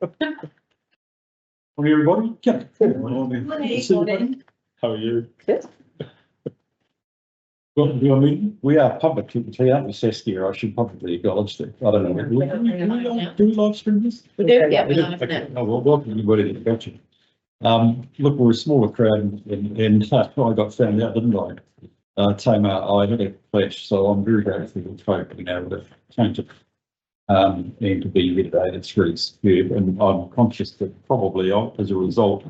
Morning, everybody. Good Morning. morning. How are you? Good. We are public, technically, aren't we, Saskia? I should probably acknowledge that. I don't know. Do we live stream this? We do, yeah. We do. Okay. Oh, well, welcome everybody. Got you. Look, we're a smaller crowd, and I got found out, didn't I? Tamar, I had a clash, so I'm very grateful for folk being able to change it. And to be here today, it's really superb, and I'm conscious that probably as a result,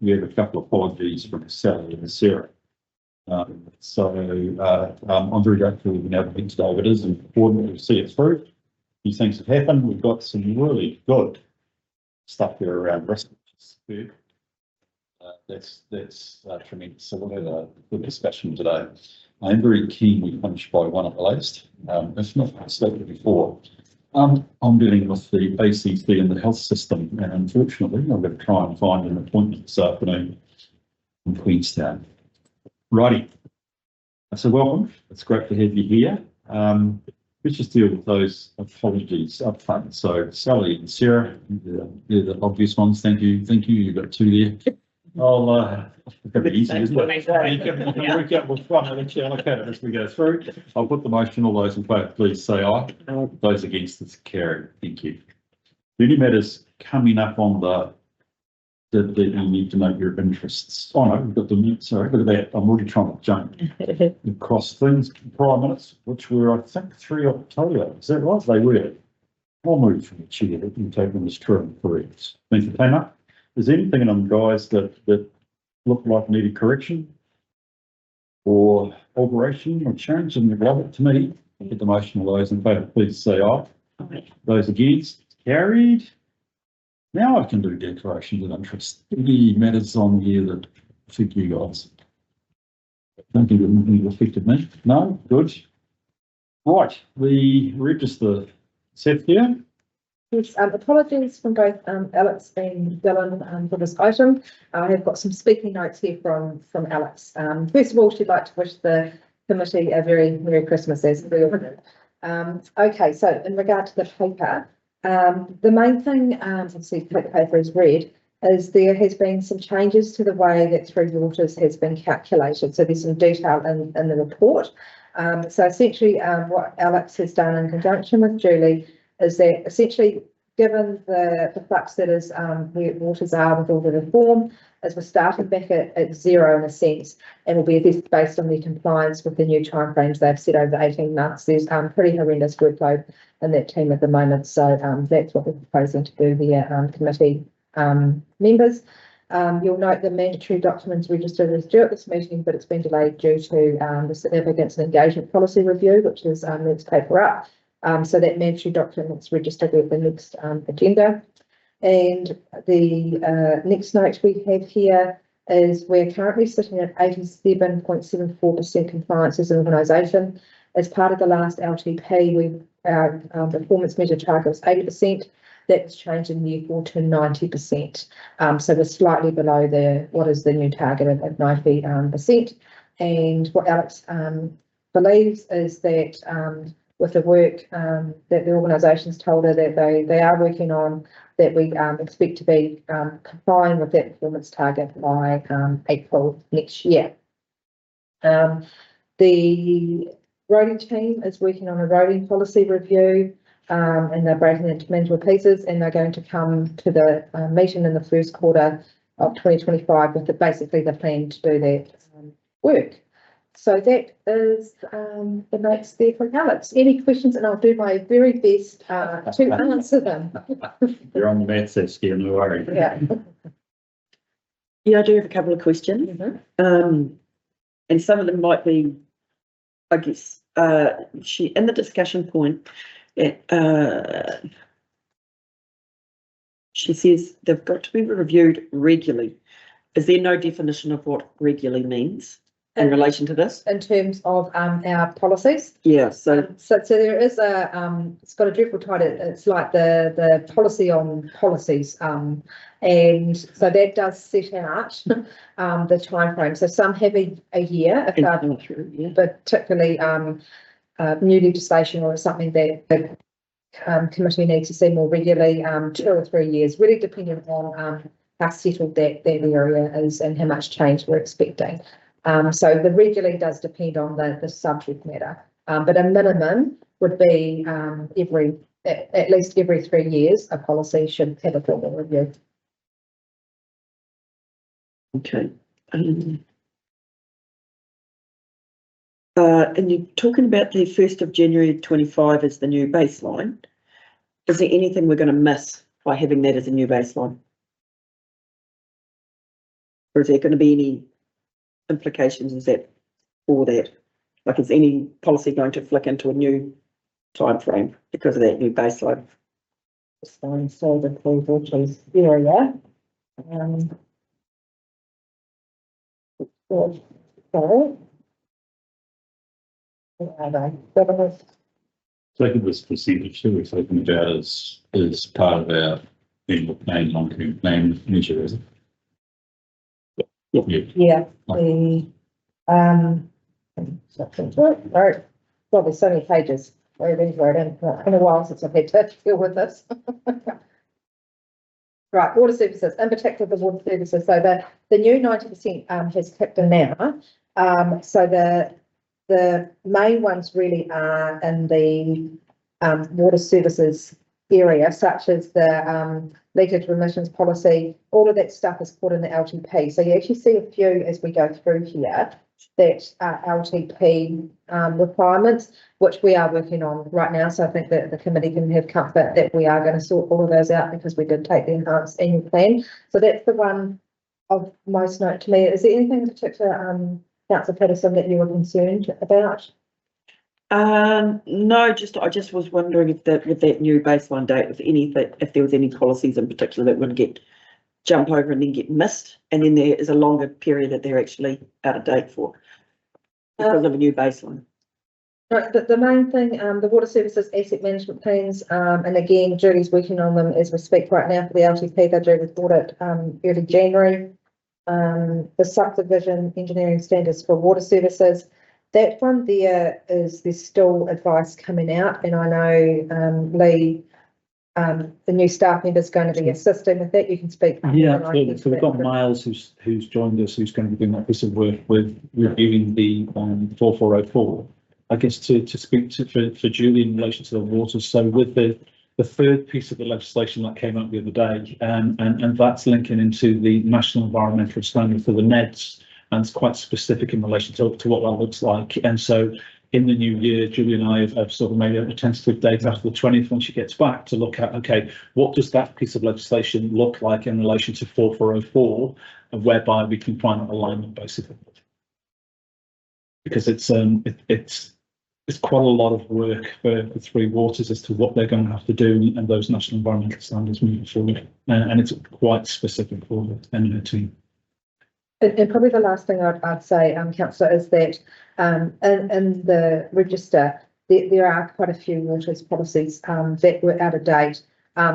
we have a couple of apologies from Sally and Sarah. I'm very grateful we've been able to get today, but it is important to see it through. These things have happened. We've got some really good stuff there around risk. That's tremendous. So we'll have a good discussion today. I'm very keen we finish by 1 at the latest. If not stated before, I'm dealing with the ACT and the health system, and unfortunately, I'm going to try and find an appointment this afternoon in Queenstown. Righty. So welcome. It's great to have you here. Let's just deal with those apologies up front. So Sally and Sarah, they're the obvious ones. Thank you. Thank you. You've got 2 there. I'll be easy, isn't it? You can work out what's fun. I'll let you allocate it as we go through. I'll put the motion. All those in favour, please say aye. Those against, it's carried. Thank you. Any matters coming up on that you need to note your interests? Oh no, we've got the sorry, look at that. I'm already trying to jump across things. Prior minutes, which were I think 3 October. Is that right? They were. I'll move from the chair that you take them as true and correct. Thank you, Tamer. Is there anything in them, guys, that look like needed correction or alteration or change? And love it to me. I'll get the motion. All those in favour, please say aye. Those against, carried. Now I can do declarations of interest. Any matters on here that affect you guys? Don't think it affected me. No? Good. Right. The register set here. Yes, apologies from both Alex and Dylan for this item. I have got some speaking notes here from Alex. First of all, she'd like to wish the committee a very Merry Christmas as we all do. Okay, so in regard to the paper, the main thing, obviously the paper is red, is there has been some changes to the way that Three Waters has been calculated. So there's some detail in the report. So essentially what Alex has done in conjunction with Julie is that essentially, given the flux that is where waters are with all the reform, as we're starting back at zero in a sense, and will be assessed based on their compliance with the new timeframes they've set over 18 months. There's pretty horrendous workload in that team at the moment, so that's what we're proposing to do here, committee members. You'll note the mandatory documents registered as due at this meeting, but it's been delayed due to the significance and engagement policy review, which is next paper up. So that mandatory documents registered with the next agenda. And the next note we have here is we're currently sitting at 87.74% compliance as an organisation. As part of the last LTP, our performance measure target was 80%. That was changed in year 4 to 90%. So we're slightly below what is the new target of 90%. And what Alex believes is that with the work that the organisation's told her that they are working on, that we expect to be complying with that performance target by April next year. The roading team is working on a roading policy review, and they're breaking it into manageable pieces, and they're going to come to the meeting in the first quarter of 2025 with basically the plan to do that work. So that is the notes there from Alex. Any questions? And I'll do my very best to answer them. You're on the maths, Saskia, no worries. Yeah. Yeah, I do have a couple of questions. Mm-hmm. And some of them might be, I guess, she in the discussion point, she says they've got to be reviewed regularly. Is there no definition of what regularly means in relation to this? In terms of our policies? Yeah, so there is it's got a dreadful title. It's like the policy on policies, and so that does set out the time frame. So some have a year, if particularly new legislation or something that committee needs to see more regularly, 2 or 3 years, really depending on how settled that area is and how much change we're expecting. So the regularly does depend on the subject matter, but a minimum would be at least every 3 years, a policy should have a formal review. Okay. And you're talking about the 1st of January 25 as the new baseline. Is there anything we're going to miss by having that as a new baseline? Or is there going to be any implications for that? Like, is any policy going to flick into a new time frame because of that new baseline? So the which area. Sorry. Taking this percentage that we're talking about is part of our annual plan, long-term plan measure, is it? Yeah, the, sorry, well, there's so many pages. It's been a while since I've had to deal with this. Right, water services, in particular the water services. So the new 90% has kicked in now. So the main ones really are in the water services area, such as the leakage emissions policy. All of that stuff is put in the LTP. So you actually see a few as we go through here that are LTP requirements, which we are working on right now. So I think that the committee can have comfort that we are going to sort all of those out because we did take the enhanced annual plan. So that's the one of most note to me. Is there anything in particular, Councillor Patterson, that you were concerned about? No, I just was wondering if that with that new baseline date, if there was any policies in particular that would jump over and then get missed, and then there is a longer period that they're actually out of date for because of a new baseline. Right, the main thing, the water services asset management plans, and again, Julie's working on them as we speak right now for the LTP. They're due with audit early January. The subdivision engineering standards for water services. That one there's still advice coming out, and I know Lee, the new staff member, is going to be assisting with that. You can speak. Yeah, absolutely. So we've got Miles who's joined us, who's going to be doing that piece of work with reviewing the 4404. I guess to speak for Julie in relation to the water. So with the third piece of the legislation that came up the other day, and that's linking into the National Environmental Standard for the NEDs, and it's quite specific in relation to what that looks like. And so in the new year, Julie and I have sort of made a tentative date after the 20th when she gets back to look at, okay, what does that piece of legislation look like in relation to 4404, and whereby we can find an alignment basically. Because it's quite a lot of work for the Three Waters as to what they're going to have to do and those national environmental standards moving forward. And it's quite specific for the NO team. And probably the last thing I'd say, Councillor, is that in the register, there are quite a few waters policies that were out of date.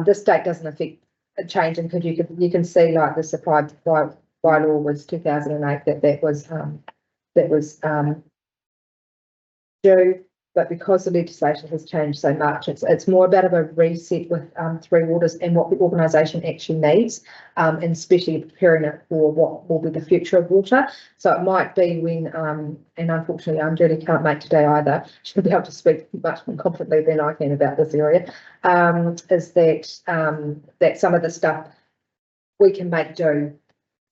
This date doesn't affect a change, and because you can see like the supply bylaw was 2008 that was due, but because the legislation has changed so much, it's more about a reset with Three Waters and what the organisation actually needs, and especially preparing it for what will be the future of water. So it might be when, and unfortunately Julie can't make today either, she'll be able to speak much more confidently than I can about this area, is that some of the stuff we can make do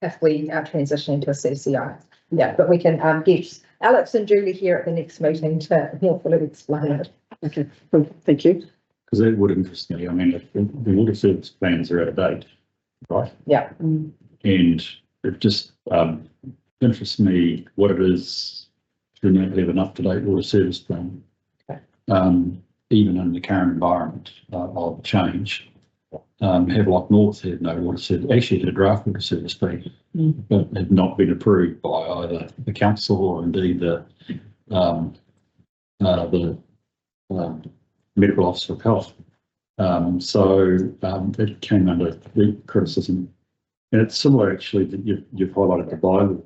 if we are transitioning to a CCI. Yeah, but we can get Alex and Julie here at the next meeting to more fully explain it. Okay, thank you. Because that would interest me. I mean, if the water service plans are out of date, right? Yeah. And it just interests me what it is to not have an up-to-date water service plan. Okay. Even in the current environment of change. Havelock North had no water service, actually had a draft water service plan, but had not been approved by either the council or indeed the medical officer of health. So it came under big criticism, and it's similar actually that you've highlighted the bylaw.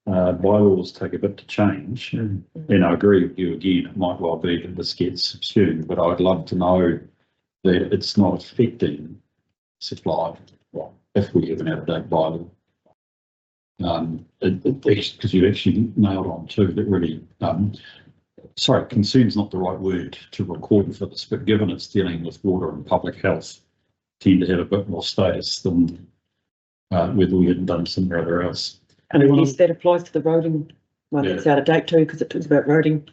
bylaws take a bit to change. And I agree with you again, it might well be that this gets subsumed, but I'd love to know that it's not affecting supply if we have an out-of-date bylaw. Because you actually nailed on too, that really, sorry, concern's not the right word to record for this, but given it's dealing with water and public health, tend to have a bit more status than whether we hadn't done somewhere other else. And I guess that applies to the roading one that's out of date too, because it talks about roading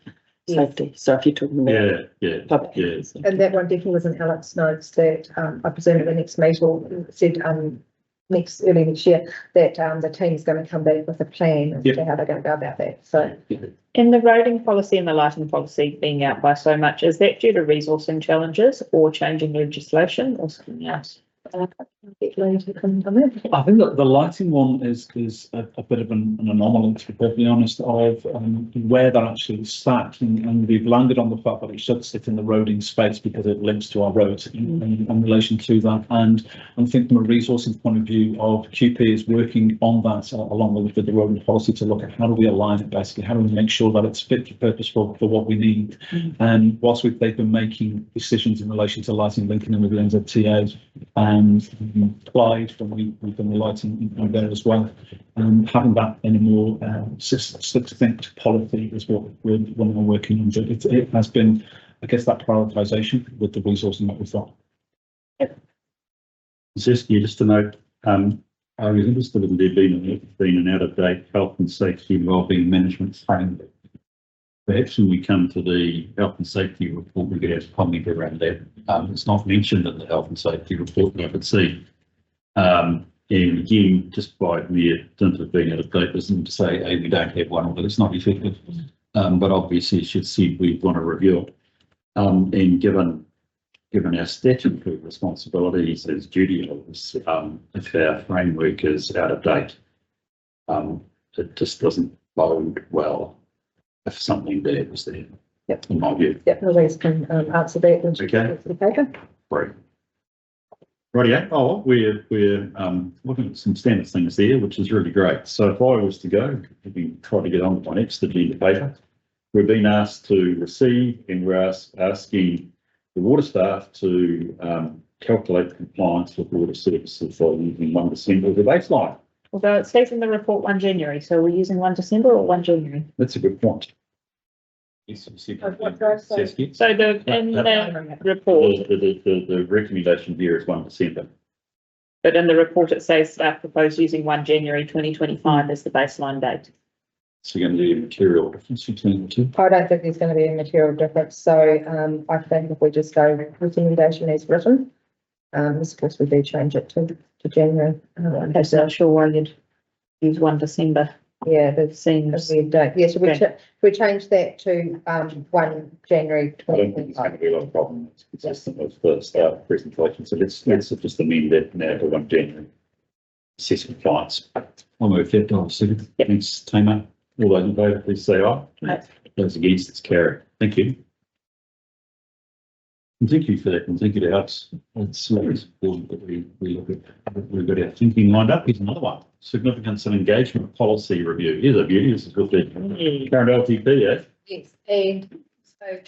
safety. So if you're talking about public health. And that one definitely was in Alex notes that, I presume at the next meeting said, early next year, that, the team's going to come back with a plan as to how they're going to go about that. So. And the roading policy and the lighting policy being out by so much, is that due to resourcing challenges or changing legislation or something else? I think that the lighting one is a bit of an anomaly, to be perfectly honest, of where they're actually sat, and we've landed on the fact that it should sit in the roading space because it links to our roads in relation to that. And I think from a resourcing point of view, of QP is working on that along with the roading policy to look at how do we align it, basically, how do we make sure that it's fit for purpose for what we need. And whilst they've been making decisions in relation to lighting, linking in with the NZTA, and Clyde, when we've done the lighting there as well, and having that in a more succinct policy is what we're working on. But it has been, I guess, that prioritisation with the resourcing that we've got. Zesky, just to note, I was interested in there being an out-of-date health and safety and wellbeing management framework. Perhaps when we come to the health and safety report, we could have a comment around that. It's not mentioned in the health and safety report that I could see. And again, just by mere dint of being out of date doesn't to say, hey, we don't have one, or that it's not effective. But obviously it should say we want to review it. And given our statutory responsibilities as duty holders, if our framework is out of date, it just doesn't bode well if something bad was there. Yep. In my view. Yep, Louise can answer that. Okay. The paper. Great. Rightio. Oh, we're looking at some standard things there, which is really great. So if I was to go, we try to get on with my next agenda paper. We've been asked to receive, and we're asking the water staff to calculate compliance with water services by using 1 December as a baseline. Although it says in the report 1 January, so we're using 1 December or 1 January? That's a good point. Yes, So in the report, the recommendation here is 1 December. but in the report it says staff proposed using 1 January 2025 as the baseline date. So you're going to be a material difference between the two. I don't think there's going to be a material difference. So I think if we just go recommendation as written, of course we do change it to January. I'm just not sure why you'd use 1 December. Yeah, the Seems, weird date. Yes, we change that to 1 January I don't think it's going to 2025. be a lot of problem. It's consistent with the start presentation. So let's just amend that now to 1 January. Assess compliance. I'll move that to second. Yep. Thanks, Tamer. All those in favour, please say aye. Aye. Those against, it's carried. Thank you. And thank you for that, and thank you to Alex. It's always important that we look at, we've got our thinking lined up. Here's another one. Significance and engagement policy review. Here's a beauty. This is with the current LTP, eh? Yes, and so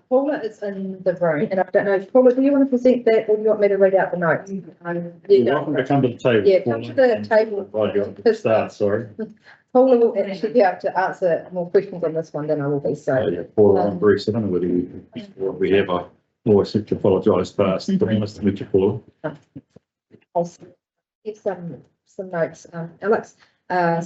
Paula is in the room, and I don't know, Paula, do you want to present that, or do you want me to read out the notes? You're welcome to come to the table. Yeah, come to the table. Right, you're at the start, sorry. Paula will actually be able to answer more questions on this one than I will be, so. Yeah, Paula, I'm Bruce. I don't know whether we have a always have to apologise first. To be honest with you, Paula. I'll get some notes, Alex.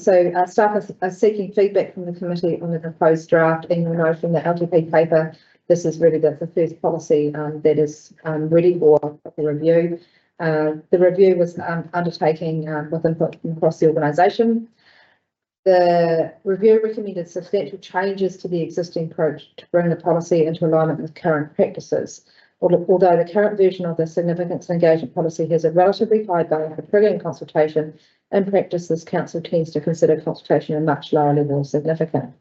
So staff are seeking feedback from the committee on the proposed draft, and you'll know from the LTP paper, this is really the first policy that is ready for review. The review was undertaken with input from across the organisation. The review recommended substantial changes to the existing approach to bring the policy into alignment with current practices. Although the current version of the significance and engagement policy has a relatively high bar for triggering consultation, in practice this council tends to consider consultation a much lower level of significance.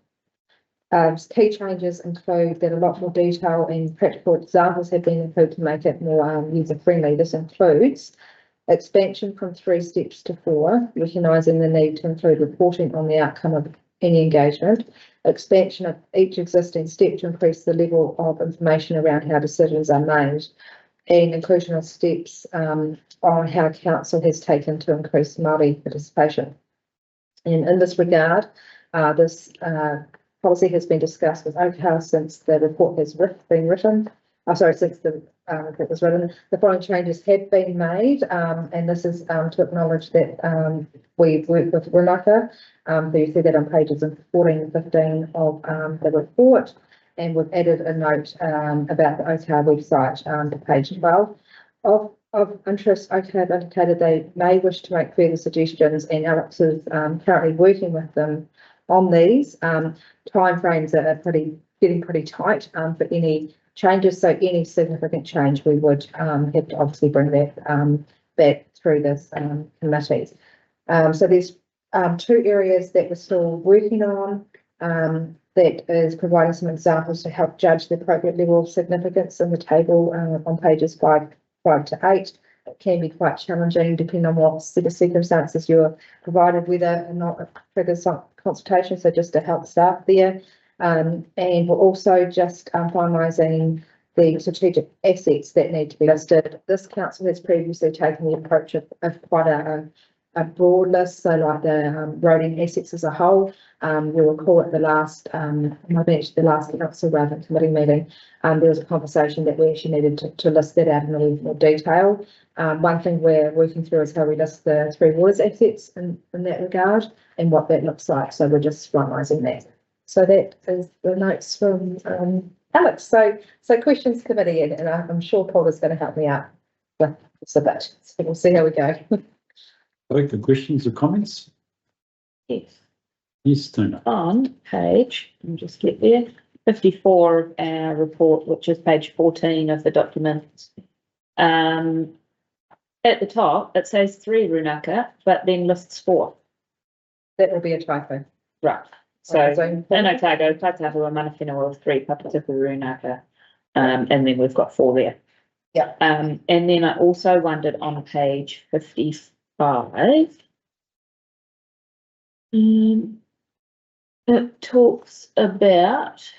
Key changes include that a lot more detail and practical examples have been included to make it more user friendly. This includes Expansion from 3 steps to 4, recognising the need to include reporting on the outcome of any engagement. Expansion of each existing step to increase the level of information around how decisions are made, and inclusion of steps on how council has taken to increase Māori participation. And in this regard, this policy has been discussed with OCAR since the report has been written. Since the report was written, the following changes have been made, and this is to acknowledge that we've worked with Runaka. So you see that on pages 14 and 15 of the report, and we've added a note about the OCAR website to page 12. Of interest, OCAR have indicated they may wish to make further suggestions, and Alex is currently working with them on these. Timeframes are getting pretty tight for any changes, so any significant change we would have to obviously bring that back through this committee. So there's 2 areas that we're still working on. That is providing some examples to help judge the appropriate level of significance in the table on pages 5 to 8. It can be quite challenging depending on what set of circumstances you're provided, whether or not it triggers some consultation. So just to help start there. And we're also just finalising the strategic assets that need to be listed. This council has previously taken the approach of quite a broad list, so like the roading assets as a whole. You'll recall at the last, the last council rather than committee meeting, there was a conversation that we actually needed to list that out in a little more detail. One thing we're working through is how we list the Three Waters assets in that regard and what that looks like. So we're just finalising that. So that is the notes from Alex. So questions committee, and I'm sure Paul is going to help me out with this a bit. So we'll see how we go. Okay, questions or comments? Yes. Yes, Tina. On page, let me just get there, 54 of our report, which is page 14 of the document. At the top, it says 3 Runaka, but then lists 4. That will be a typo. Right. So, So- in Otago, Tatahu, Manawhenua, 3 Papatipu Runaka, and then we've got 4 there. Yeah. And then I also wondered on page 55, it talks about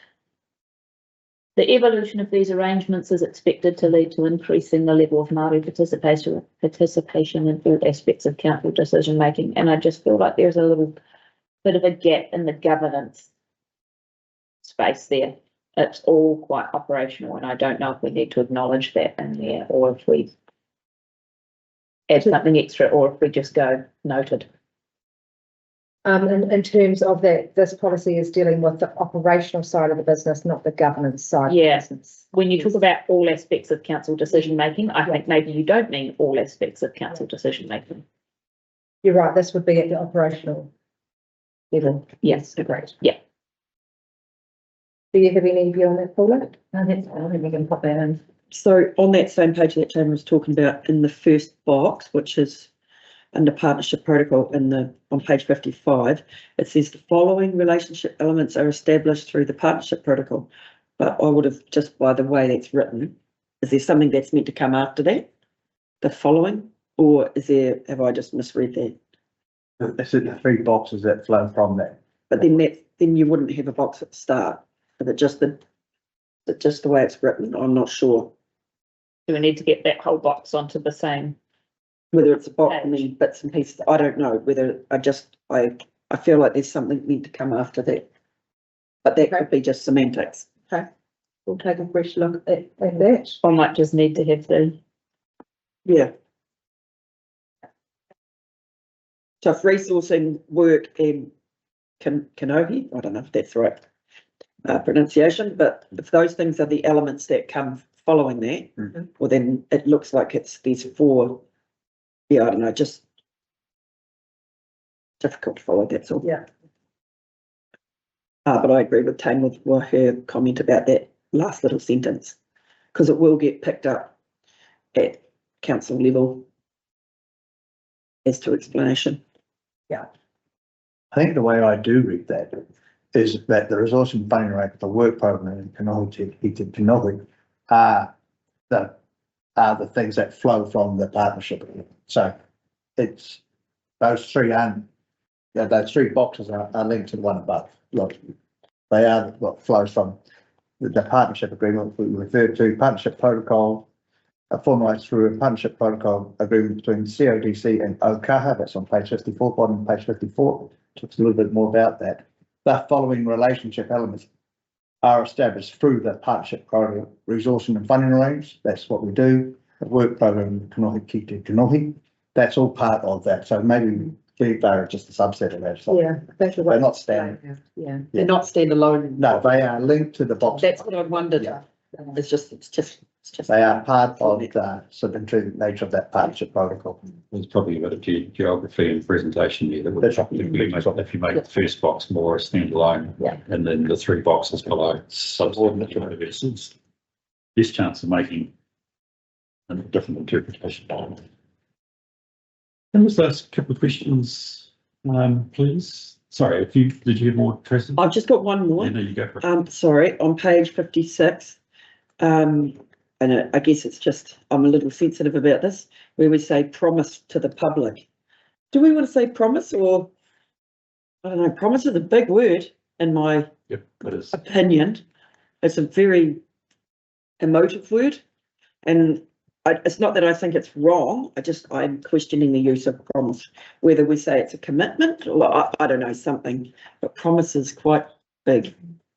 the evolution of these arrangements is expected to lead to increasing the level of Māori participation in all aspects of council decision making. And I just feel like there's a little bit of a gap in the governance space there. It's all quite operational, and I don't know if we need to acknowledge that in there, or if we add something extra, or if we just go noted. In terms of that, this policy is dealing with the operational side of the business, not the governance side Yeah. of the business. When you talk about all aspects of council decision making, I think maybe you don't mean all aspects of council decision making. You're right, this would be at the operational level. Yes. Great. Yeah. Do you have any view on that, Paula? I think we can pop that in. So on that same page that Tamara was talking about, in the first box, which is under partnership protocol on page 55, it says the following relationship elements are established through the partnership protocol. But I would have, just by the way that's written, is there something that's meant to come after that? The following, or have I just misread that? It's in the 3 boxes that flow from that. But then you wouldn't have a box at the start. Is it just the way it's written? I'm not sure Do we need to get that whole box onto the same? whether it's a box and then bits and pieces. I don't know whether I feel like there's something meant to come after that. But that could be just semantics. Okay, we'll take a fresh look at that. I might just need to have Yeah. So if resourcing work and Kanohi, I don't know if that's the right pronunciation, but if those things are the elements that come following that, well then it looks like it's these 4. Yeah, I don't know, just difficult to follow, that's all. Yeah. But I agree with Tane with her comment about that last little sentence, because it will get picked up at council level as to explanation. Yeah. I think the way I do read that is that the resource and funding rate for the work program in Kanohi are the are the things that flow from the partnership. So it's, those three those three boxes are linked to the one above. Look, they are what flows from the partnership agreement we referred to, partnership protocol, formalised through a partnership protocol agreement between CODC and OCAHA. That's on page 54, bottom of page 54. Talks a little bit more about that. The following relationship elements are established through the partnership program, resourcing and funding arrangements. That's what we do. The work program, Kanohi Kite Kanohi. That's all part of that. So maybe they're just a subset of that. So Yeah, that's the way. they're not standard. Yeah. They're not standalone. No, they are linked to the box. That's what I wondered. Yeah. It's just. They are part of the sort of intrinsic nature of that partnership protocol. There's probably a bit of geography and presentation there that would, That's right. if you make the first box more a standalone. Yeah. And then the three boxes below subordinate universes. This chance of making a different interpretation. And was those couple of questions, please? Sorry, did you have more, Tracy? I've just got one more. Yeah, no, you go for it. Sorry, on page 56. And I guess it's just, I'm a little sensitive about this, where we say promise to the public. Do we want to say promise, or, I don't know, promise is a big word in my Yep, it is. opinion. It's a very emotive word, and it's not that I think it's wrong. I'm questioning the use of promise, whether we say it's a commitment or I don't know, something, but promise is quite big.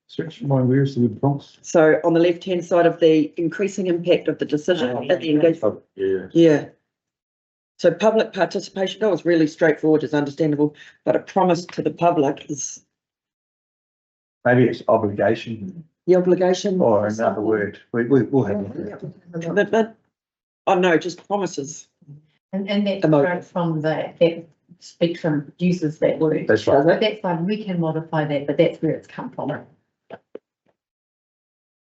Search my, where's the word promise? So on the left-hand side of the increasing impact of the decision at the engagement. Yeah. Yeah. So public participation, that was really straightforward, is understandable, but a promise to the public is Maybe it's obligation the obligation. or another word. We'll have it. Commitment. Oh, no, just promises. And that's Emotive. right from that spectrum uses that word. That's right. So that's fine, we can modify that, but that's where it's come from.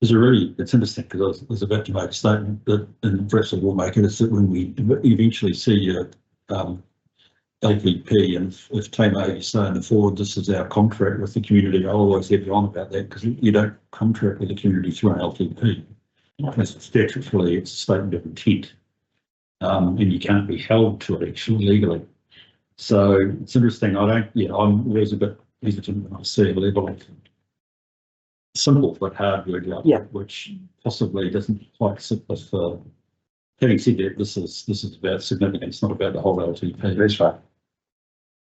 It's interesting because I was about to make a statement that, and perhaps I will make it, is that when we eventually see a LVP, and if Tamo is saying forward, this is our contract with the community, I'll always have you on about that, because you don't contract with the community through an LVP. Because statutorily, it's a statement of intent, and you can't be held to it actually legally. So it's interesting. I'm always a bit hesitant when I see a level of simple but hard word like that, which possibly doesn't quite sit with. Having said that, this is about significance, not about the whole LTP. That's right.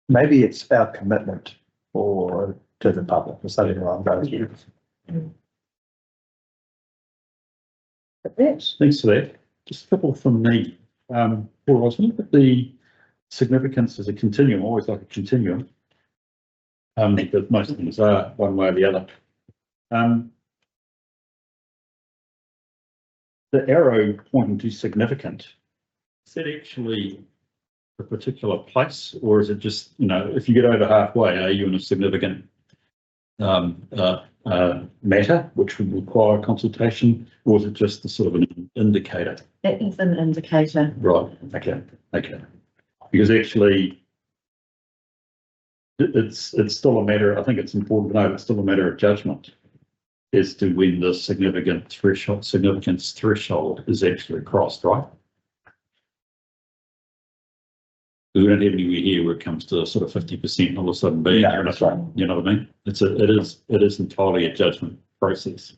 Maybe it's our commitment to the public or something along those lines. Thanks for that. Just a couple from me. Paul, I was looking at the significance as a continuum, always like a continuum. But most things are one way or the other. The arrow pointing to significant, is that actually a particular place, or is it just, if you get over halfway, are you in a significant matter which would require consultation, or is it just the sort of an indicator? That is an indicator. Right, okay. Because actually, it's still a matter, I think it's important to know, it's still a matter of judgment as to when the significance threshold is actually crossed, right? We don't have anywhere here where it comes to sort of 50% all of a sudden being, No, that's right. you know what I mean? It is entirely a judgment process.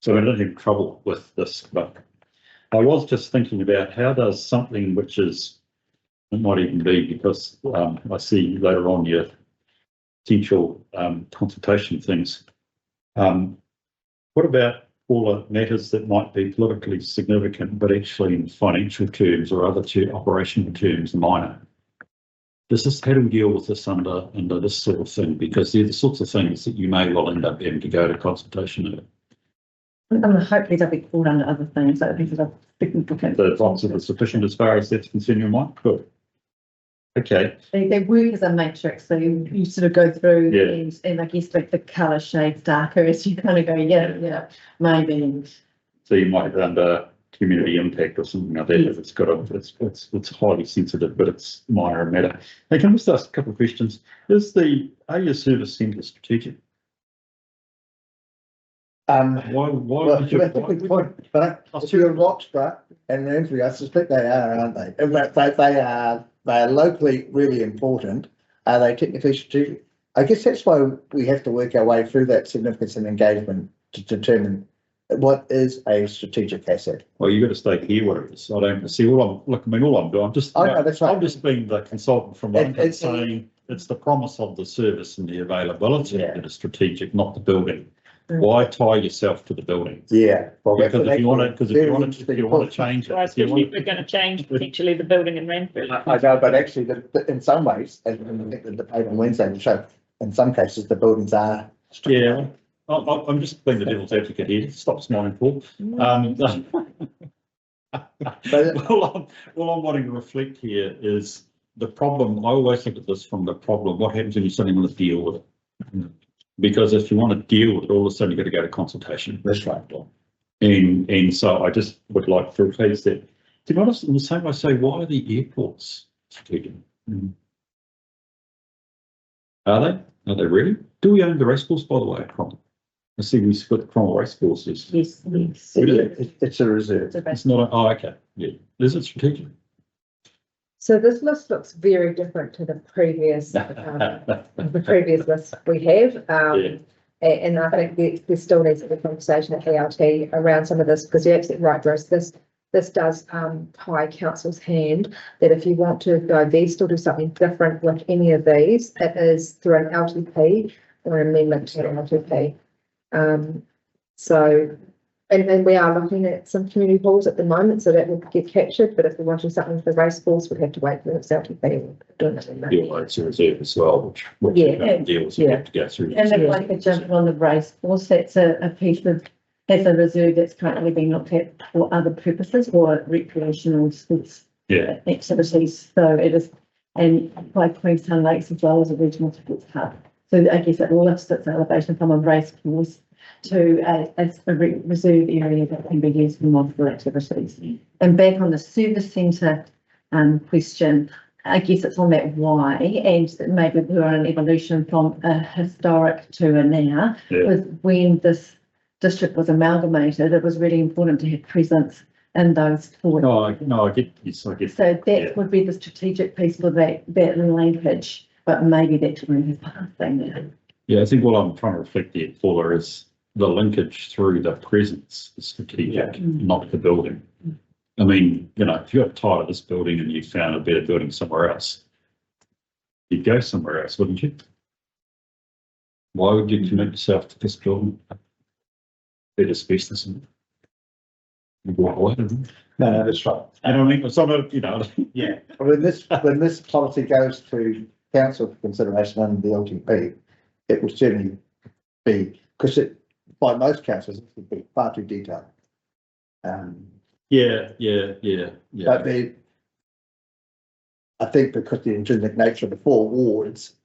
So I don't have trouble with this, but I was just thinking about how does something which is, it might even be because I see later on your potential consultation things. What about all the matters that might be politically significant, but actually in financial terms or other operational terms minor? How do we deal with this under this sort of thing? Because they're the sorts of things that you may well end up having to go to consultation over. And hopefully they'll be called under other things, so these are significant. The answer is sufficient as far as that's concerned, your mind? Good. Okay. They work as a matrix, so you sort of go through and I guess like the colour shades darker as you kind of go, maybe. So you might have it under community impact or something like that. If it's got it's highly sensitive, but it's minor matter. Hey, can I just ask a couple of questions? Are your service centres strategic? Why well, would you? that's a good point, but if you're Roxburgh and Renfrew, I suspect they are, aren't they? In fact, they are locally really important. Are they technically strategic? I guess that's why we have to work our way through that significance and engagement to determine what is a strategic asset. Well, you got to stay here what it is. I don't see all I'm doing, I'm just, Oh, no, that's right. I'm just being the consultant from London, It's- saying it's the promise of the service and the availability Yeah. that is strategic, not the building. Mm. Why tie yourself to the building? Yeah. Well, Because if you want to, very if you want interesting to change Well, it, if you especially want if we're going to change potentially the building in Ranford. I know, but actually, in some ways, and I think the debate on Wednesday will show, in some cases, the buildings are. yeah, I'm just being the devil's advocate here. Stop smiling, Paul. Well, I'm wanting to reflect here is the problem. I always look at this from the problem. What happens when you suddenly want to deal with it? Because if you want to deal with it, all of a sudden you've got to go to consultation. That's right. And so I just would like to replace that. To be honest, in the same way, I say, why are the airports strategic? Are they? Are they really? Do we own the racecourse, by the way, Crom? I see we split the Cromwell racecourses. Yes, yes. We do. It's a reserve. It's not, oh, okay, yeah. Is it strategic? So this list looks very different to the previous list we have. Yeah. And I think there still needs to be a conversation at ART around some of this, because you're absolutely right, Bruce. This does tie council's hand that if you want to go east or do something different with any of these, it is through an LTP or an amendment to an LTP. So, and we are looking at some community halls at the moment, so that will get captured, but if we want to do something for the race course, we'd have to wait for the LTP. Yeah, well, it's a reserve as well, which Yeah. deals, you have to go through. And then like a jump on the race course, that's a piece of, that's a reserve that's currently being looked at for other purposes or recreational sports Yeah, activities. So it is, and like Queenstown Lakes as well as a regional sports hub. So I guess it lifts its elevation from a race course to a reserve area that can be used for multiple activities. And back on the service centre question, I guess it's on that why, and maybe we're on an evolution from a historic to a now. Yeah. With when this district was amalgamated, it was really important to have presence in those four. no, I get, yes, I get. So Yeah. that would be the strategic piece for that linkage, but maybe that time has passed now. Yeah, I think what I'm trying to reflect there, Paula, is the linkage through the presence is strategic, not the building. I mean, you know, if you got tired of this building and you found a better building somewhere else, you'd go somewhere else, wouldn't you? Why would you commit yourself to this building? Better asbestos in it. You walk away. No, that's right. I don't think it's not, you know. Yeah. When this policy goes to council for consideration under the LTP, it will certainly be, because by most councils, it would be far too detailed. Yeah. But I think because the intrinsic nature of the 4 wards,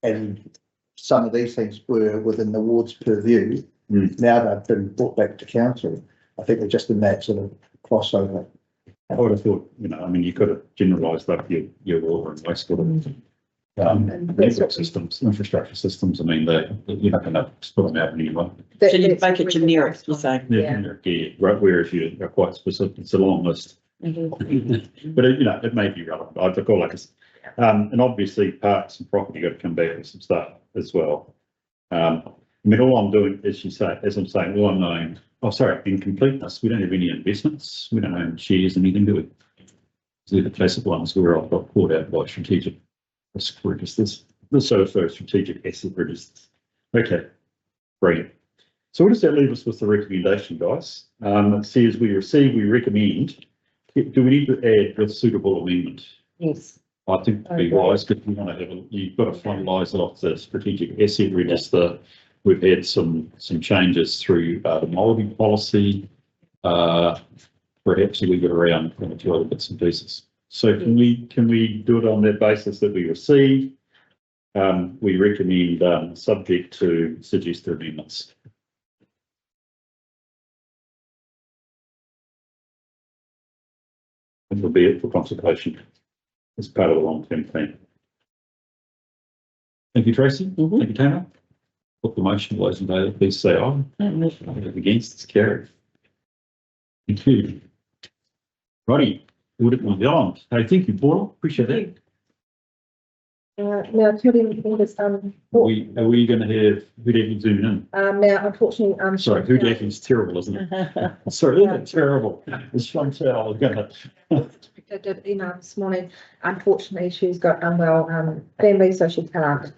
and some of these things were within the ward's purview, now they've been brought back to council. I think they're just in that sort of crossover. I would have thought, you know, I mean, you could have generalised up your water and wastewater. Network systems, infrastructure systems, I mean, you're not going to split them out anyway. So you make it generic, you're saying? Yeah. Right, whereas you are quite specific, it's a long list. But, you know, it may be relevant. I call like this. And obviously parks and property got to come back with some stuff as well. I mean, all I'm doing is as I'm saying, all I'm knowing, incompleteness. We don't have any investments. We don't own shares, anything, do we? They're the classic ones where I've got caught out by strategic risk registers. So strategic asset registers. Okay, brilliant. So what does that leave us with the recommendation, guys? It says we recommend. Do we need to add a suitable amendment? Yes. I think it'd be wise, because we want to have you've got to finalise off the strategic asset register. We've had some changes through the Māori policy. Perhaps we get around a few other bits and pieces. So can we do it on that basis that we receive? We recommend subject to suggested amendments. And will be it for consultation as part of the long-term plan. Thank you, Tracy. Thank you, Tana. put the motion, those in favour, please say aye. Against, it's carried. Thank you. Righty, Audit New Zealand. Hey, thank you, Paul. Appreciate that. Now, committee members, Are we going to have Hudaki zoom in? now unfortunately, Sorry, Hudaki's terrible, isn't it? Sorry, isn't it terrible? It's Chantel, gonna. I did email this morning. Unfortunately, she's got unwell family, so she can't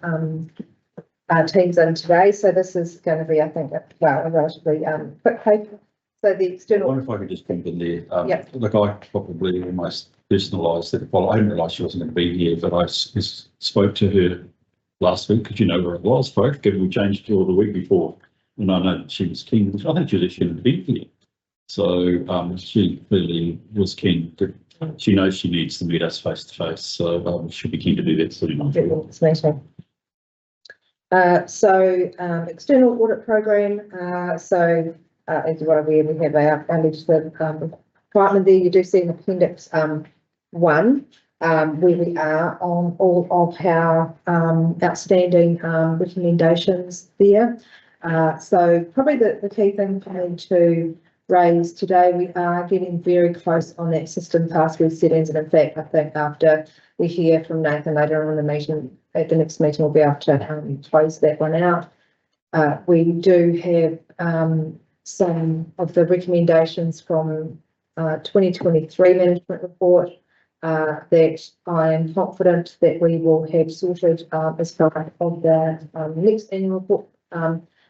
teams in today. So this is going to be, I think, a relatively quick paper. So the I external. wonder if I could just jump in there. Yep. Look, I probably almost personalised that. Well, I didn't realise she wasn't going to be here, but I spoke to her last week because you know where it was, folks. Given we changed it all the week before, and I know she was keen. I think she was actually going to be here. So she clearly was keen to. She knows she needs to meet us face to face, so she'll be keen to do that soon. External audit program. As you're aware, we have our legislative department there. You do see in Appendix 1 where we are on all of our outstanding recommendations there. So probably the key thing for me to raise today, we are getting very close on that system password settings, and in fact, I think after we hear from Nathan later on in the meeting, at the next meeting, we'll be able to close that one out. We do have some of the recommendations from 2023 management report that I am confident that we will have sorted as part of the next annual report.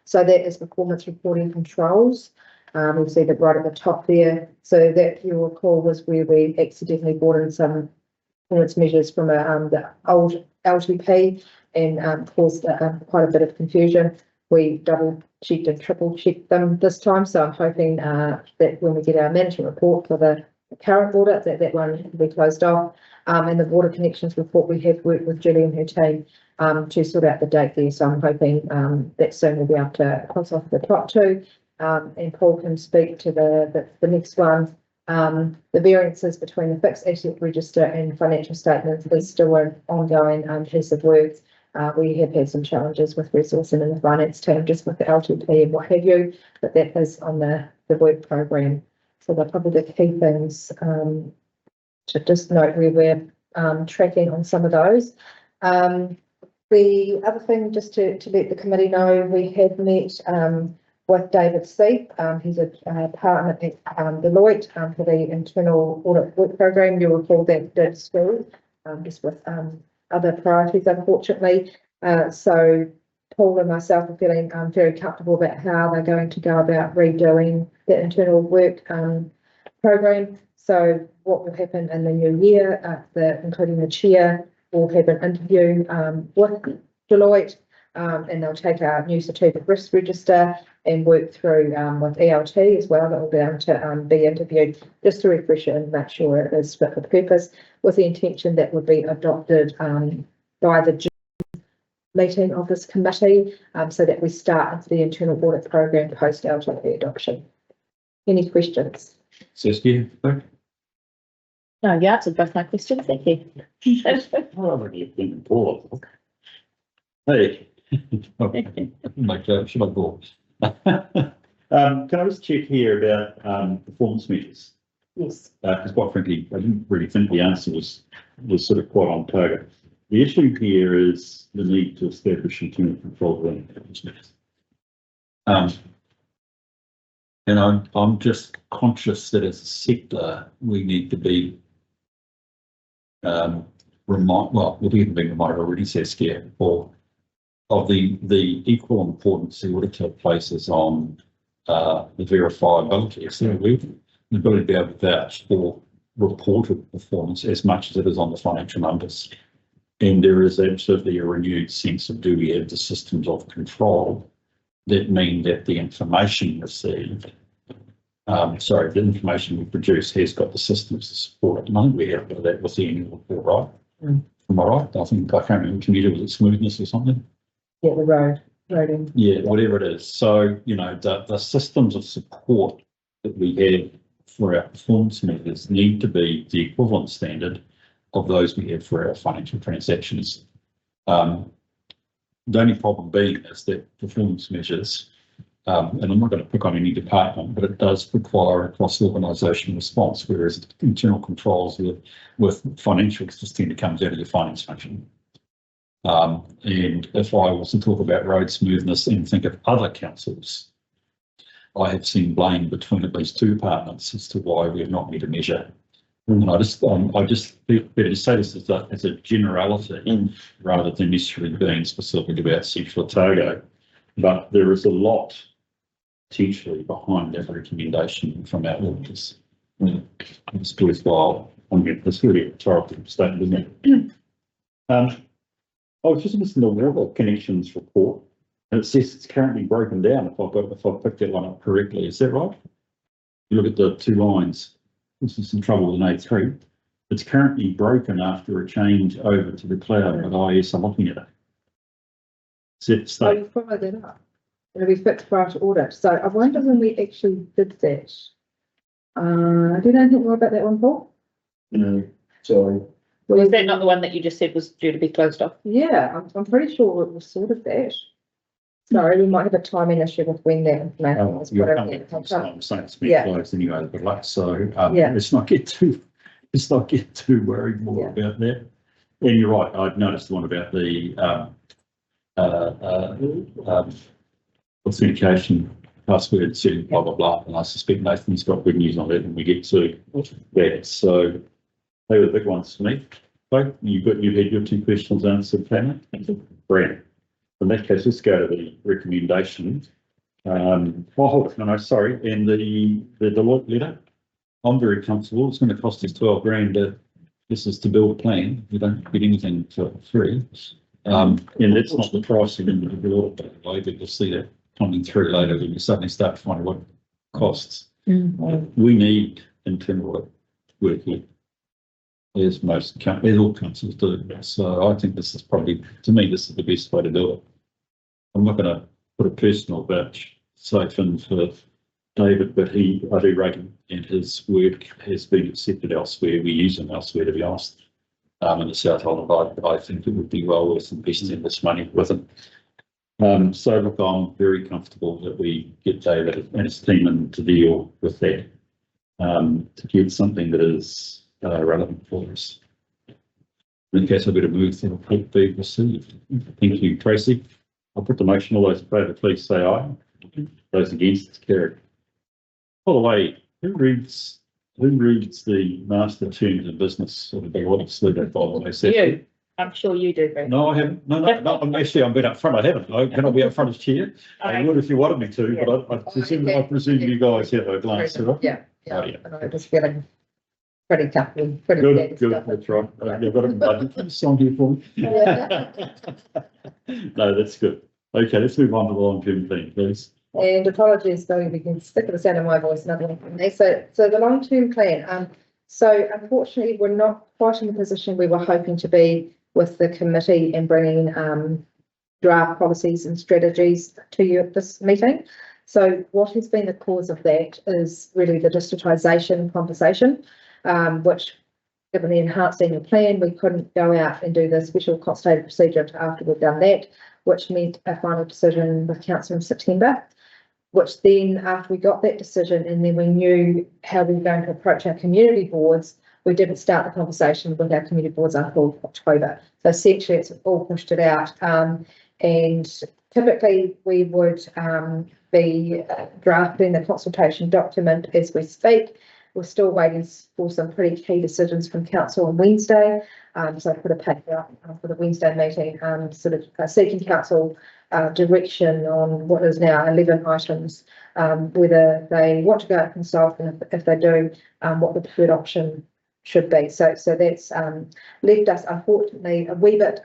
So that is performance reporting controls. We'll see that right at the top there. So that, you'll recall, was where we accidentally brought in some performance measures from the old LTP and caused quite a bit of confusion. We double checked and triple checked them this time. So I'm hoping that when we get our management report for the current audit, that one will be closed off. And the water connections report, we have worked with Julie and her team to sort out the date there. So I'm hoping that soon we'll be able to cross off the top two. And Paul can speak to the next one. The variances between the fixed asset register and financial statements is still an ongoing piece of work. We have had some challenges with resourcing in the finance team, just with the LTP and what have you, but that is on the work program. So they're probably the key things to just note where we're tracking on some of those. The other thing, just to let the committee know, we have met with David Seep. He's a partner at Deloitte for the internal audit work program. You'll recall that did school just with other priorities, unfortunately. So Paul and myself are feeling very comfortable about how they're going to go about redoing the internal work program. So what will happen in the new year, including the chair, will have an interview with Deloitte, and they'll take our new strategic risk register and work through with ELT as well. That will be able to be interviewed just to refresh it and make sure it is fit for purpose, with the intention that would be adopted by the June meeting of this committee, so that we start the internal audit program post LTP adoption. Any questions? Saskia? No, you answered both my questions, thank you. Hey. My joke, should I go? Can I just check here about performance measures? Yes. Because quite frankly, I didn't really think the answer was sort of quite on target. The issue here is the need to establish internal control around performance measures. And I'm just conscious that as a sector, we need to be we've even been reminded already, Saskia, of the equal importance the auditor places on the verifiability. So the ability to be able to vouch for reported performance as much as it is on the financial numbers. And there is absolutely a renewed sense of, do we have the systems of control that mean that the information received, the information we produce has got the systems to support it. And I think we have that with the annual report, right? Am I right? I think I can't remember, commuter, was it smoothness or something? Yeah, the roading. Yeah, whatever it is. So, you know, the systems of support that we have for our performance measures need to be the equivalent standard of those we have for our financial transactions. The only problem being is that performance measures, and I'm not going to pick on any department, but it does require a cross-organisation response, whereas internal controls with financials just tend to come out of your finance function. And if I was to talk about road smoothness and think of other councils, I have seen blame between at least two departments as to why we have not met a measure. And I just better to say this as a generality rather than necessarily being specific about Central Otago. But there is a lot potentially behind that recommendation from our auditors. It's worthwhile. I mean, it's really a rhetorical statement, isn't it? I was just listening to the water connections report, and it says it's currently broken down. If I picked that one up correctly, is that right? You look at the two lines. This is some trouble with an A3. It's currently broken after a change over to the cloud, but IS are looking at it. So you followed that up. It'll be fixed prior to audit. So I wonder when we actually did that. Do you know anything more about that one, Paul? No, sorry. Was that not the one that you just said was due to be closed off? Yeah, I'm pretty sure it was sort of that. Sorry, we might have a timing issue with when that information was put in. I'm saying it's been Yeah. closed anyway, but like, so, Yeah. let's not get too worried more about that. And you're right, I'd noticed the one about the, authentication password setting, blah, blah, blah, and I suspect Nathan's got good news on that when we get to that, so they were the big ones for me. Okay, you've had your two questions answered, Pamela. Brilliant. In that case, let's go to the recommendation. Sorry, and the Deloitte letter. I'm very comfortable. It's going to cost us 12 grand. This is to build a plan. We don't get anything for free. And that's not the pricing in the Deloitte, by the way, but you'll see that coming through later when you suddenly start to find what it costs. We need internal work here, as all councils do. So I think this is probably, to me, this is the best way to do it. I'm not going to put a personal vouch safe in for David, but I do rate him, and his work has been accepted elsewhere. We use him elsewhere, to be honest. In the South Island, I think it would be well worth investing this money with him. So look, I'm very comfortable that we get David and his team in to deal with that, to get something that is relevant for us. In case I better move, then I'll be received. Thank you, Tracy. I'll put the motion. All those in favour, please say aye. Those against, it's carried. By the way, who reads the master terms of business or the audit letter, by the way? You. I'm sure you do, Greg. No, I haven't. No, I'm been up front. I haven't. Can I be up front as chair? I would if you wanted me to, but I presume you guys have a glance at it. Yeah. Oh, yeah. And I'm just feeling pretty comfortable, pretty Good, stuff. that's right. You've got a budget song here for me. Yeah. No, that's good. Okay, let's move on to the long-term plan, please. And apologies, though, you can stick with the sound of my voice, another one from me. So the long-term plan, so unfortunately, we're not quite in the position we were hoping to be with the committee and bringing draft policies and strategies to you at this meeting. So what has been the cause of that is really the district-isation conversation, which, given the enhanced annual plan, we couldn't go out and do the special consultative procedure until after we'd done that, which meant a final decision with council in September. Which then, after we got that decision and then we knew how we were going to approach our community boards, we didn't start the conversation with our community boards until October. So essentially it's all pushed it out. And typically we would be drafting the consultation document as we speak. We're still waiting for some pretty key decisions from council on Wednesday. So I put a paper up for the Wednesday meeting, sort of seeking council direction on what is now 11 items, whether they want to go out and consult, and if they do, what the preferred option should be. So that's left us, unfortunately, a wee bit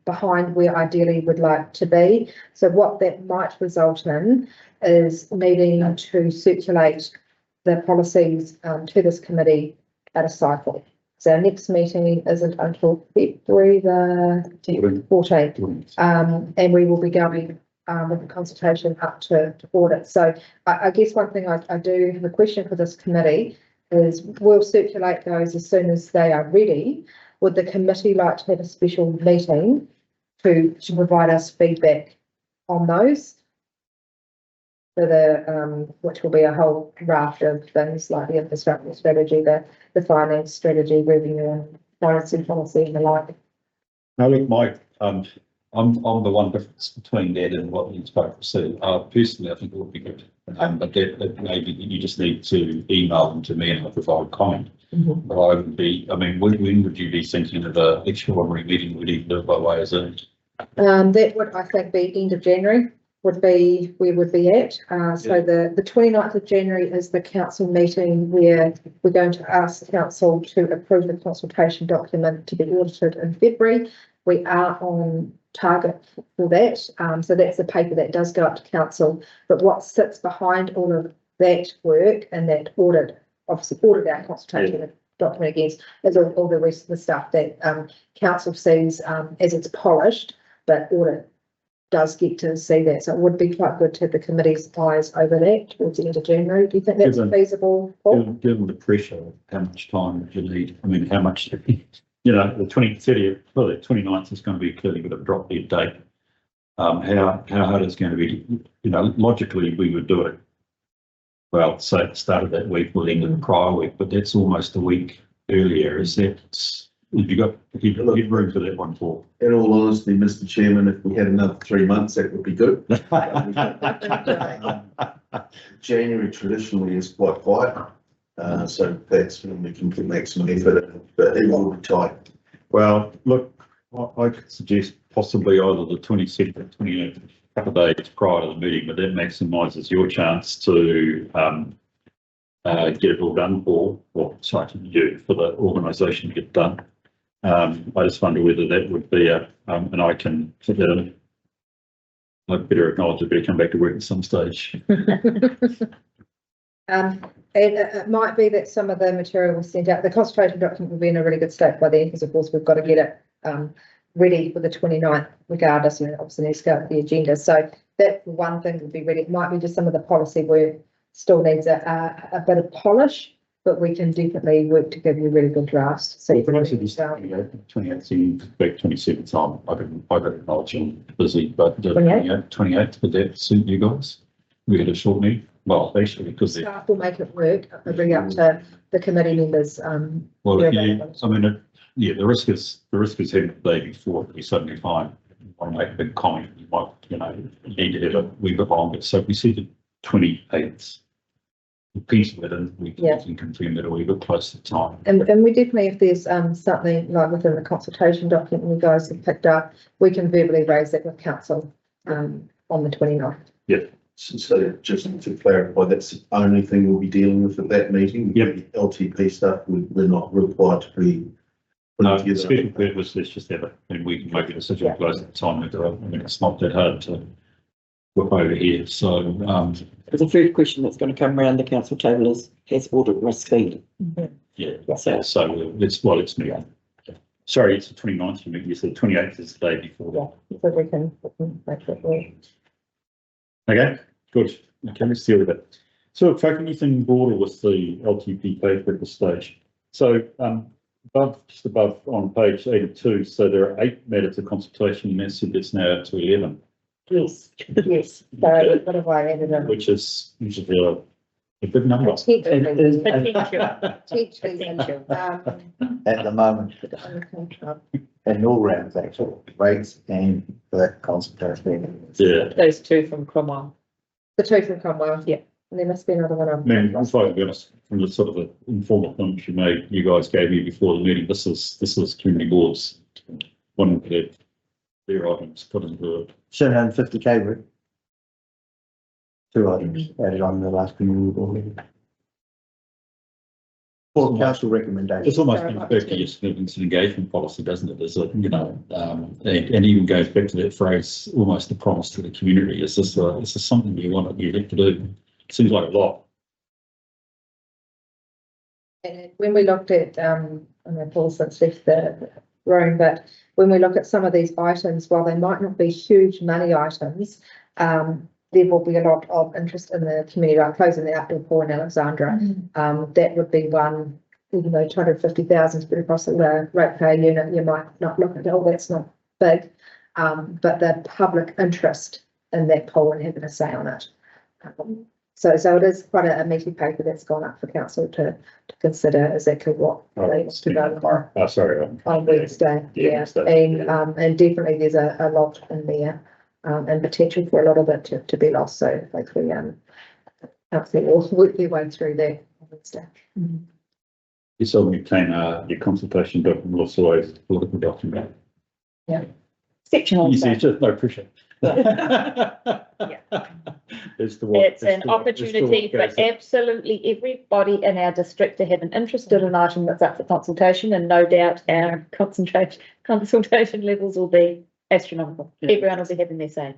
behind where ideally we'd like to be. So what that might result in is needing to circulate the policies to this committee at a cycle. So our next meeting isn't until February the 14th, and we will be going with the consultation up to audit. So I guess one thing I do have a question for this committee is we'll circulate those as soon as they are ready. Would the committee like to have a special meeting to provide us feedback on those. For the, which will be a whole raft of things like the infrastructure strategy, the finance strategy, revenue and financing policy and the like. Now, look, Mike, I'm the one difference between that and what you spoke to see. Personally, I think it would be good. But that maybe you just need to email them to me and I'll provide comment. But I would be, I mean, when would you be thinking of the extraordinary meeting would even do by way as a? That would, I think, be end of January would be where we'd be at. So the 29th of January is the council meeting where we're going to ask the council to approve the consultation document to be audited in February. We are on target for that. So that's the paper that does go up to council. But what sits behind all of that work and that audit, obviously audit our consultation document against, is all the rest of the stuff that council sees as it's polished, but audit does get to see that. So it would be quite good to have the committee's eyes over that towards the end of January. Do you think that's feasible, Paul? Given the pressure of how much time would you need? I mean, how much, you know, the 29th is going to be clearly going to drop dead date. How hard it's going to be, you know, logically we would do it. Well, say at the start of that week, we'll end of the prior week, but that's almost a week earlier. Is that, have you got room for that one, Paul? In all honesty, Mr. Chairman, if we had another 3 months, that would be good. January traditionally is quite quiet, so that's when we can put maximum effort in, but it will be tight. Well, look, I could suggest possibly either the 22nd or 28th, a couple of days prior to the meeting, but that maximises your chance to get it all done for the organisation to get done. I just wonder whether that would be and I can put that in. I better acknowledge I better come back to work at some stage. And it might be that some of the material was sent out, the consultation document will be in a really good state by then, because of course we've got to get it ready for the 29th, regardless, you know, obviously needs to go with the agenda. So that's one thing that would be ready. It might be just some of the policy work still needs a bit of polish, but we can definitely work to give you really good drafts. So you can 28th, back 27th time. I don't acknowledge I'm busy, but 28th, would that suit you guys? We had a short meeting. Well, actually, because staff will make it work. I'll bring up to the committee members. Well, I mean, the risk is having the day before we suddenly find want to make a big comment. You might, you know, need to have a wee bit longer. So if we see the 28th. Pencil it in, we can confirm that a wee bit close to time. And we definitely, if there's something like within the consultation document you guys have picked up, we can verbally raise that with council on the 29th. Yeah. So just to clarify, that's the only thing we'll be dealing with at that meeting. Yep. The LTP stuff, we're not required to be. No, special purpose, let's just have it and we can make a decision close to the time. I mean, it's not that hard to work over here. So, the third question that's going to come around the council table is, has audit risk been? yeah, so it's me. Sorry, it's the 29th, you said 28th is the day before. Yeah, so we can make that work. Okay, good. Okay, let's deal with it. So, if anything broader with the LTP paper at this stage. So, just above on page 82, so there are 8 matters of consultation, and that's it's now up to 11. Yes, yes. So what have I added in? Which is usually a big number. Potentially. At the moment, in all rounds, actually, rates and the consultation. Yeah. Those two from Cromwell. The two from Cromwell. Yeah. And there must be another one. Man, I'm sorry to be honest, from the sort of the informal comments you guys gave me before the meeting, this is community boards. One that their items put into it. 750K, Rick. 2 items added on the last community board meeting. For council recommendation. It's almost been back to your significance and engagement policy, doesn't it? There's a, you know, and even goes back to that phrase, almost a promise to the community. Is this something you have to do? Seems like a lot. And when we looked at, I know Paul since left the room, but when we look at some of these items, while they might not be huge money items, there will be a lot of interest in the community, like closing the outdoor pool in Alexandra. That would be one, even though 250,000 spread across the ratepayer unit, you might not look at, oh, that's not big. but the public interest in that pool and having a say on it. So it is quite a meaty paper that's gone up for council to consider exactly what they want to go Oh, sorry. on Wednesday. Yeah, and definitely there's a lot in there, and potential for a lot of it to be lost. So hopefully, council will work their way through that on Wednesday. You saw me came, your consultation document also always a political document. Exceptional. You see, it's just no pressure. It's an opportunity for absolutely everybody in our district to have an interest in an item that's up for consultation, and no doubt our consultation levels will be astronomical. Everyone will be having their say.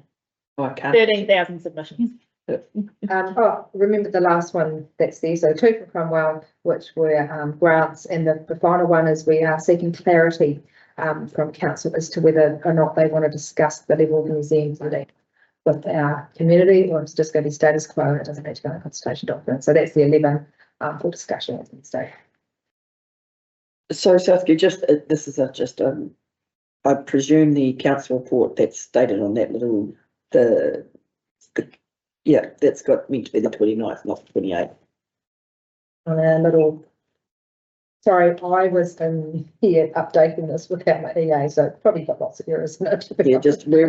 13,000 submissions. Remember the last one that's there, so 2 from Cromwell, which were grants, and the final one is we are seeking clarity from council as to whether or not they want to discuss the level of museum funding with our community, or it's just going to be status quo and it doesn't need to go in a consultation document. So that's the 11 for discussion at Wednesday. So Saskia, this is I presume the council report that's stated on that little, that's got meant to be the 29th, not the 28th. On a little, sorry, I was in here updating this without my EA, so it's probably got lots of errors in it. Yeah, just we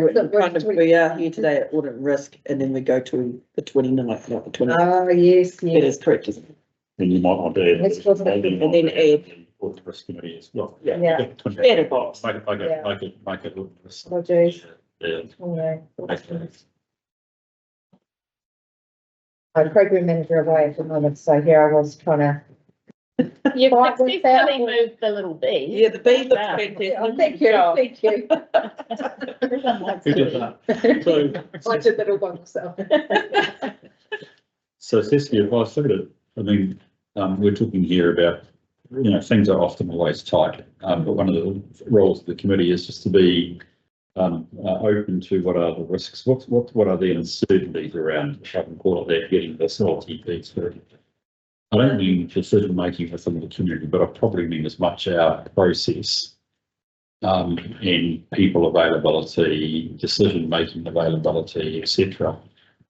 are here today at audit and risk, and then we go to the 29th, not the 28th. Oh, yes, It yes. is correct, isn't it? And you might not do Let's go for that. And then add. Or the risk committee as well. Yeah. Add a box. Make it look. Oh, geez. Yeah. I'm program manager away at the moment, so here I was trying to. You've Right, with that, successfully moved the little B. Yeah, the B looks Wow. fantastic. Oh, thank you, thank you. Everyone likes Who to. did that? I did that all by myself. So Saskia, if I sort of, I mean, we're talking here about, things are often always tight. But one of the roles of the committee is just to be open to what are the risks, what are the uncertainties around, if I can call it that, getting this LTP through. I don't mean decision making for some of the community, but I probably mean as much our process and people availability, decision making availability, etc.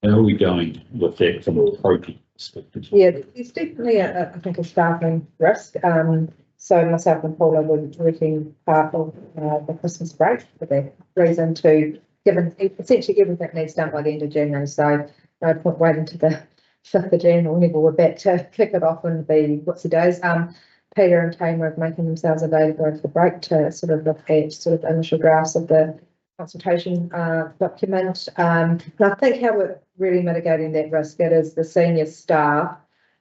How are we going with that from a project perspective? Yeah, there's definitely I think a staffing risk. So myself and Paula were working part of the Christmas break for that reason given essentially everything needs done by the end of January. So no point waiting to the 5th of January or whenever we're back to kick it off and be what's the days. Peter and Tamer are making themselves available over the break to sort of look at sort of initial drafts of the consultation document. And I think how we're really mitigating that risk, it is the senior staff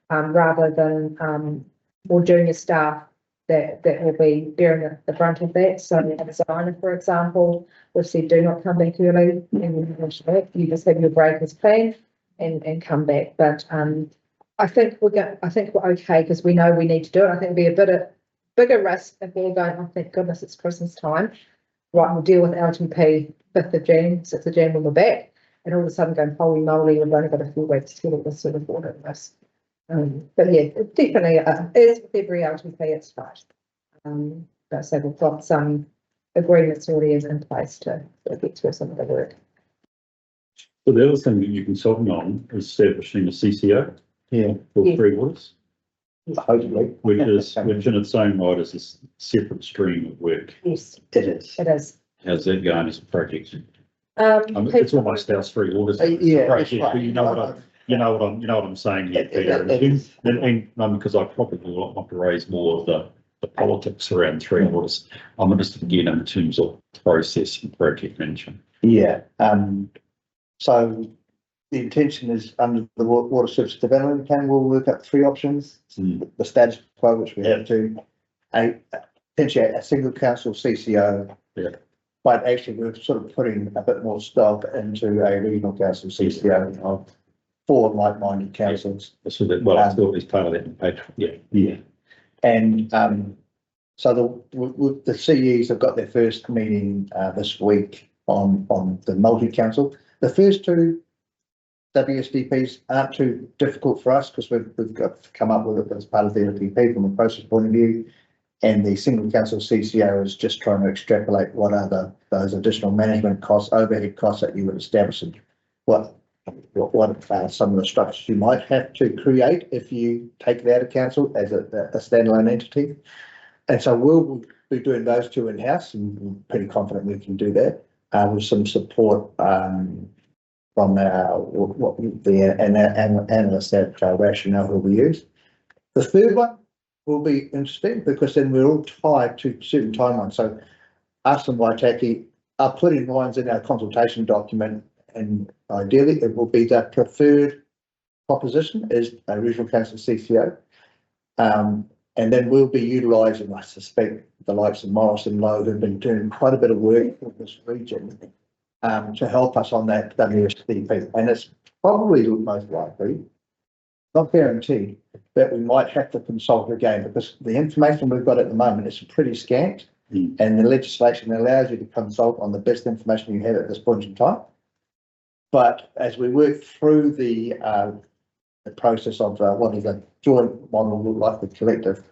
rather than more junior staff that will be bearing the brunt of that. So a designer, for example, we've said do not come back early and you just have your break as planned and come back. But I think we're okay because we know we need to do it. I think it'll be a bit of bigger risk if we're going, oh thank goodness it's Christmas time. Right, we'll deal with LTP 5th of Jan, 6th of Jan when we're back, and all of a sudden going holy moly, we've only got a few weeks to get this sort of audit risk. But yeah, it definitely is with every LTP, it's tight. But so we've got some agreements already in place to get through some of the work. So the other thing that you consulting on is establishing a CCO. Yeah. For Yes. 3 waters, Hopefully. which in its own right is a separate stream of work. Yes, It is. it is. How's that going as a project? It's almost our 3 waters. Yeah, project, that's right. but you know what I'm saying here, Peter. It is. And because I probably want to raise more of the politics around 3 waters. I'm interested again in terms of process and project management. Yeah, so the intention is under the Water Service Development Plan, we'll work up 3 options. The status quo, which we have to, potentially a single council CCO. Yeah. But actually, we're sort of putting a bit more stock into a regional council CCO of 4 like-minded councils. So that, well, I thought it's part of that page. Yeah. Yeah. And so the CEs have got their first meeting this week on the multi-council. The first 2 WSDPs aren't too difficult for us because we've got to come up with it as part of the LTP from a process point of view. And the single council CCO is just trying to extrapolate what are those additional management costs, overhead costs that you would establish, and what some of the structures you might have to create if you take it out of council as a standalone entity. And so we'll be doing those two in-house, and we're pretty confident we can do that with some support from the analyst at Rationale who we use. The third one will be interesting because then we're all tied to certain timelines. So us and Waitaki are putting lines in our consultation document, and ideally it will be the preferred proposition is a regional council CCO. And then we'll be utilising, I suspect, the likes of Morrison Lowe have been doing quite a bit of work in this region to help us on that WSDP. And it's probably most likely, not guaranteed, that we might have to consult again because the information we've got at the moment is pretty scant, and the legislation allows you to consult on the best information you have at this point in time. But as we work through the process of what is a joint model look like with collective,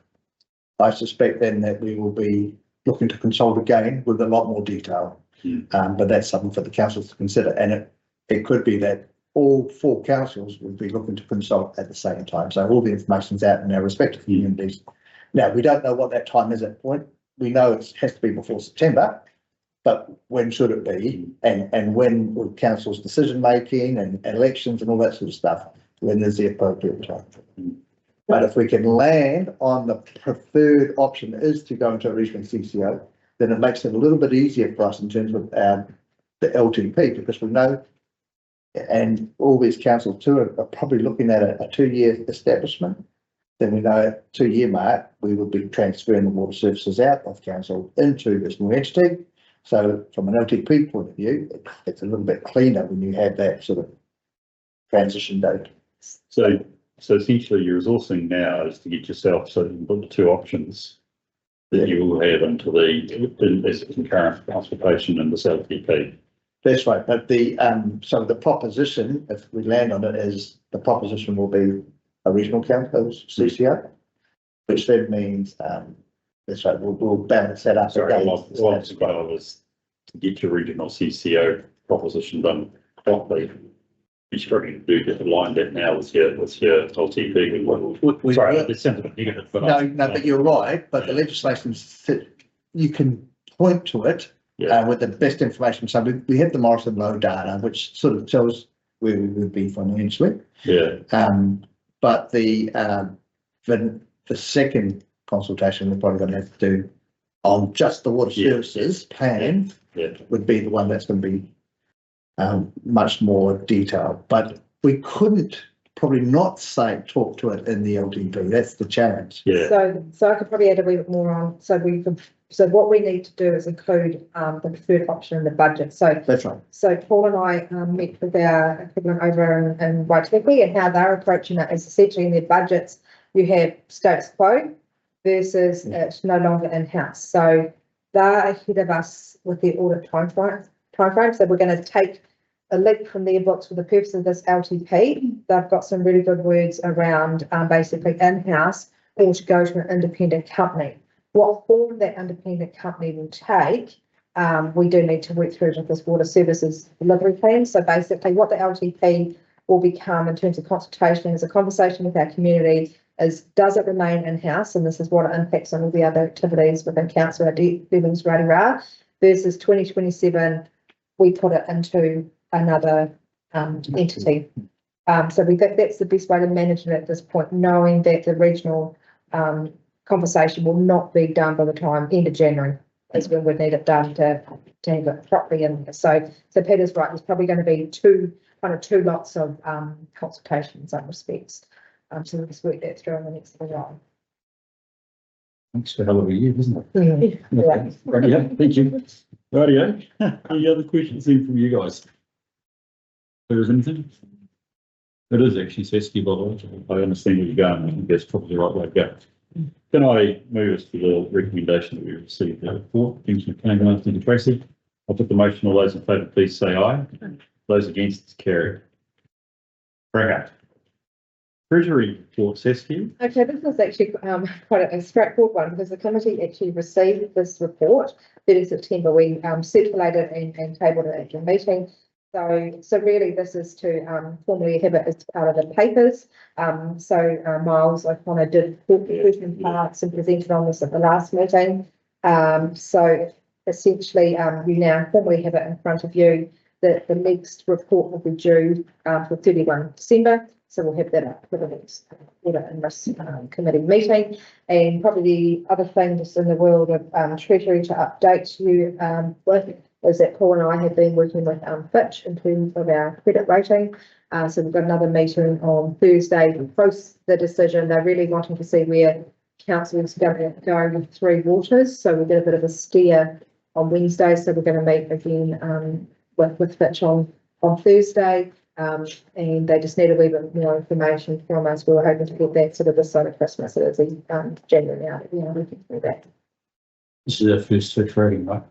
I suspect then that we will be looking to consult again with a lot more detail. But that's something for the councils to consider, and it could be that all 4 councils will be looking to consult at the same time. So all the information's out in our respective communities. Now, we don't know what that time is at that point. We know it has to be before September, but when should it be? And when with council's decision making and elections and all that sort of stuff, when is the appropriate time? But if we can land on the preferred option is to go into a regional CCO, then it makes it a little bit easier for us in terms of the LTP, because we know, and all these councils too are probably looking at a 2-year establishment. Then we know at 2-year mark, we will be transferring the water services out of council into this new entity. So from an LTP point of view, it's a little bit cleaner when you have that sort of transition date. So essentially your resourcing now is to get yourself, so you've got the 2 options that you will have until as concurrent consultation in this LTP. That's right, but so the proposition, if we land on it, is the proposition will be a regional council CCO, which then means that's right, we'll balance that up. Sorry, what was to get your regional CCO proposition done properly. You're struggling to get aligned that now with your LTP. Sorry, it sounds a bit negative, but no, but you're right. But the legislation, you can point to it with the best information. So we have the Morrison Lowe data, which sort of tells where we would be financially. Yeah. But the second consultation we're probably going to have to do on just the water services plan would be the one that's going to be much more detailed. But we couldn't probably not talk to it in the LTP. That's the challenge. Yeah. So I could probably add a wee bit more on. So what we need to do is include the preferred option in the budget. So That's right. So Paul and I met with our equivalent over in Waitaki, and how they're approaching it is essentially in their budgets you have status quo versus it's no longer in-house. So they're ahead of us with their audit timeframe. So we're going to take a leap from their books for the purpose of this LTP. They've got some really good words around basically in-house or to go to an independent company. What form that independent company will take, we do need to work through with this water services delivery plan. So basically what the LTP will become in terms of consultation is a conversation with our community is, does it remain in-house? And this is what it impacts on all the other activities within council, our levels, rah, versus 2027, we put it into another entity. So we think that's the best way to manage it at this point, knowing that the regional conversation will not be done by the time end of January is when we need it done to have it properly in there. So Peter's right, there's probably going to be two lots of consultations in some respects. So we'll just work that through in the next little while. Thanks for a hell of a year, isn't it? Yeah. Yeah, thank you. Rightio. Any other questions in from you guys? There is anything? It is actually Saskia, by the way. I understand where you're going. I think that's probably the right way to go. Can I move us to the recommendation that we received for? Thanks for coming on, Anthony Tracy. I'll put the motion. All those in favour, please say aye. Those against, it's carried. Bring it. Treasury report, Saskia. Okay, this is actually quite a straightforward one because the committee actually received this report 30 September. We circulated and tabled it at your meeting. So really this is to formally have it as part of the papers. Miles O'Connor did 14 parts and presented on this at the last meeting. So essentially you now formally have it in front of you. The next report will be due for 31 December. So we'll have that up for the next audit and risk committee meeting. And probably the other thing just in the world of Treasury to update you with is that Paul and I have been working with Fitch in terms of our credit rating. So we've got another meeting on Thursday post the decision. They're really wanting to see where council is going to go with Three Waters. So we'll get a bit of a steer on Wednesday. So we're going to meet again with Fitch on Thursday. And they just need a wee bit more information from us. We were hoping to get that sort of this side of Christmas. So it's January now. We are looking through that. This is our first Fitch rating, right?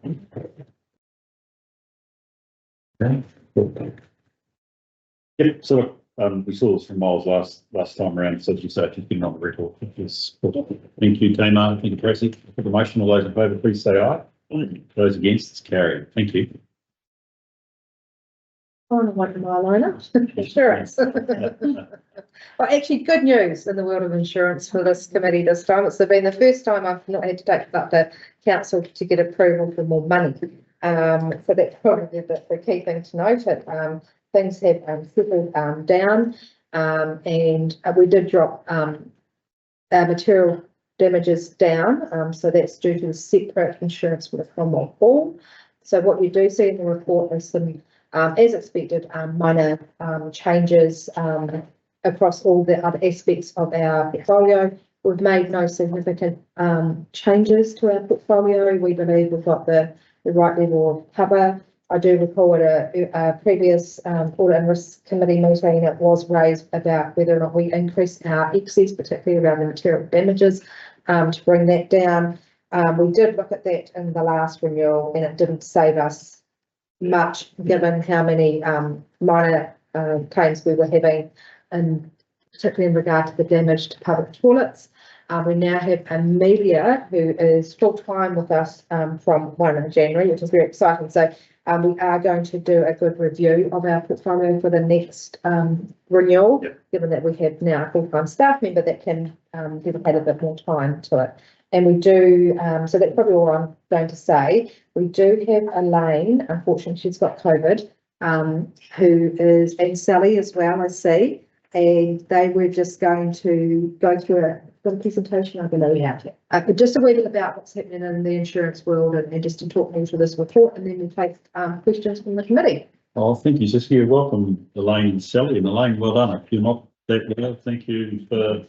Okay. Yep, so we saw this from Miles last time around, so as you say, it's just been on the record. Yes. Thank you, Tamar. Thank you, Tracy. For the motion, all those in favour, please say aye. Those against, it's carried. Thank you. On a 1 mile liner insurance. Well, actually, good news in the world of insurance for this committee this time. It's been the first time I've not had to take it up to council to get approval for more money. So that's probably the key thing to note. Things have settled down, and we did drop our material damages down. So that's due to the separate insurance with Cromwell Hall. So what you do see in the report is some, as expected, minor changes across all the other aspects of our portfolio. We've made no significant changes to our portfolio. We believe we've got the right level of cover. I do recall at a previous audit and risk committee meeting, it was raised about whether or not we increase our excess, particularly around the material damages, to bring that down. We did look at that in the last renewal and it didn't save us much given how many minor claims we were having, and particularly in regard to the damage to public toilets. We now have Amelia, who is full-time with us from 1 January, which is very exciting. So we are going to do a good review of our portfolio for the next renewal, given that we have now a full-time staff member that can dedicate a bit more time to it. And we do, so that's probably all I'm going to say. We do have Elaine, unfortunately she's got COVID, who is, and Sally as well, I see. And they were just going to go through a presentation, I believe. But just a wee bit about what's happening in the insurance world and just to talk me through this report, and then we'll take questions from the committee. Oh, thank you, Saskia. Welcome, Elaine and Sally. And Elaine, well done. If you're not that well, thank you for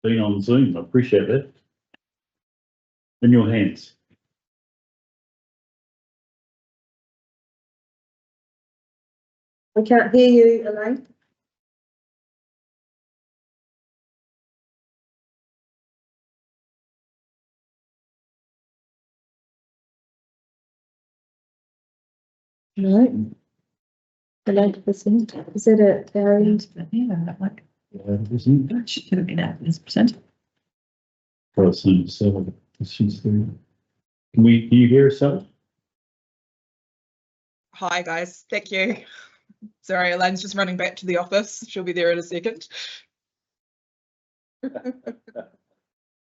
being on Zoom. I appreciate that. In your hands. We can't hear you, Elaine. No. Elaine, is that a variant? She could have been out this percent. Can you hear us, Sally? Hi guys, thank you. Sorry, Elaine's just running back to the office. She'll be there in a second.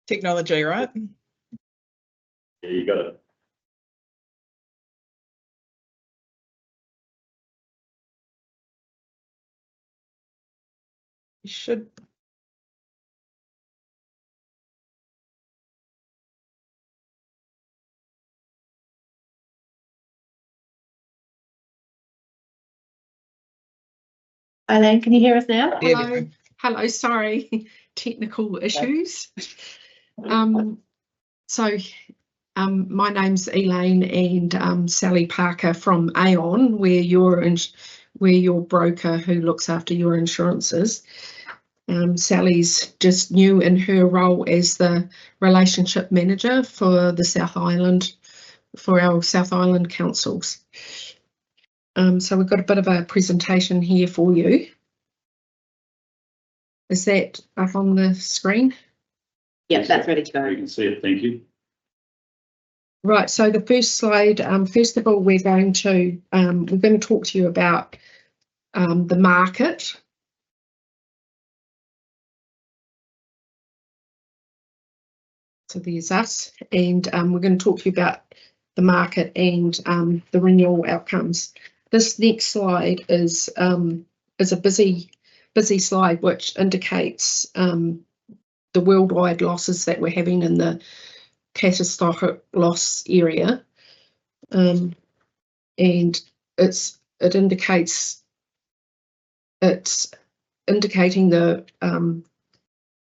Technology, right? Yeah, you got it. You should. Elaine, can you hear us now? Hello. Hello, sorry, technical issues. My name's Elaine and Sally Parker from Aon, we're your broker who looks after your insurances. Sally's just new in her role as the relationship manager for the South Island, for our South Island councils. So we've got a bit of a presentation here for you. Is that up on the screen? Yeah, that's ready to You go. can see it, thank you. Right, so the first slide, first of all, we're going to talk to you about the market. So there's us, and we're going to talk to you about the market and the renewal outcomes. This next slide is a busy slide which indicates the worldwide losses that we're having in the catastrophic loss area, and it's indicating the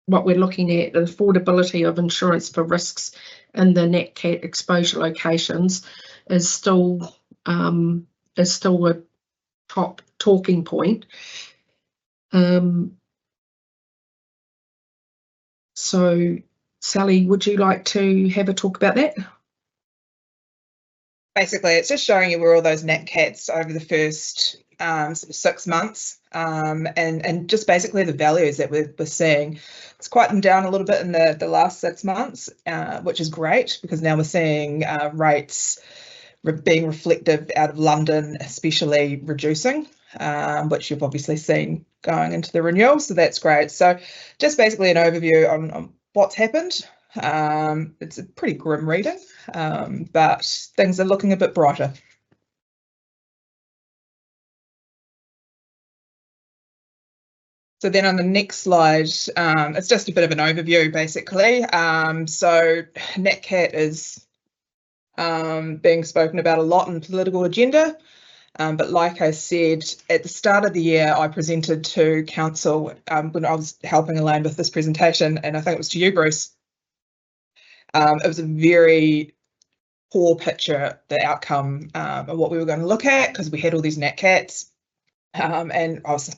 what we're looking at, the affordability of insurance for risks in the nat cat exposure locations is still a top talking point. So Sally, would you like to have a talk about that? Basically, it's just showing you where all those nat cats over the first sort of 6 months, and just basically the values that we're seeing. It's quietened down a little bit in the last 6 months, which is great because now we're seeing rates being reflective out of London, especially reducing, which you've obviously seen going into the renewal. So that's great. So just basically an overview on what's happened. It's a pretty grim reading, but things are looking a bit brighter. So then on the next slide, it's just a bit of an overview, basically. So nat cat is being spoken about a lot in the political agenda. But like I said, at the start of the year, I presented to council when I was helping Elaine with this presentation, and I think it was to you, Bruce. It was a very poor picture, the outcome of what we were going to look at, because we had all these nat cats, and I was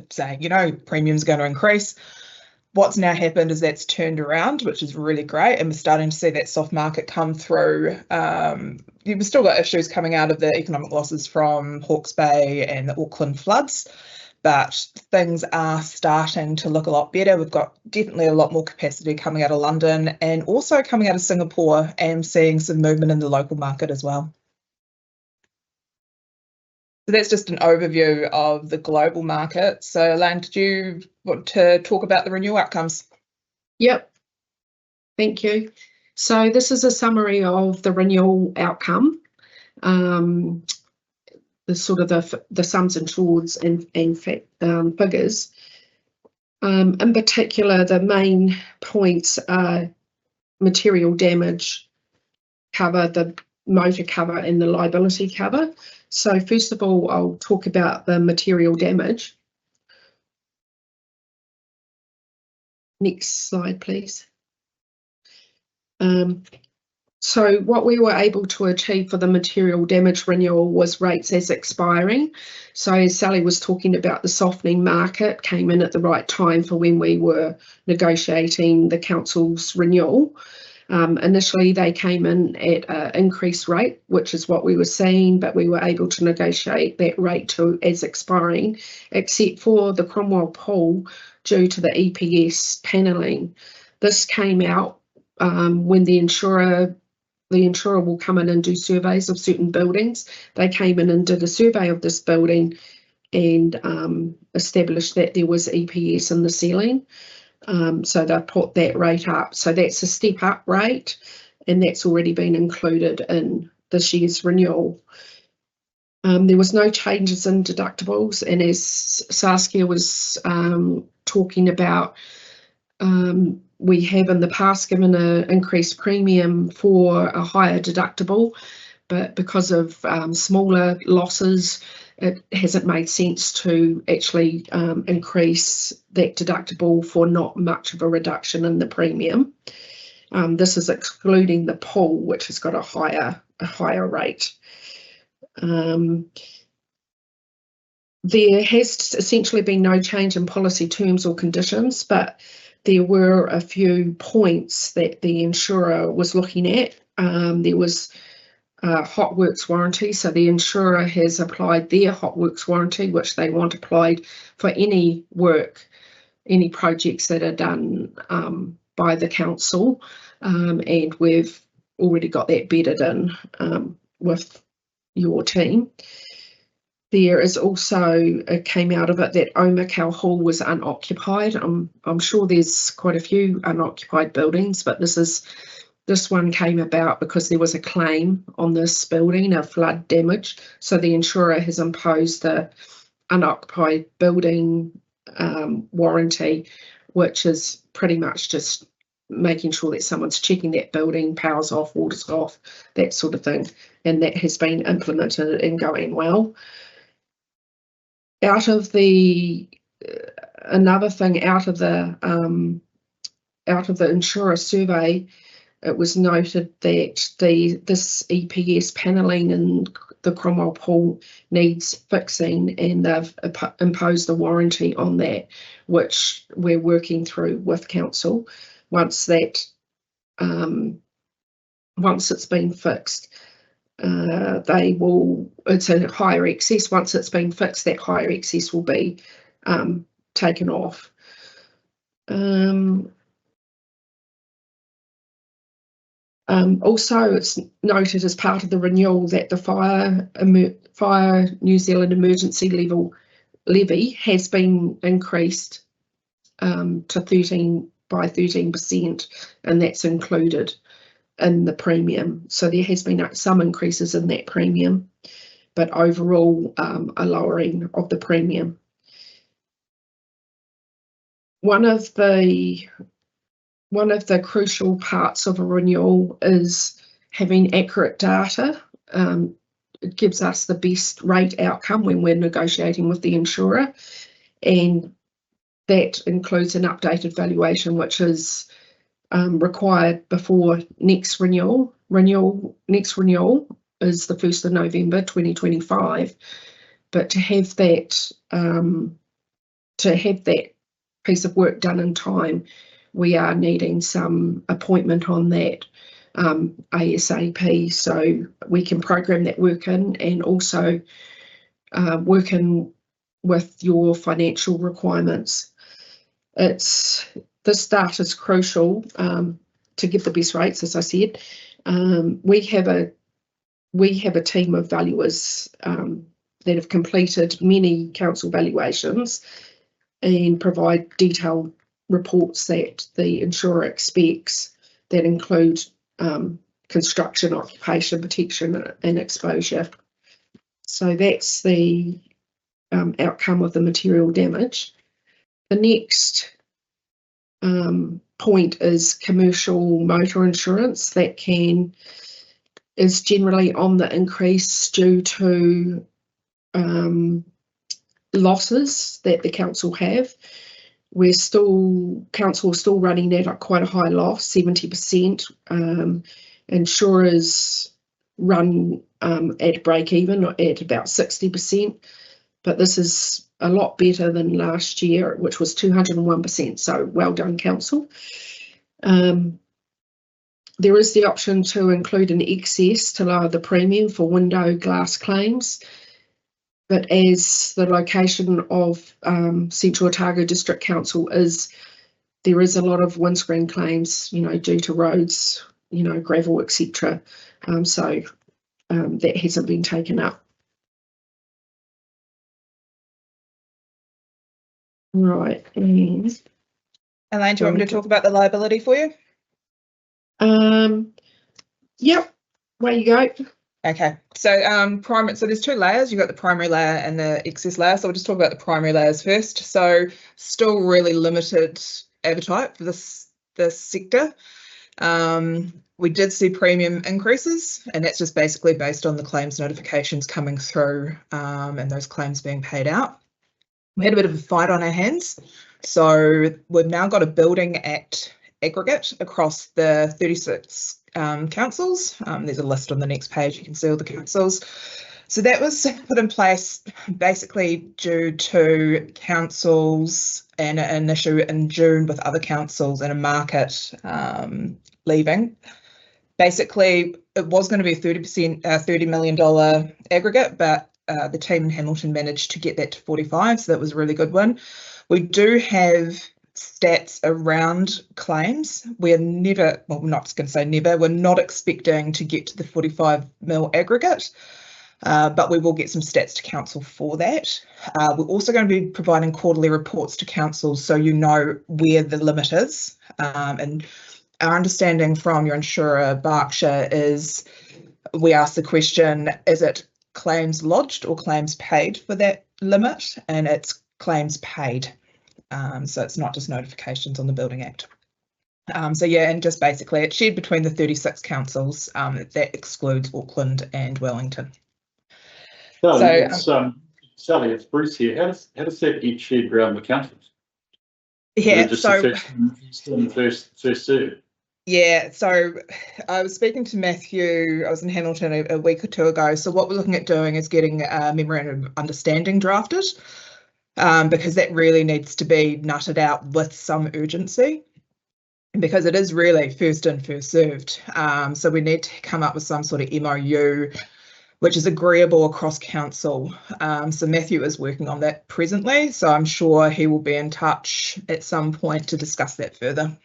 saying, you know, premiums are going to increase. What's now happened is that's turned around, which is really great, and we're starting to see that soft market come through. We've still got issues coming out of the economic losses from Hawke's Bay and the Auckland floods, but things are starting to look a lot better. We've got definitely a lot more capacity coming out of London and also coming out of Singapore, and seeing some movement in the local market as well. So that's just an overview of the global market. So Elaine, did you want to talk about the renewal outcomes? Yep, thank you. So this is a summary of the renewal outcome, the sort of the sums insured and figures. In particular, the main points are material damage cover, the motor cover and the liability cover. So first of all, I'll talk about the material damage. Next slide, please. So what we were able to achieve for the material damage renewal was rates as expiring. So as Sally was talking about, the softening market came in at the right time for when we were negotiating the council's renewal. Initially, they came in at an increased rate, which is what we were seeing, but we were able to negotiate that rate to as expiring, except for the Cromwell pool due to the EPS panelling. This came out when the insurer will come in and do surveys of certain buildings. They came in and did a survey of this building and established that there was EPS in the ceiling. So they put that rate up. So that's a step up rate, and that's already been included in this year's renewal. There was no changes in deductibles, and as Saskia was talking about, we have in the past given an increased premium for a higher deductible, but because of smaller losses, it hasn't made sense to actually increase that deductible for not much of a reduction in the premium. This is excluding the pool, which has got a higher rate. There has essentially been no change in policy terms or conditions, but there were a few points that the insurer was looking at. There was hot works warranty, so the insurer has applied their hot works warranty, which they want applied for any work any projects that are done by the council, and we've already got that bedded in with your team. There is also, it came out of it that Omakau Hall was unoccupied. I'm sure there's quite a few unoccupied buildings, but this one came about because there was a claim on this building of flood damage. So the insurer has imposed the unoccupied building warranty, which is pretty much just making sure that someone's checking that building, power's off, water's off, that sort of thing. And that has been implemented and going well. Out of the another thing out of the insurer survey, it was noted that this EPS panelling in the Cromwell Pool needs fixing, and they've imposed a warranty on that, which we're working through with council. Once it's been fixed, it's a higher excess. Once it's been fixed, that higher excess will be taken off. Also, it's noted as part of the renewal that the Fire New Zealand emergency levy has been increased to 13%, and that's included in the premium. So there has been some increases in that premium, but overall a lowering of the premium. One of the crucial parts of a renewal is having accurate data. It gives us the best rate outcome when we're negotiating with the insurer, and that includes an updated valuation, which is required before next renewal. Next renewal is the 1st of November 2025, but to have that piece of work done in time, we are needing some appointment on that ASAP, so we can program that work in, and also working with your financial requirements. This data is crucial to get the best rates, as I said. We have a team of valuers that have completed many council valuations and provide detailed reports that the insurer expects, that include construction, occupation, protection and exposure. So that's the outcome of the material damage. The next point is commercial motor insurance. That is generally on the increase due to losses that the council have. Council is still running at quite a high loss, 70%. Insurers run at break even at about 60%, but this is a lot better than last year, which was 201%. So well done, council. There is the option to include an excess to lower the premium for window glass claims. But as the location of Central Otago District Council there is a lot of windscreen claims, due to roads, gravel, etc. So that hasn't been taken up. Right. And Elaine, do you want me to talk about the liability for you? Yep. Away you go. Okay, so there's two layers. You've got the primary layer and the excess layer. So we'll just talk about the primary layers first. So still really limited appetite for this sector. We did see premium increases, and that's just basically based on the claims notifications coming through and those claims being paid out. We had a bit of a fight on our hands. So we've now got a building act aggregate across the 36 councils. There's a list on the next page. You can see all the councils. So that was put in place basically due to councils and an issue in June with other councils and a market leaving. Basically, it was going to be a $30 million aggregate, but the team in Hamilton managed to get that to 45, so that was a really good one. We do have stats around claims. We're never, well, we're not going to say never, we're not expecting to get to the 45 mil aggregate, but we will get some stats to council for that. We're also going to be providing quarterly reports to council so you know where the limit is. And our understanding from your insurer, Berkshire, is we ask the question, is it claims lodged or claims paid for that limit? And it's claims paid. So it's not just notifications on the Building Act. So yeah, and just basically it's shared between the 36 councils. That excludes Auckland and Wellington. Sally, it's Bruce here. How does that get shared around the councils? Yeah, so first serve. Yeah, so I was speaking to Matthew, I was in Hamilton a week or two ago. So what we're looking at doing is getting a memorandum of understanding drafted, because that really needs to be nutted out with some urgency, because it is really first in, first served. So we need to come up with some sort of MOU which is agreeable across council. So Matthew is working on that presently, so I'm sure he will be in touch at some point to discuss that further.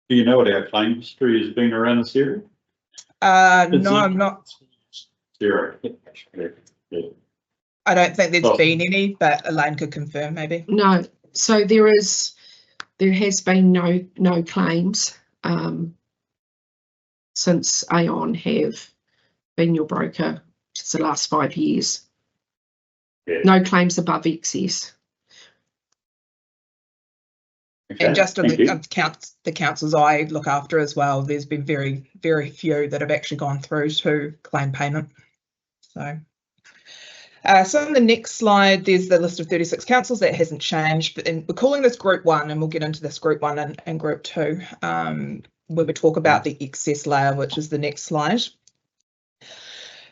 Do you know what our claim history has been around this area? No, I'm not. Zero. I don't think there's been any, but Elaine could confirm maybe. No, so there has been no claims since Aon have been your broker for the last 5 years. Yeah. No claims above excess. Okay, and just on the councils I look after as well, there's been very, very few that have actually gone through to claim payment. So on the next slide, there's the list of 36 councils. That hasn't changed, but we're calling this Group 1, and we'll get into this Group 1 and Group 2 when we talk about the excess layer, which is the next slide.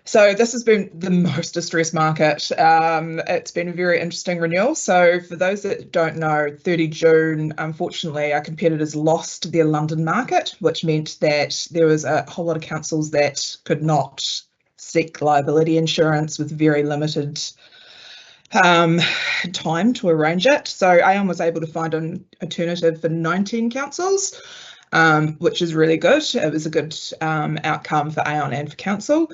So this has been the most distressed market. It's been a very interesting renewal. So for those that don't know, 30 June, unfortunately, our competitors lost their London market, which meant that there was a whole lot of councils that could not seek liability insurance with very limited time to arrange it. So Aon was able to find an alternative for 19 councils, which is really good. It was a good outcome for Aon and for council.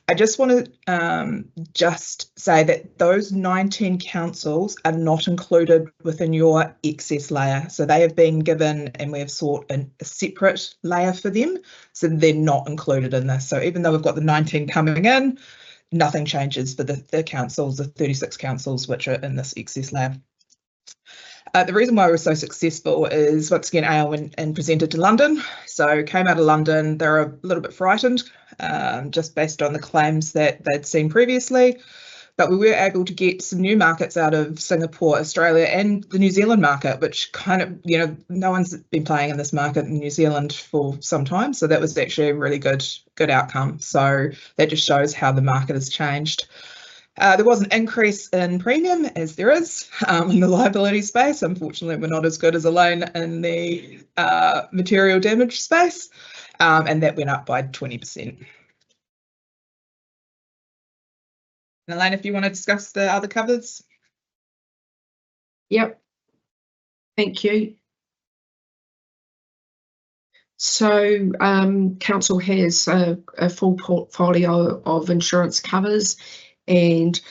I just want to just say that those 19 councils are not included within your excess layer. So they have been given, and we have sought a separate layer for them. So they're not included in this. So even though we've got the 19 coming in, nothing changes for the councils, the 36 councils, which are in this excess layer. The reason why we're so successful is, once again, Aon went and presented to London. So came out of London, they're a little bit frightened, just based on the claims that they'd seen previously. But we were able to get some new markets out of Singapore, Australia, and the New Zealand market, which kind of, no one's been playing in this market in New Zealand for some time. So that was actually a really good outcome. So that just shows how the market has changed. There was an increase in premium, as there is in the liability space. Unfortunately, we're not as good as Elaine in the material damage space, and that went up by 20%. And Elaine, if you want to discuss the other covers. Yep. Thank you. So council has a full portfolio of insurance covers, and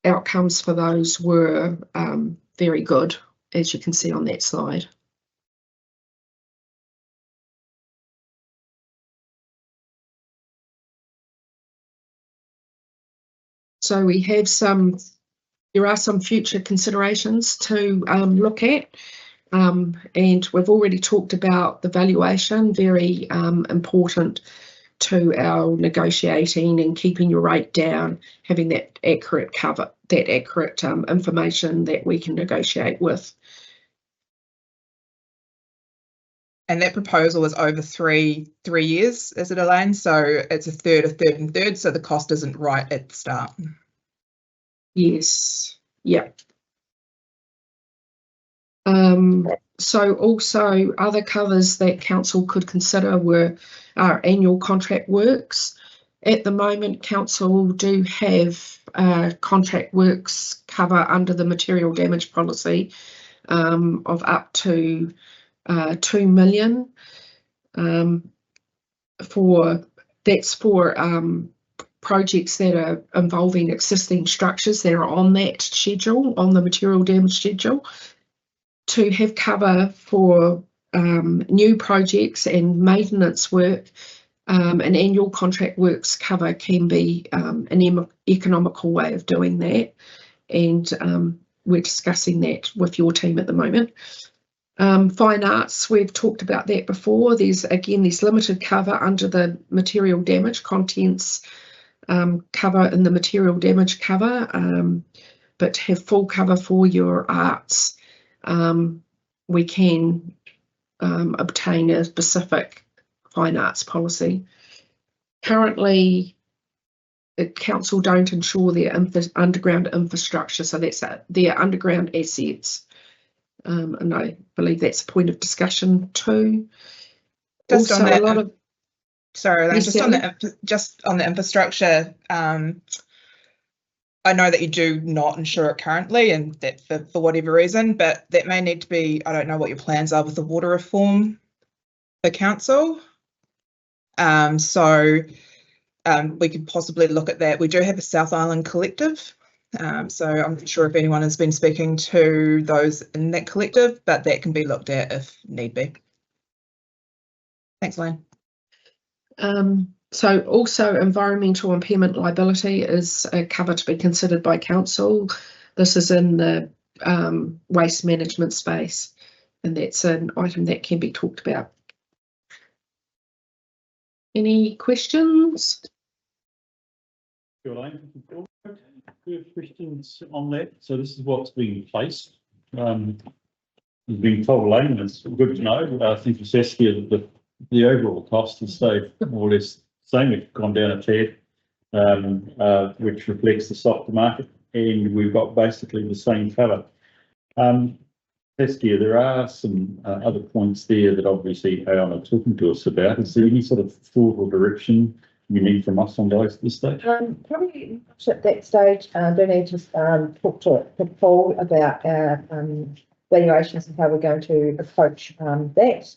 outcomes for those were very good, as you can see on that slide. So we have there are some future considerations to look at, and we've already talked about the valuation, very important to our negotiating and keeping your rate down, having that accurate cover, that accurate information that we can negotiate with. And that proposal is over three years, is it, Elaine? So it's a third, and third, so the cost isn't right at the start. Yes, yeah. So also other covers that council could consider were our annual contract works. At the moment, council do have contract works cover under the material damage policy of up to 2 million. That's for projects that are involving existing structures that are on that schedule, on the material damage schedule. To have cover for new projects and maintenance work, an annual contract works cover can be an economical way of doing that, and we're discussing that with your team at the moment. Fine arts, we've talked about that before. There's limited cover under the material damage contents cover in the material damage cover, but to have full cover for your arts, we can obtain a specific fine arts policy. Currently, the council don't insure their underground infrastructure, so that's their underground assets. And I believe that's a point of discussion too. Just Also, on that, a lot of sorry, Elaine, Yes, just on the infrastructure, I know that you do not insure it currently, and that for whatever reason, but that may need to be, I don't know what your plans are with the water reform for council. So we could possibly look at that. We do have a South Island collective, so I'm not sure if anyone has been speaking to those in that collective, but that can be looked at if need be. Thanks, Elaine. So also environmental impairment liability is a cover to be considered by council. This is in the waste management space, and that's an item that can be talked about. Any questions? Questions on that? So this is what's being placed. It's been told, Elaine, it's good to know. I think for Saskia, the overall cost has stayed more or less the same. We've gone down a tad, which reflects the softer market, and we've got basically the same cover. Saskia, there are some other points there that obviously Aon are talking to us about. Is there any sort of thought or direction you need from us on those at this stage? Probably at that stage, do need to talk to Paul about our valuations and how we're going to approach that.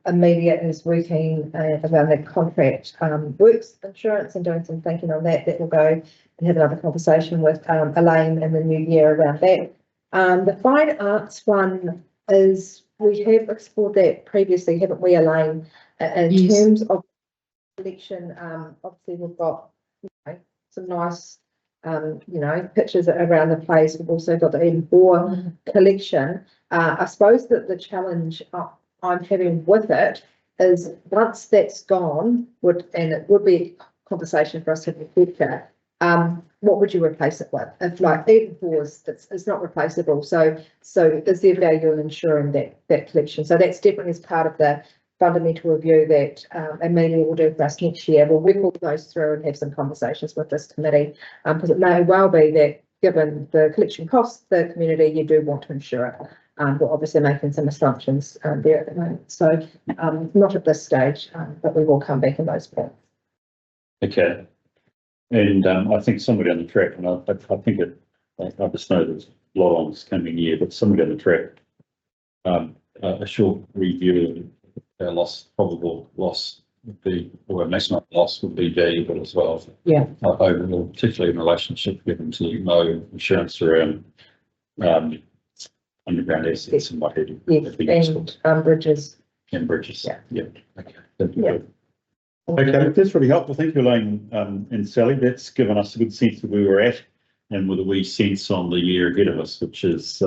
Amelia is working around the contract works insurance and doing some thinking on that. That will go and have another conversation with Elaine in the new year around that. The fine arts one is, we have explored that previously, haven't we, Elaine? In Yes. terms of collection, obviously we've got some nice pictures around the place. We've also got the M4 collection. I suppose that the challenge I'm having with it is once that's gone, and it would be a conversation for us to have in the future, what would you replace it with? If like M4s, it's not replaceable. So is there value in ensuring that collection? So that's definitely as part of the fundamental review that Amelia will do for us next year. We'll whip all those through and have some conversations with this committee, because it may well be that given the collection costs, the community, you do want to insure it. We're obviously making some assumptions there at the moment. So not at this stage, but we will come back in those points. Okay. And I think somebody on the track, and I think I just know there's a lot on this coming year, but somebody on the track, a short review of probable loss would be, or a maximum loss would be valuable as well. Yeah. Overall, particularly in relationship given to no insurance around underground assets and what have you. Yes, and bridges. And bridges. Yeah. Okay. Okay, that's really helpful. Thank you, Elaine and Sally. That's given us a good sense of where we're at and with a wee sense on the year ahead of us, which is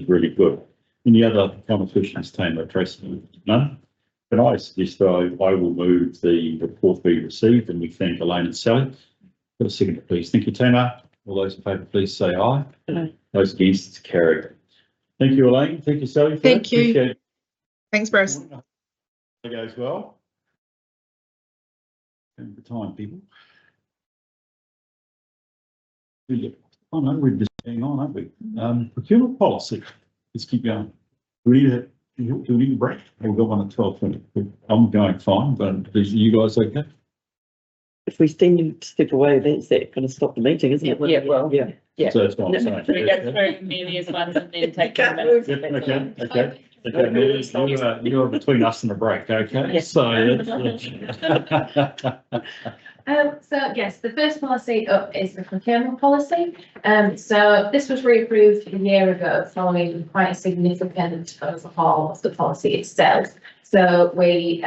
really good. Any other conversations, Tamer, Tracy? None? Can I suggest I will move the report be received, and we thank Elaine and Sally. Got a second, please. Thank you, Tamer. All those in favour, please say aye. Aye. Those against, it's carried. Thank you, Elaine. Thank you, Sally. Thank you. Appreciate it. Thanks, Bruce. It goes well. And the time, people. Oh no, we're just hang on, aren't we? Procurement policy. Let's keep going. Do we need a break? We've got one at 12:20. I'm going fine, but are you guys okay? if we stand to step away, that's that kind of stop the meeting, isn't it? Yeah, well, Yeah. yeah. So that's what I'm saying. We go through Amelia's ones and then take. Can't them move. back. Okay, okay. Okay, Amelia, you're between us and a break, okay? Yes. So. So yes, the first policy up is the procurement policy. So this was reapproved a year ago following quite a significant overhaul of the policy itself. So we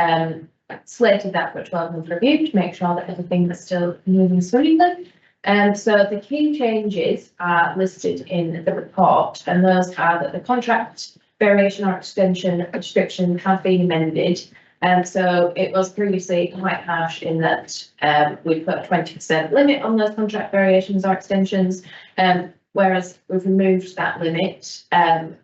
slated that for a 12-month review to make sure that everything was still moving smoothly. So the key changes are listed in the report, and those are that the contract variation or extension restriction have been amended. So it was previously quite harsh in that we put a 20% limit on those contract variations or extensions, whereas we've removed that limit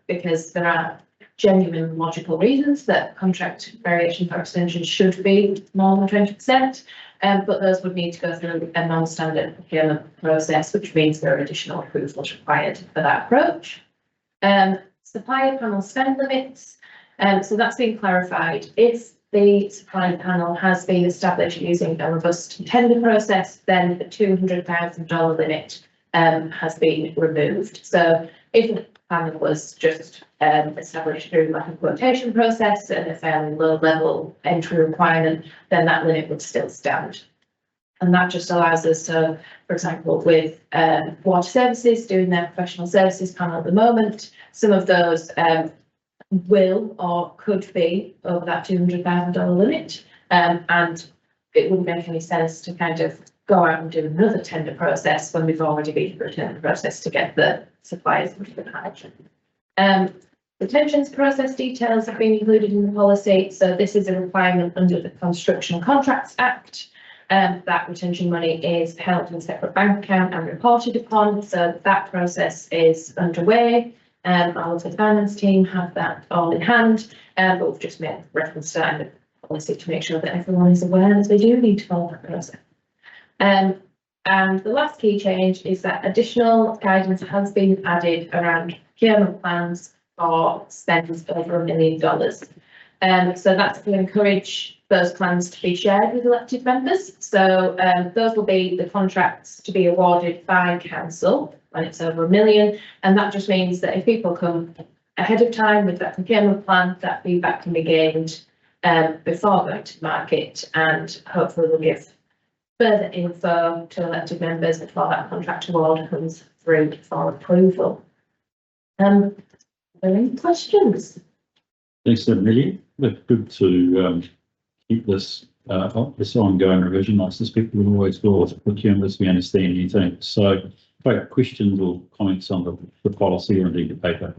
because there are genuine logical reasons that contract variations or extensions should be more than 20%, but those would need to go through a non-standard procurement process, which means there are additional approvals required for that approach. Supplier panel spend limits, so that's been clarified. If the supplier panel has been established using a robust tender process, then the $200,000 limit has been removed. So if the panel was just established through like a quotation process and a fairly low level entry requirement, then that limit would still stand. And that just allows us to, for example, with water services doing their professional services panel at the moment, some of those will or could be over that $200,000 limit. And it wouldn't make any sense to kind of go out and do another tender process when we've already been through a tender process to get the suppliers into the package. Retentions process details have been included in the policy. So this is a requirement under the Construction Contracts Act. That retention money is held in a separate bank account and reported upon. So that process is underway. Our finance team have that all in hand, but we've just made reference to that in the policy to make sure that everyone is aware that they do need to follow that process. And the last key change is that additional guidance has been added around procurement plans for spends over $1 million. So that's to encourage those plans to be shared with elected members. So those will be the contracts to be awarded by council when it's over $1 million. And that just means that if people come ahead of time with that procurement plan, that feedback can be gained before going to market, and hopefully will give further info to elected members before that contract award comes through for approval. Are there any questions? Thanks, Amelia. But good to keep this this ongoing revision. I suspect we always will with procurement as we understand anything. So, great questions or comments on the policy or indeed the paper.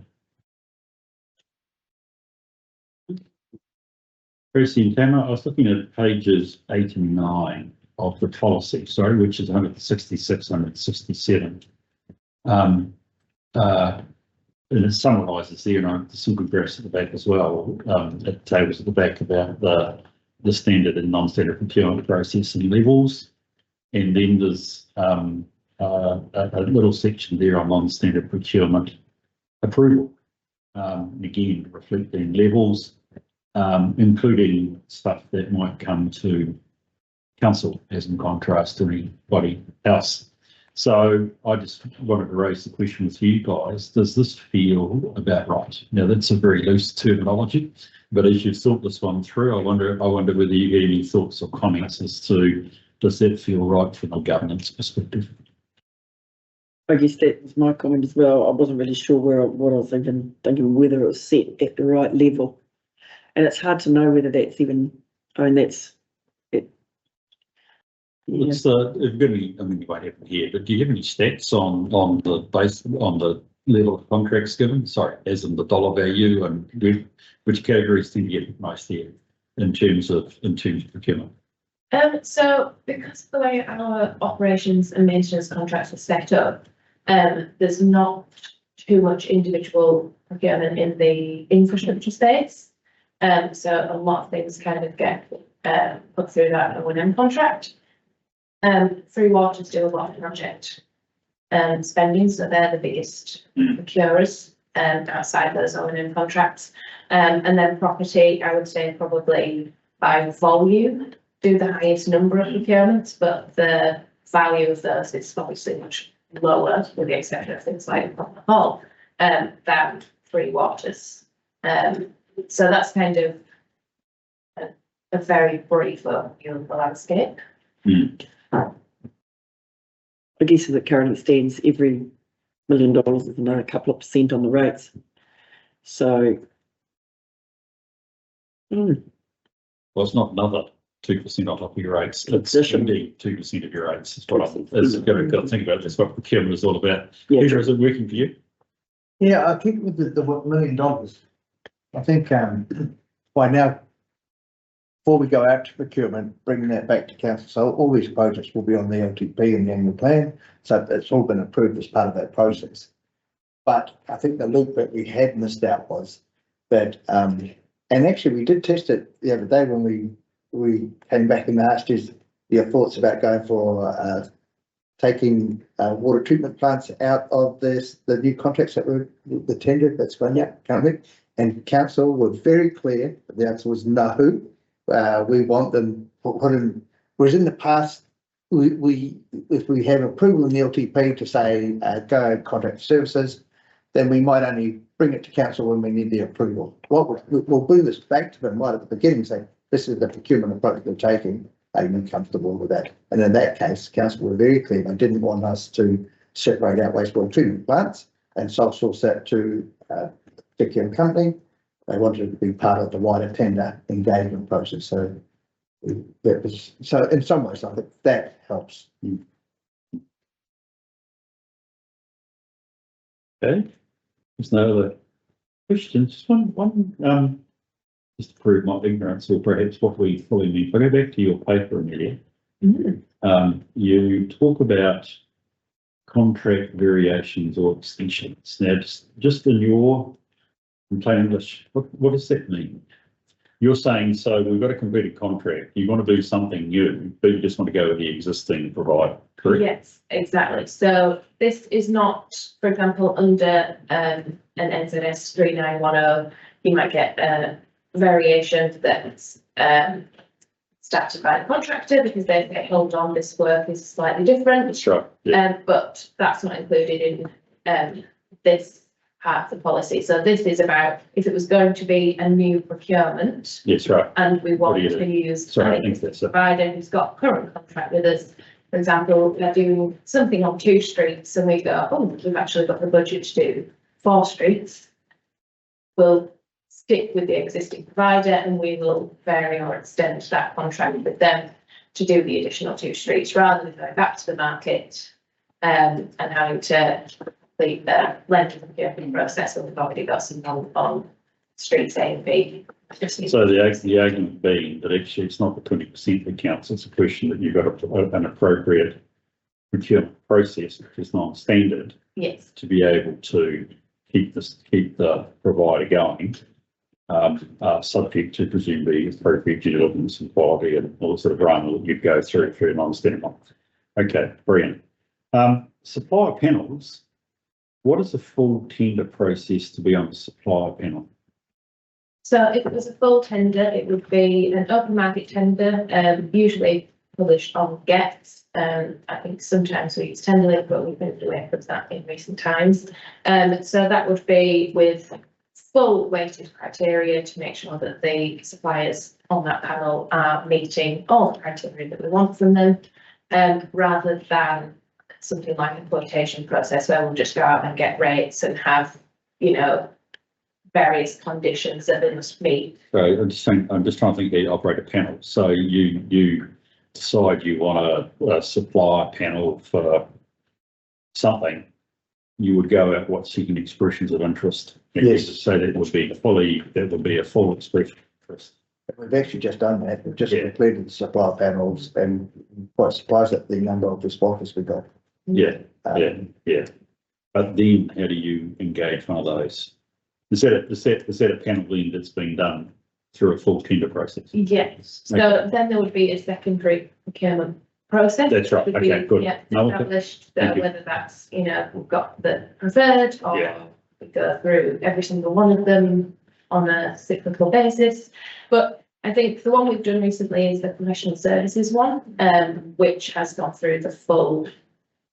Tracy and Tamara, I was looking at pages 8 and 9 of the policy, sorry, which is 166, 167. And it summarises there, and there's some good graphs at the back as well, at tables at the back about the standard and non-standard procurement process and levels. And then there's a little section there on non-standard procurement approval. Again, reflecting levels, including stuff that might come to council as in contrast to anybody else. So I just wanted to raise the question with you guys. Does this feel about right? Now that's a very loose terminology, but as you've thought this one through, I wonder whether you get any thoughts or comments as to, does that feel right from a governance perspective? I guess that was my comment as well. I wasn't really sure what I was thinking whether it was set at the right level. And it's hard to know whether that's even, I mean, that's it. Yeah. It's you won't have it here, but do you have any stats on the level of contracts given? Sorry, as in the dollar value, and which categories tend to get most there in terms of procurement? So because of the way our operations and maintenance contracts are set up, there's not too much individual procurement in the infrastructure space. So a lot of things kind of get put through that O&M contract. Free Waters do a lot of project spending, so they're the biggest procurers outside those O&M contracts. And then property, I would say probably by volume, do the highest number of procurements, but the value of those is obviously much lower, with the exception of things like the hall, than Three Waters. So that's kind of a very brief overview of the landscape. I guess as it currently stands, every $1 million is another couple of percent on the rates. So. Well, it's not another 2% on top of your rates. It's Addition. indeed 2% of your rates. It's what I've got to think about. That's what procurement is all about. Yeah. Peter, is it working for you? Yeah, I think with the $1 million, I think, by now, before we go out to procurement, bringing that back to council, so all these projects will be on the LTP and the annual plan, so it's all been approved as part of that process. But I think the loop that we had missed out was that, and actually we did test it the other day when we came back and asked you your thoughts about going for, taking water treatment plants out of the new contracts that were the tender that's going out currently. And council were very clear, the answer was no. We want them put in, whereas in the past, if we have approval in the LTP to say, go contract services, then we might only bring it to council when we need the approval. We'll bring this back to them right at the beginning, say, this is the procurement approach we're taking. Are you comfortable with that? And in that case, council were very clear. They didn't want us to separate out wastewater treatment plants and sole source that to a particular company. They wanted it to be part of the wider tender engagement process. So that was, so in some ways, I think that helps. Okay. There's no other questions. Just one, just to prove my ignorance or perhaps what we fully need. If I go back to your paper, Amelia, you talk about contract variations or extensions. Now, just in your plain English, what does that mean? You're saying, so we've got a completed contract, you want to do something new, but you just want to go with the existing provider, correct? Yes, exactly. So this is not, for example, under an NZS 3910, you might get a variation that's started by the contractor because they say, hold on, this work is slightly different. That's right. Yeah. But that's not included in this part of the policy. So this is about if it was going to be a new procurement. Yes, right. And we want to use a provider who's got current contract with us. For example, we're doing something on 2 streets and we go, oh, we've actually got the budget to do 4 streets. We'll stick with the existing provider and we will vary or extend that contract with them to do the additional 2 streets rather than going back to the market and having to complete the length of the procurement process when we've already got some on streets A and B. So the argument being that actually it's not the 20% that counts, it's a question that you've got an appropriate procurement process, which is non-standard. Yes. To be able to keep the provider going, subject to presumably appropriate due diligence and quality and all the sort of run that you'd go through for a non-standard one. Okay, brilliant. Supplier panels. What is the full tender process to be on the supplier panel? So if it was a full tender, it would be an open market tender, usually published on GETS. I think sometimes we use Tenderlink, but we've moved away from that in recent times. So that would be with full weighted criteria to make sure that the suppliers on that panel are meeting all the criteria that we want from them, rather than something like a quotation process where we'll just go out and get rates and have, you know, various conditions that they must meet. So I'm just trying to think how you operate a panel. So you decide you want a supplier panel for something. You would go out seeking expressions of interest. Yes. So that would be a full expression of interest. We've actually just done that. We've just completed the supplier panels and quite surprised at the number of responses we got. Yeah. But then how do you engage one of those? Is that a panel blend that's being done through a full tender process? Yes. So then there would be a secondary procurement process. That's right. Okay, good. Yeah, established whether that's, you know, we've got the preferred or we go through every single one of them on a cyclical basis. But I think the one we've done recently is the professional services one, which has gone through the full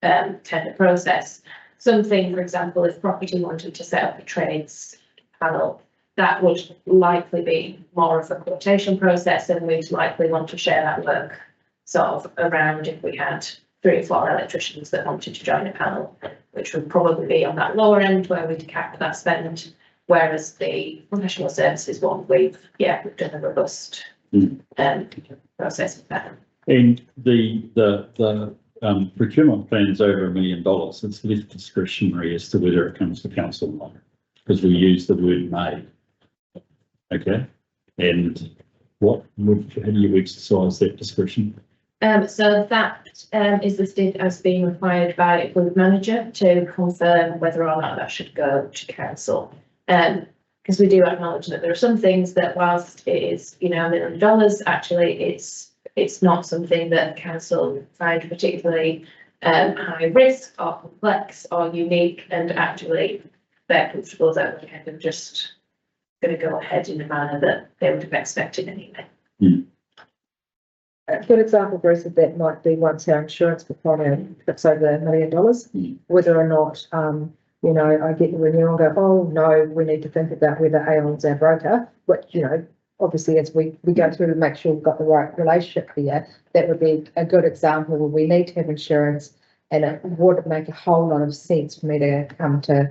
tender process. Something, for example, if property wanted to set up a trades panel, that would likely be more of a quotation process, and we'd likely want to share that work sort of around if we had 3 or 4 electricians that wanted to join a panel, which would probably be on that lower end where we'd cap that spend. Whereas the professional services one, we've done a robust process with that. And the procurement plan's over $1 million. It's left discretionary as to whether it comes to council or not, because we use the word may. Okay, and how do you exercise that discretion? So that is listed as being required by a group manager to confirm whether or not that should go to council. Because we do acknowledge that there are some things that whilst it is, $1 million, actually it's not something that council find particularly high risk or complex or unique, and actually they're comfortable that we're kind of just going to go ahead in a manner that they would have expected anyway. A good example, Bruce, of that might be once our insurance portfolio hits over $1 million, whether or not, I get the renewal and go, oh no, we need to think about whether Aon's our broker, which, obviously as we go through to make sure we've got the right relationship here, that would be a good example where we need to have insurance, and it would make a whole lot of sense for me to come to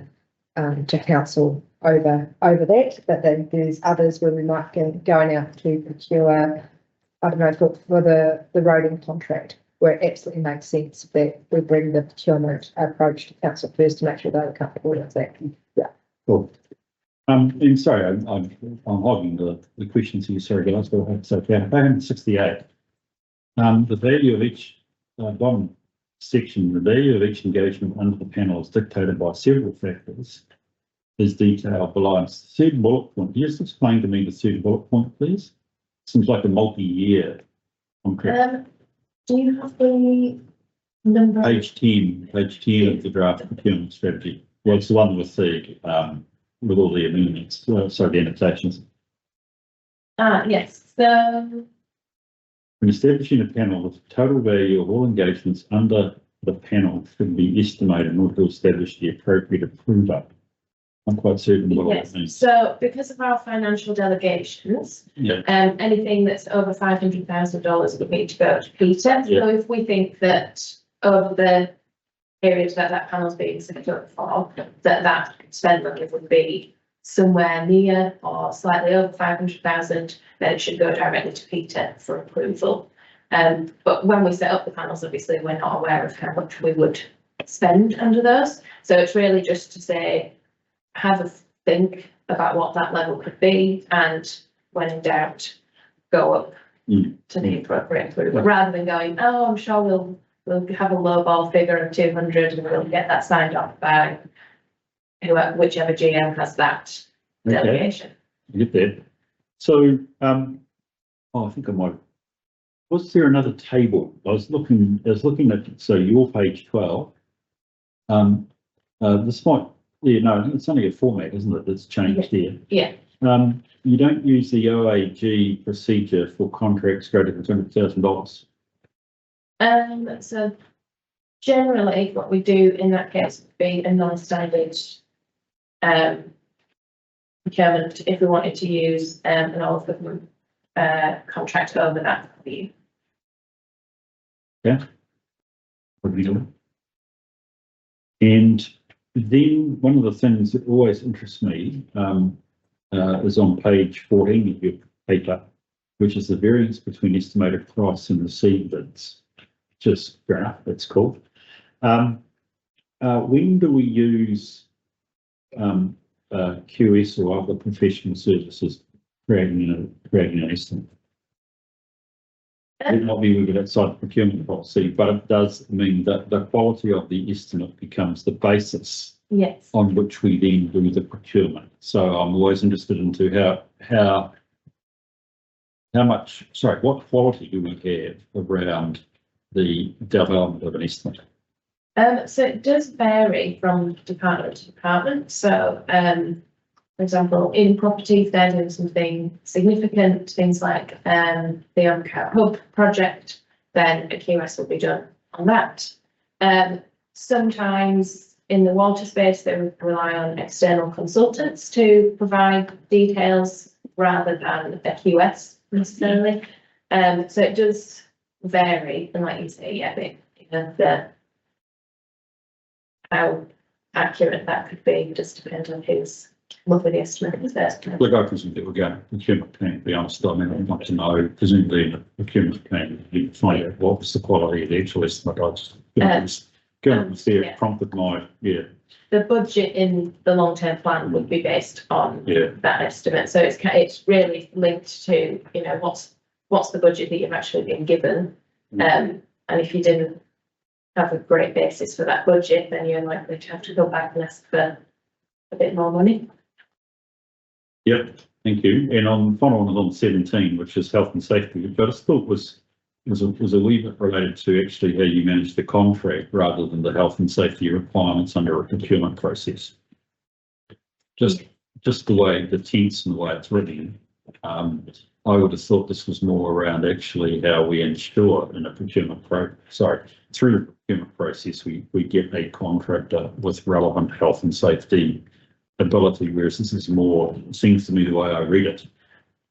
council over that. But then there's others where we might be going out to procure, I don't know, for the roading contract, where it absolutely makes sense that we bring the procurement approach to council first to make sure they're comfortable with that. Yeah. Cool. And sorry, I'm hogging the questions here, sorry guys, but I have to say, 168. The value of each bottom section, the value of each engagement under the panel is dictated by several factors, is detailed below. It's the third bullet point. Can you just explain to me the third bullet point, please? Seems like a multi-year contract. Do you have the number? Page 10 of the draft procurement strategy. Well, it's the one with with all the amendments, sorry, the annotations. Yes, so. When establishing a panel, the total value of all engagements under the panel should be estimated in order to establish the appropriate approver. I'm quite certain what that means. So because of our financial delegations, anything that's over $500,000 would need to go to Peter. So if we think that over the period that panel's being set up for, that spend limit would be somewhere near or slightly over 500,000, then it should go directly to Peter for approval. But when we set up the panels, obviously we're not aware of how much we would spend under those. So it's really just to say, have a think about what that level could be, and when in doubt, go up to the appropriate approval, rather than going, oh, I'm sure we'll have a low ball figure of 200 and we'll get that signed off by whichever GM has that delegation. I get that. So, I think I might. Was there another table? I was looking at, so your page 12. This might. Yeah, no, it's only a format, isn't it, that's changed here? Yeah. You don't use the OAG procedure for contracts greater than $200,000. So generally what we do in that case would be a non-standard procurement if we wanted to use an all of government contract over that value. Yeah. What are we doing? And then one of the things that always interests me is on page 14 of your paper, which is the variance between estimated price and received bids. Just fair enough, that's cool. When do we use QS or other professional services creating an estimate? It might be within outside the procurement policy, but it does mean that the quality of the estimate becomes the basis on which we then do the procurement. So I'm always interested into how much, sorry, what quality do we have around the development of an estimate? So it does vary from department to department. So For example, in property, they're doing something significant, things like the on-car hub project, then a QS will be done on that. Sometimes in the water space, they would rely on external consultants to provide details rather than a QS necessarily. So it does vary, and like you say, yeah, how accurate that could be just depends on who's looking at the estimate is there. Look, I presume that we're going procurement plan, to be honest. I mean, I want to know, presumably in the procurement plan, you find out what was the quality of the actual estimate. I just, going there, yeah. prompted my, The budget in the long-term plan would be based on Yeah. that estimate. So it's really linked to, you know, what's the budget that you've actually been given. And if you didn't have a great basis for that budget, then you're likely to have to go back and ask for a bit more money. Yep, thank you. And on final one on 17, which is health and safety, which I just thought was a wee bit related to actually how you manage the contract rather than the health and safety requirements under a procurement process. Just the way the tense and the way it's written, I would have thought this was more around actually how we ensure in a procurement through the procurement process, we get a contractor with relevant health and safety ability, whereas this is more, seems to me the way I read it,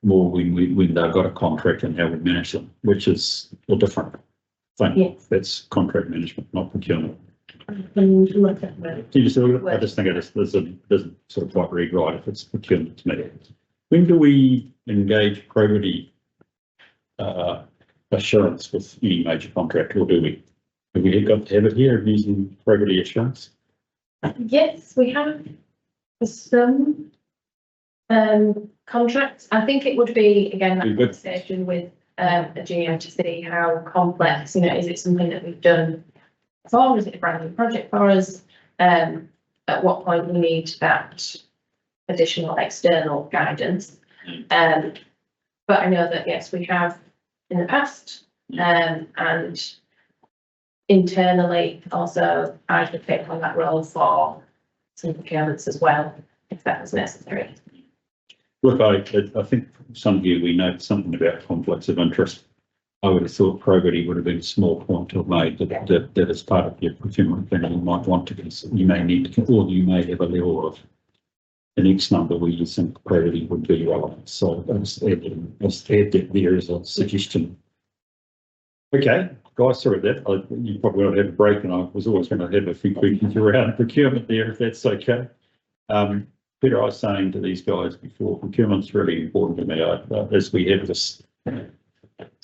more when they've got a contract and how we manage them, which is a different thing. Yes. That's contract management, not procurement. Can you look at that? Can you just look at it? I just think it doesn't sort of quite read right if it's procurement to me. When do we engage probity assurance with any major contract, or do we? Have we got to have it here of using probity assurance? Yes, we have for some contracts. I think it would be, again, that Be good. conversation with a junior to see how complex, you know, is it something that we've done before? Is it a brand new project for us? At what point we need that additional external guidance. But I know that, yes, we have in the past, and internally also I could take on that role for some procurements as well, if that was necessary. Look, I think some of you, we know something about conflicts of interest. I would have thought probity would have been a small point to have made that as part of your procurement plan, you might want to consider, you may need to, or you may have a level of an X number where you think probity would be relevant. So I'll just add that there as a suggestion. Okay, guys, sorry that you probably want to have a break, and I was always going to have a few questions around procurement there, if that's okay. Peter, I was saying to these guys before, procurement's really important to me. As we have this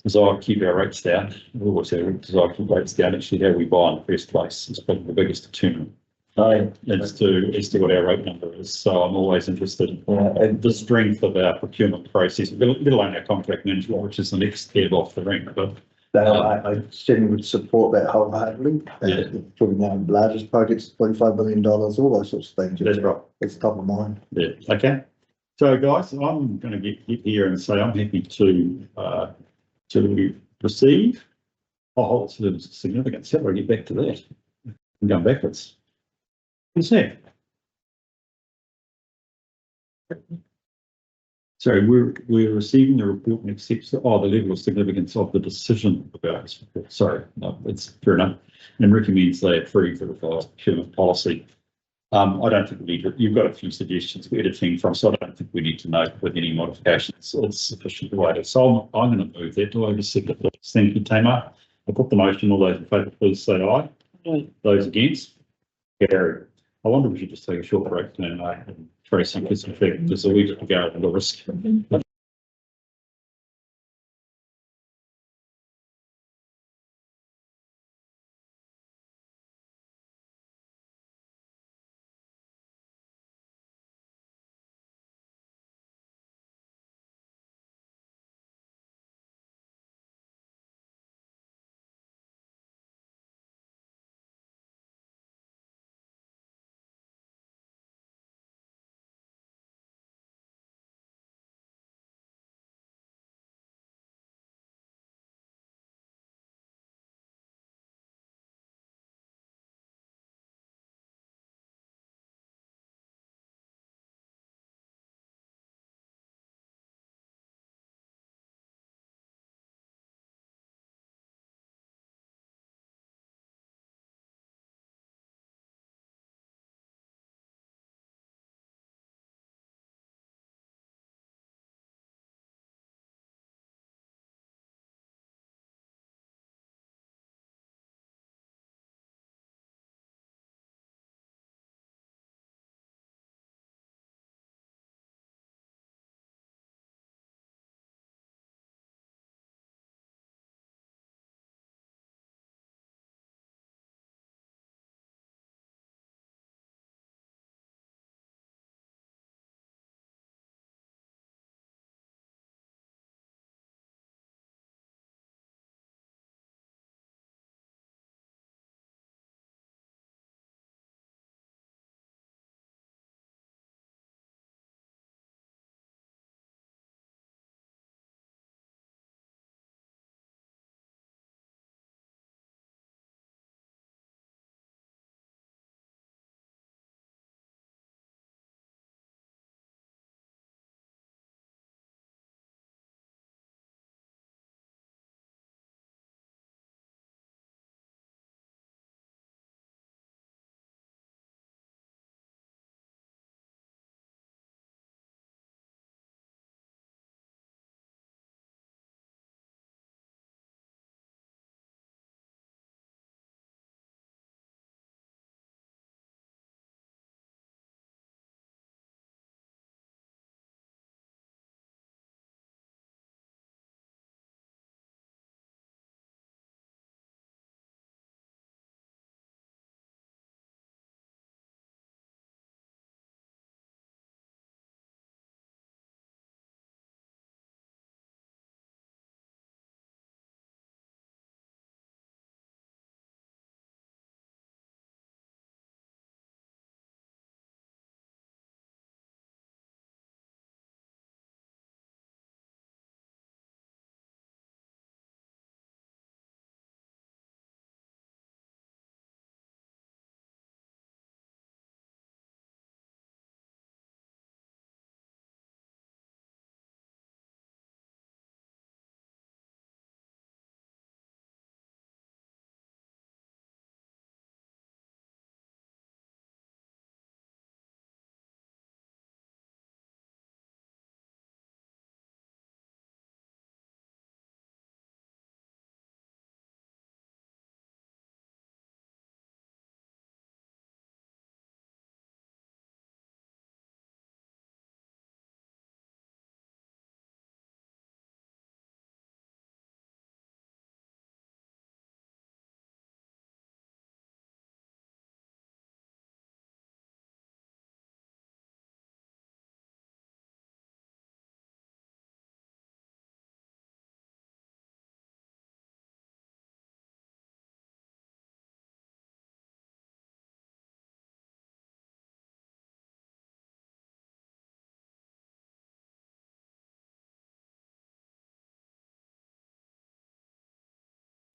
desire to keep our rates down, we always have a desire to keep rates down. Actually, how we buy in the first place is probably the biggest determinant as to what our rate number is. So I'm always interested in the strength of our procurement process, let alone our contract management, which is the next step off the rank. But I certainly would support that wholeheartedly. Yeah. Putting our largest projects, $25 million, all those sorts of things. that's right. It's top of mind. Yeah. Okay. So, guys, I'm going to get here and say I'm happy to receive. Oh, so there's significance. How do I get back to that? I'm going backwards. What's that? So we're receiving the report and accepts the level of significance of the decision about this report. Sorry, no, it's fair enough. And recommends they approve the revised procurement policy. I don't think we need to, you've got a few suggestions for editing from, so I don't think we need to note with any modifications. It's sufficient way to. So I'm going to move that. Do I just second that? Thank you, Tamar. I put the motion. All those in favour, please say aye. Aye. Those against? Carried. I wonder if we should just take a short break and Tracy, because in fact there's a wee bit to go at the risk.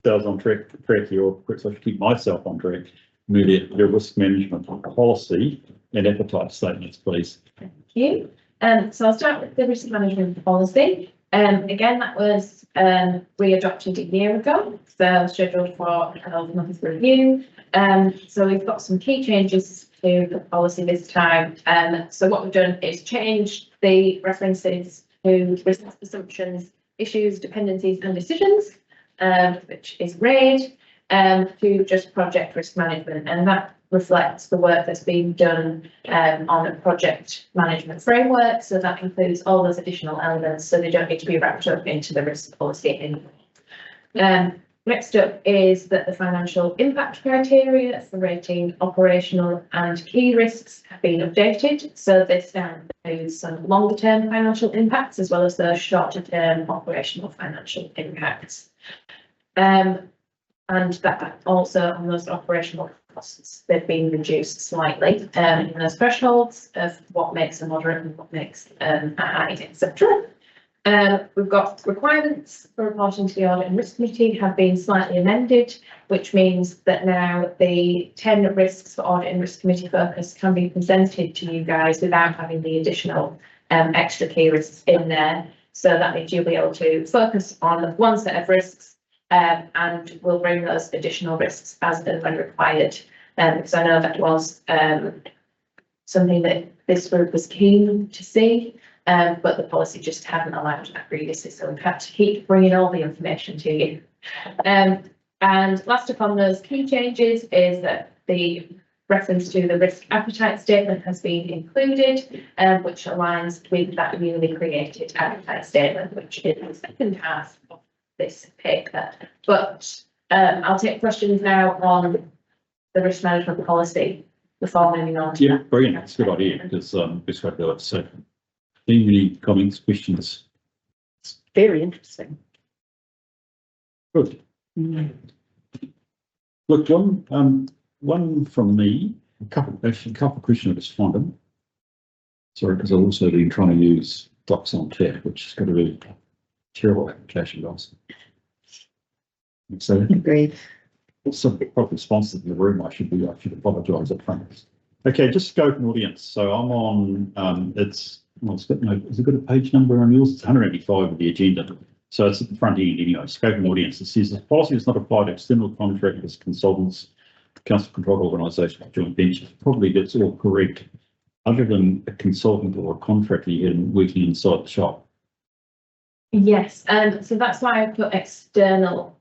ourselves on track here, or perhaps I should keep myself on track. Their risk management policy and appetite statements, please. Thank you. So I'll start with the risk management policy. Again, that was re-adopted a year ago, so scheduled for 12 months review. So we've got some key changes to the policy this time. So what we've done is changed the references to risk assumptions, issues, dependencies and decisions, which is red, to just project risk management, and that reflects the work that's being done on a project management framework. So that includes all those additional elements, so they don't need to be wrapped up into the risk policy anymore. Next up is that the financial impact criteria for rating operational and key risks have been updated. So this now includes some longer term financial impacts as well as the shorter term operational financial impacts. And that also on those operational costs, they've been reduced slightly in those thresholds of what makes a moderate and what makes a high, etc. We've got requirements for reporting to the Audit and Risk Committee have been slightly amended, which means that now the 10 risks for Audit and Risk Committee focus can be presented to you guys without having the additional extra key risks in there. So that means you'll be able to focus on one set of risks and we'll bring those additional risks as and when required. Because I know that was something that this group was keen to see. But the policy just hadn't allowed that previously, so we've had to keep bringing all the information to you. And last upon those key changes is that the reference to the risk appetite statement has been included, which aligns with that newly created appetite statement, which is the second half of this paper. But I'll take questions now on the risk management policy before moving on to Yeah, that. brilliant. It's a good idea because best way to do it. So, any comments, questions? It's very interesting. Good. Look, one from me, actually a couple of questions I just found them. Sorry, because I've also been trying to use Docs on Tap, which has got to be a terrible application, guys. So, Agreed. some proper sponsors in the room, I should apologise up front. Okay, just scope and audience. So I'm on, has it got a page number on yours? It's 185 of the agenda. So it's at the front end anyway. Scope and audience. It says the policy does not apply to external contractors, consultants, council controlled organisations, joint ventures. Probably that's all correct, other than a consultant or a contractor working inside the shop. Yes, so that's why I put external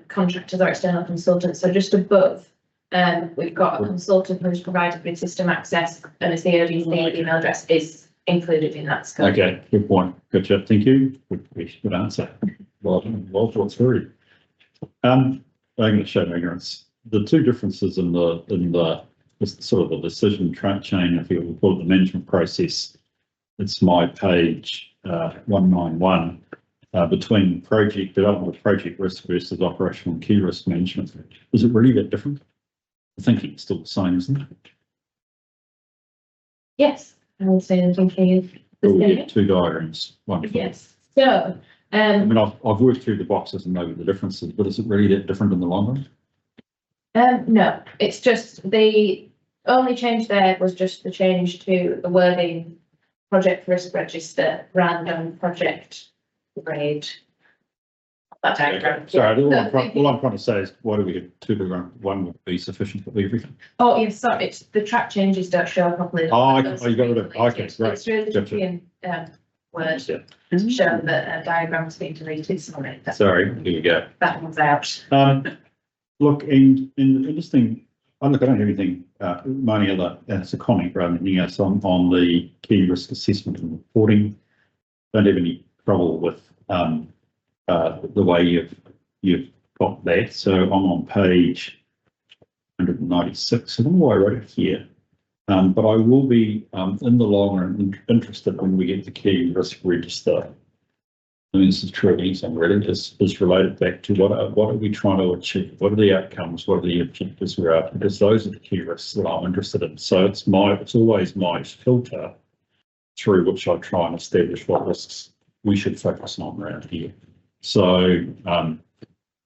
contractors or external consultants. So just above, we've got a consultant who's provided with system access, and a CODC email address is included in that scope. Okay, good point. Gotcha. Thank you. Good answer. Well thought through. I'm going to show my ignorance. The two differences in the sort of the decision chain, if you will call it the management process, it's my page 191 between project development of project risk versus operational and key risk management. Is it really that different? I think it's still the same, isn't it? Yes, I would say the thinking is the Oh, same. yeah, two diagrams. Wonderful. Yes, so I mean, I've worked through the boxes and know the differences, but is it really that different in the long run? no, it's just the only change there was just the change to the wording project risk register random project grade. That diagram. Sorry, Yeah. all I'm trying to say is why do we have two different, one would be sufficient for everything? Oh, yes, sorry, it's the track changes don't show properly. Oh, you got rid of, okay, It's great. really Gotcha. tricky in Word Yeah. to show that a diagram's been deleted, sorry. Sorry, here we go. That one's out. Look, and interesting, I don't have anything, money other, and it's a comment rather than anything else on the key risk assessment and reporting. Don't have any trouble with the way you've got that. So I'm on page 196. I don't know why I wrote it here, but I will be in the long run interested when we get the key risk register. I mean, this is true of anything really. Is related back to what are we trying to achieve? What are the outcomes? What are the objectives we're after? Because those are the key risks that I'm interested in. So it's always my filter through which I try and establish what risks we should focus on around here. So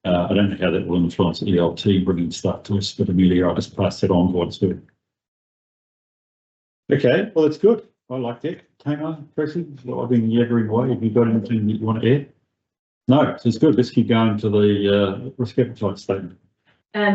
I don't know how that will influence ELT bringing stuff to us, but Amelia, I'll just pass that on to what's good. Okay, well, that's good. I like that. Tamar, Tracy, well, I've been yabbering away. Have you got anything that you want to add? No, so it's good. Let's keep going to the risk appetite statement.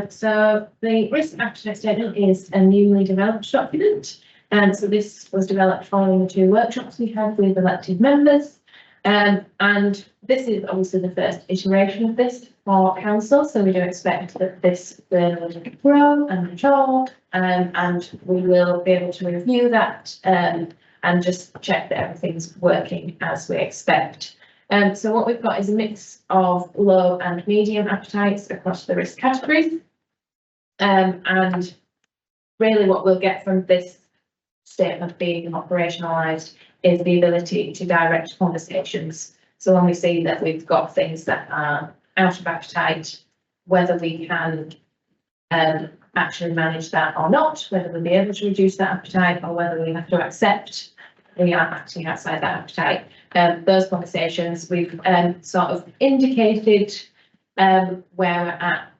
So the risk appetite statement is a newly developed document. And so this was developed following the 2 workshops we had with elected members. And this is obviously the first iteration of this for council. So we do expect that this will grow and mature, and we will be able to review that and just check that everything's working as we expect. So what we've got is a mix of low and medium appetites across the risk categories. And really what we'll get from this statement being operationalised is the ability to direct conversations. So when we see that we've got things that are out of appetite, whether we can actually manage that or not, whether we'll be able to reduce that appetite or whether we have to accept we are acting outside that appetite. Those conversations we've sort of indicated where we're at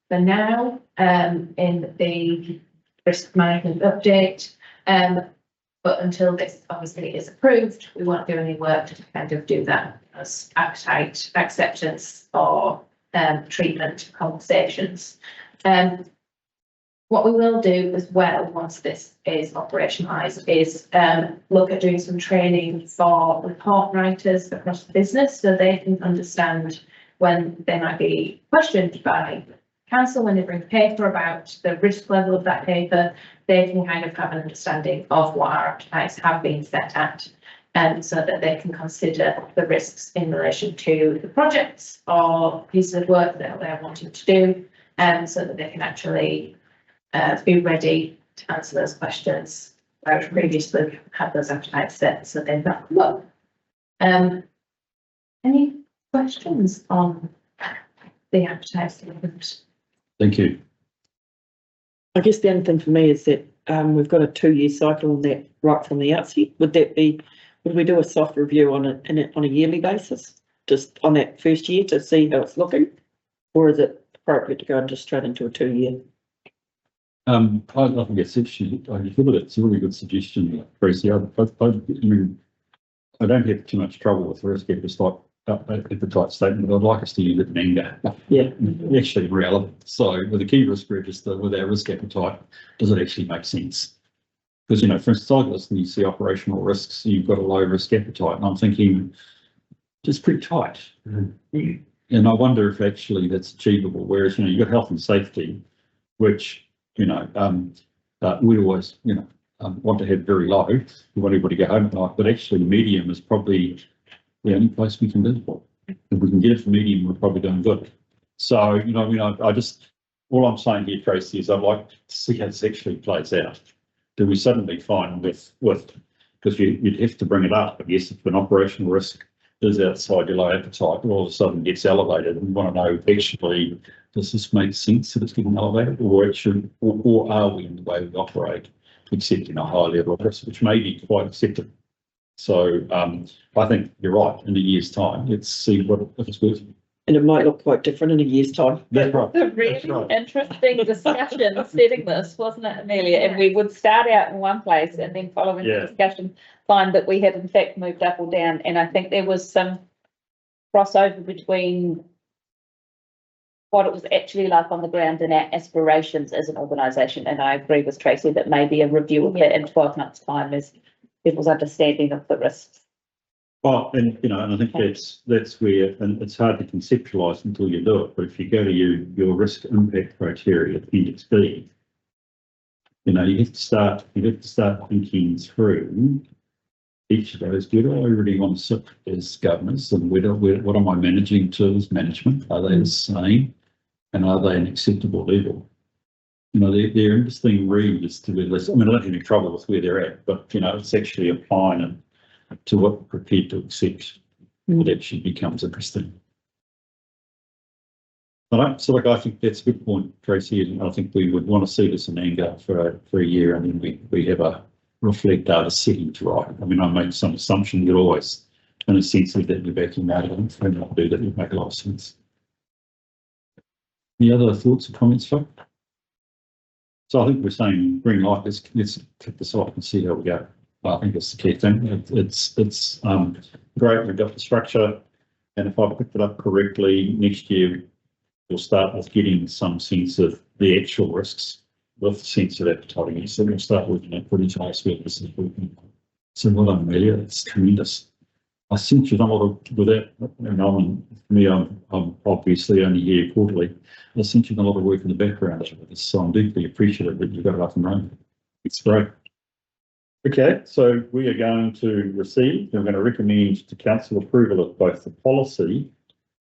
for now in the risk management update. But until this obviously is approved, we won't do any work to kind of do that as appetite acceptance or treatment conversations. What we will do as well, once this is operationalised, is look at doing some training for report writers across the business so they can understand when they might be questioned by council when they bring paper about the risk level of that paper, they can kind of have an understanding of what our appetites have been set at, so that they can consider the risks in relation to the projects or pieces of work that they're wanting to do, so that they can actually be ready to answer those questions, whereas previously had those appetites set so they've not come up. Any questions on the appetite statement? Thank you. I guess the only thing for me is that we've got a 2-year cycle on that right from the outset. Would we do a soft review on it on a yearly basis, just on that first year to see how it's looking? Or is it appropriate to go just straight into a 2-year? I think it's interesting. I feel that it's a really good suggestion, Tracy. I mean, I don't have too much trouble with the risk appetite statement, but I'd like us to use it in anger. Yeah. Actually relevant. So with the key risk register, with our risk appetite, does it actually make sense? Because, you know, for instance, I listen, you see operational risks, you've got a low risk appetite, and I'm thinking, it's pretty tight. And I wonder if actually that's achievable. Whereas, you know, you've got health and safety, which, you know, we always, you know, want to have very low. We want everybody to go home at night, but actually medium is probably the only place we can live for. If we can get it for medium, we're probably doing good. So, you know, I mean, I just, all I'm saying here, Tracy, is I'd like to see how this actually plays out. Do we suddenly find with because you'd have to bring it up, I guess, if an operational risk is outside your low appetite, all of a sudden gets elevated, and we want to know actually, does this make sense that it's getting elevated, or actually, or are we in the way we operate accepting a high level of risk, which may be quite acceptable. So I think you're right. In a year's time, let's see if it's working. And it might look quite different in a year's time. That's right. It's a really interesting discussion setting this, wasn't it, Amelia? And we would start out in one place and then following the discussion, find that we had in fact moved up or down. And I think there was some crossover between what it was actually like on the ground and our aspirations as an organisation. And I agree with Tracy that maybe a review of that in 12 months' time is people's understanding of the risks. Well, and you know, and I think that's where, and it's hard to conceptualise until you do it. But if you go to your risk impact criteria, Appendix B, you know, you have to start thinking through each of those. Where do I really want to sit as governors, and what am I managing to as management? Are they the same, and are they an acceptable level? You know, they're interesting reads to be less. I mean, I don't have any trouble with where they're at, but you know, it's actually applying it to what we're prepared to accept. That actually becomes interesting. So like, I think that's a good point, Tracy, and I think we would want to see this in anger for a year, and then we have a reflect data setting to write. I mean, I make some assumption that always, in a sense, that you're backing out of it, and not do that would make a lot of sense. Any other thoughts or comments, Phil? So I think we're saying green light, let's kick this off and see how we go. I think it's the key thing. It's great, we've got the structure, and if I picked it up correctly, next year we'll start with getting some sense of the actual risks with the sense of appetite. So we'll start looking at pretty nice with this. So well done, Amelia, it's tremendous. I sense you've done a lot of, with that, I'm obviously only here quarterly. I sense you've done a lot of work in the background with this, so I'm deeply appreciative that you've got it up and running. It's great. Okay, so we are going to receive, we're going to recommend to council approval of both the policy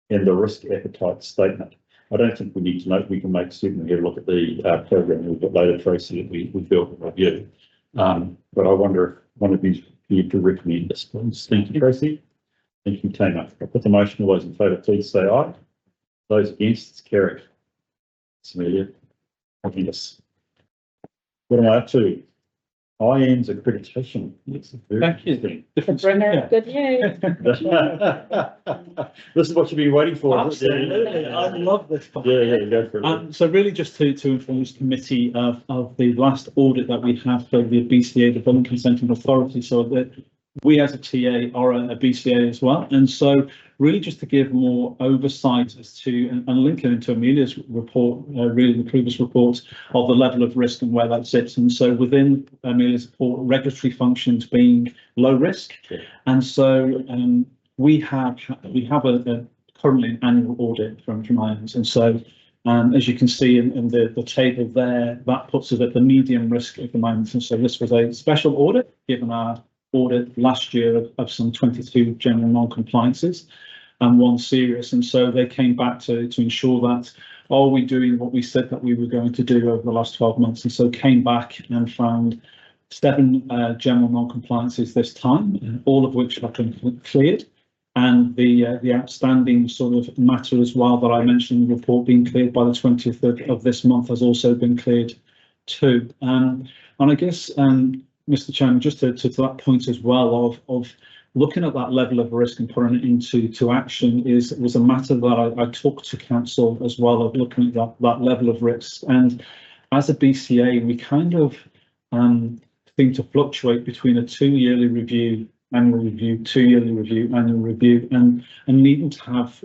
and the risk appetite statement. I don't think we need to note, we can make certainly have a look at the program a little bit later, Tracy, that we built and review. But I wonder if one of you need to recommend this, please. Thank you, Tracy. Thank you, Tamer. I'll put the motion. All those in favour, please say aye. Those against, it's carried. Amelia, yes. What am I up to? IAM's accreditation. Yes, Thank you. Different Bringer, good news. This is what you've been waiting for. Absolutely, I love this. Yeah, go for it. So really just to inform this committee of the last audit that we have for the BCA, the Building Consenting Authority, so that we as a TA are a BCA as well. And so really just to give more oversight as to, and link it into Amelia's report, really the previous reports of the level of risk and where that sits. And so within Amelia's report, regulatory functions being low risk. Yeah. And so we have a currently an annual audit from IAMS. And so as you can see in the table there, that puts it at the medium risk at the moment. And so this was a special audit given our audit last year of some 22 general non-compliances and one serious. And so they came back to ensure that, are we doing what we said that we were going to do over the last 12 months? And so came back and found 7 general non-compliances this time, all of which have been cleared. And the outstanding sort of matter as well that I mentioned, the report being cleared by the 20th of this month has also been cleared too. And I guess, Mr. Chairman, just to that point as well of looking at that level of risk and putting it into action was a matter that I took to council as well, of looking at that level of risk. And as a BCA, we kind of seem to fluctuate between a 2-yearly review, annual review, 2-yearly review, annual review, and needing to have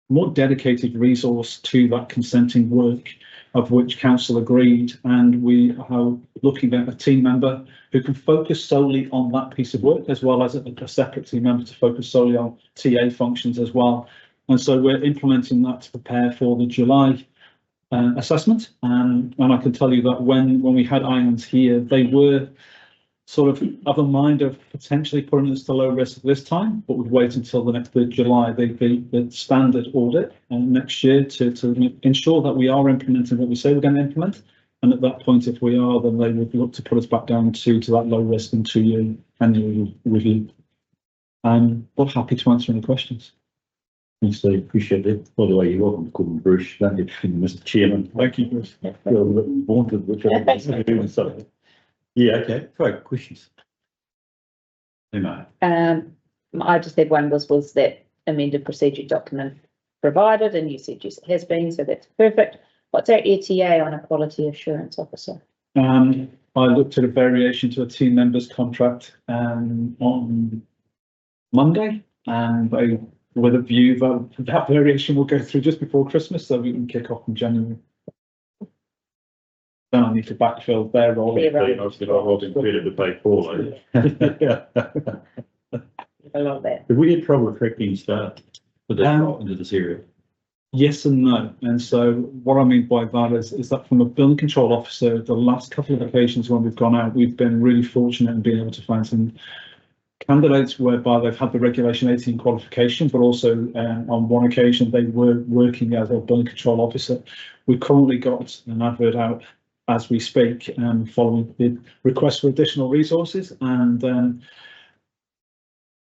more dedicated resource to that consenting work, of which council agreed, and we are looking at a team member who can focus solely on that piece of work, as well as a separate team member to focus solely on TA functions as well. And so we're implementing that to prepare for the July assessment. And I can tell you that when we had IAMS here, they were sort of a mind of potentially putting us to low risk this time, but would wait until the next July, the standard audit next year to ensure that we are implementing what we say we're going to implement. And at that point, if we are, then they would look to put us back down to that low risk and 2-year annual review. But happy to answer any questions. Thanks, Steve. Appreciate it. By the way, you're welcome to call me Bruce. Don't you, Mr. Chairman? Thank you, Bruce. I feel a bit vaunted, which I was doing something. Yeah, okay. Great questions. I just had one was that amended procedure document provided, and you said yes, it has been, so that's perfect. What's our ETA on a quality assurance officer? I looked at a variation to a team member's contract on Monday, and with a view that variation will go through just before Christmas, so we can kick off in January. Then I need to backfill their role. I wasn't clear to pay Paul. I love that. Have we had trouble attracting staff for this into this area? Yes and no. And so what I mean by that is that from a building control officer, the last couple of occasions when we've gone out, we've been really fortunate in being able to find some candidates whereby they've had the regulation 18 qualification, but also on one occasion they were working as a building control officer. We've currently got an advert out as we speak, following the request for additional resources, and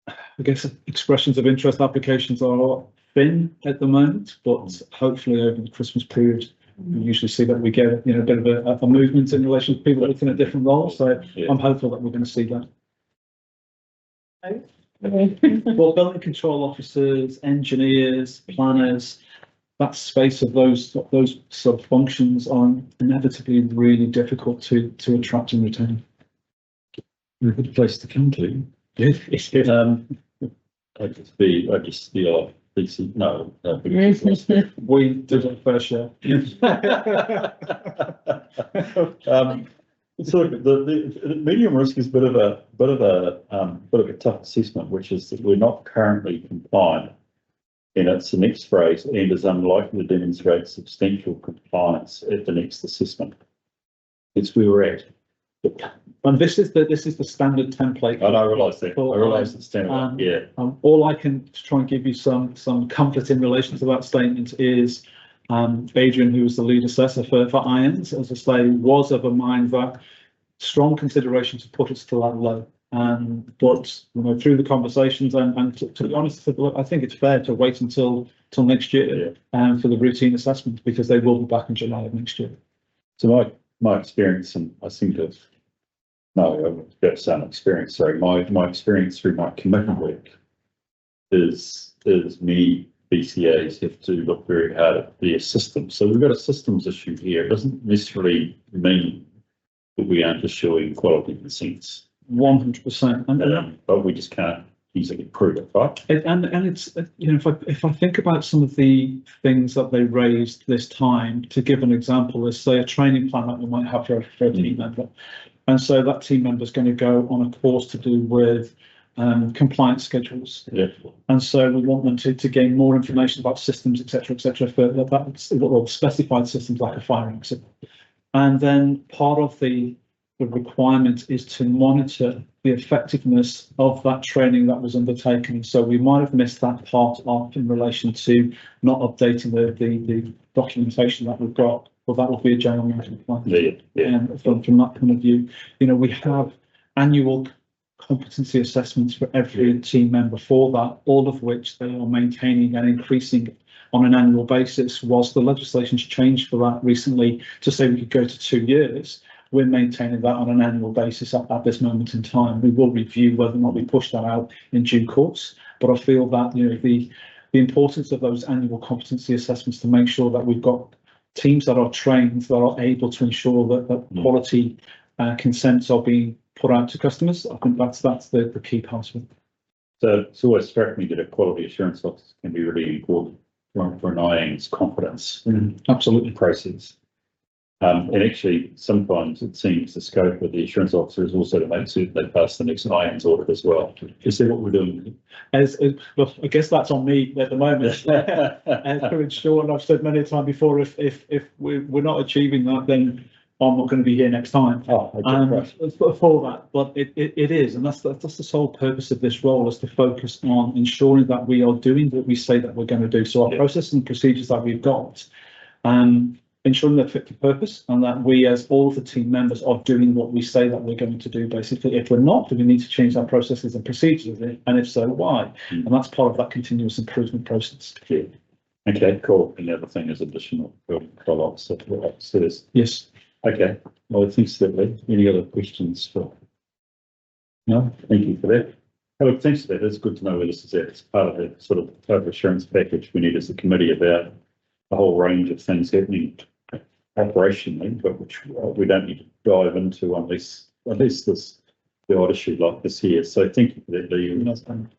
I guess expressions of interest applications are thin at the moment, but hopefully over the Christmas period we usually see that we get a bit of a movement in relation to people looking at different roles. So yeah. I'm hopeful that we're going to see that. Well, building control officers, engineers, planners, that space of those sort of functions are inevitably really difficult to attract and retain. A good place to come to. I just the PC, no. We did our fair share. So the medium risk is a bit of a tough assessment, which is that we're not currently compliant. And it's the next phrase, and is unlikely to demonstrate substantial compliance at the next assessment. It's where we're at. And this is the standard template. I realise that. I realise it's standard. Yeah. All I can try and give you some comfort in relation to that statement is Adrian, who was the lead assessor for Irons, as I say, was of a mind that strong consideration to put us to that low. But through the conversations and to be honest, I think it's fair to wait until next year for the routine assessment, because they will be back in July of next year. So my experience, and I seem to have, no, that's an experience, sorry, my experience through my committee work is many BCAs have to look very hard at their systems. So we've got a systems issue here. It doesn't necessarily mean that we aren't issuing quality consents. 100%. But we just can't easily prove it, right? And it's, if I think about some of the things that they raised this time, to give an example, is say a training plan that we might have for a team member. And so that team member is going to go on a course to do with compliance schedules. Yeah. And so we want them to gain more information about systems, etc., for that specified systems like a fire exit. And then part of the requirement is to monitor the effectiveness of that training that was undertaken. So we might have missed that part off in relation to not updating the documentation that we've got, but that will be a general management plan. And from that point of view, we have annual competency assessments for every team member for that, all of which they are maintaining and increasing on an annual basis. Whilst the legislation's changed for that recently to say we could go to 2 years, we're maintaining that on an annual basis at this moment in time. We will review whether or not we push that out in due course, but I feel that the importance of those annual competency assessments to make sure that we've got teams that are trained, that are able to ensure that quality consents are being put out to customers. I think that's the key part of it. So it's always struck me that a quality assurance officer can be really important for an IAN's confidence Absolutely. process. And actually, sometimes it seems the scope of the assurance officer is also to make certain they pass the next IAN's audit as well. Is that what we're doing? Well, I guess that's on me at the moment. To ensure, and I've said many times before, if we're not achieving that, then I'm not going to be here next time. For that. But it is, and that's the sole purpose of this role, is to focus on ensuring that we are doing what we say that we're going to do. So our processes and procedures that we've got, ensuring they're fit for purpose, and that we, as all of the team members, are doing what we say that we're going to do. Basically, if we're not, then we need to change our processes and procedures, and if so, why? And that's part of that continuous improvement process. Yeah. Okay, cool. And the other thing is additional follow-ups. Yes. Okay. Well, thanks, Lee. Any other questions for? No, thank you for that. Oh, thanks for that. It's good to know where this is at. It's part of the sort of total assurance package we need as a committee about a whole range of things happening operationally, but which we don't need to dive into unless the odd issue like this here. So thank you for that, Lee. You've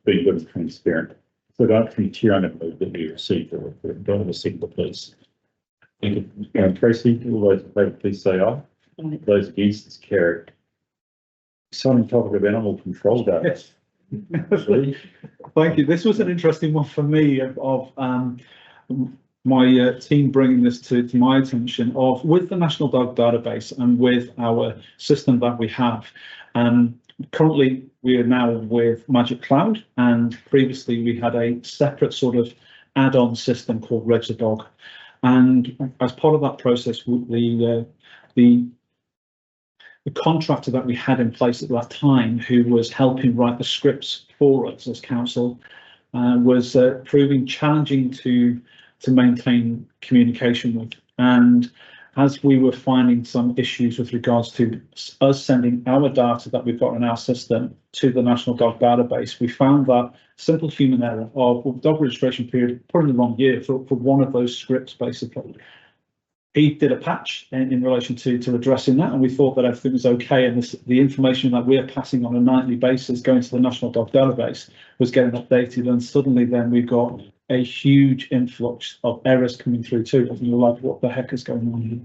been good and transparent. So I'm going to move that we received the have a second, please. Thank you. Tracy, all those in favour, please say aye. Those against, it's carried. Exciting topic of animal control data. Yes. Thank you. This was an interesting one for me of my team bringing this to my attention of with the National Dog Database and with our system that we have. Currently, we are now with Magic Cloud, and previously we had a separate sort of add-on system called Regidog. And as part of that process, the contractor that we had in place at that time, who was helping write the scripts for us as council, was proving challenging to maintain communication with. And as we were finding some issues with regards to us sending our data that we've got in our system to the National Dog Database, we found that simple human error of dog registration period, put in the wrong year for one of those scripts, basically. He did a patch in relation to addressing that, and we thought that everything was okay, and the information that we're passing on a nightly basis going to the National Dog Database was getting updated, and suddenly then we got a huge influx of errors coming through too, and you're like, what the heck is going on here?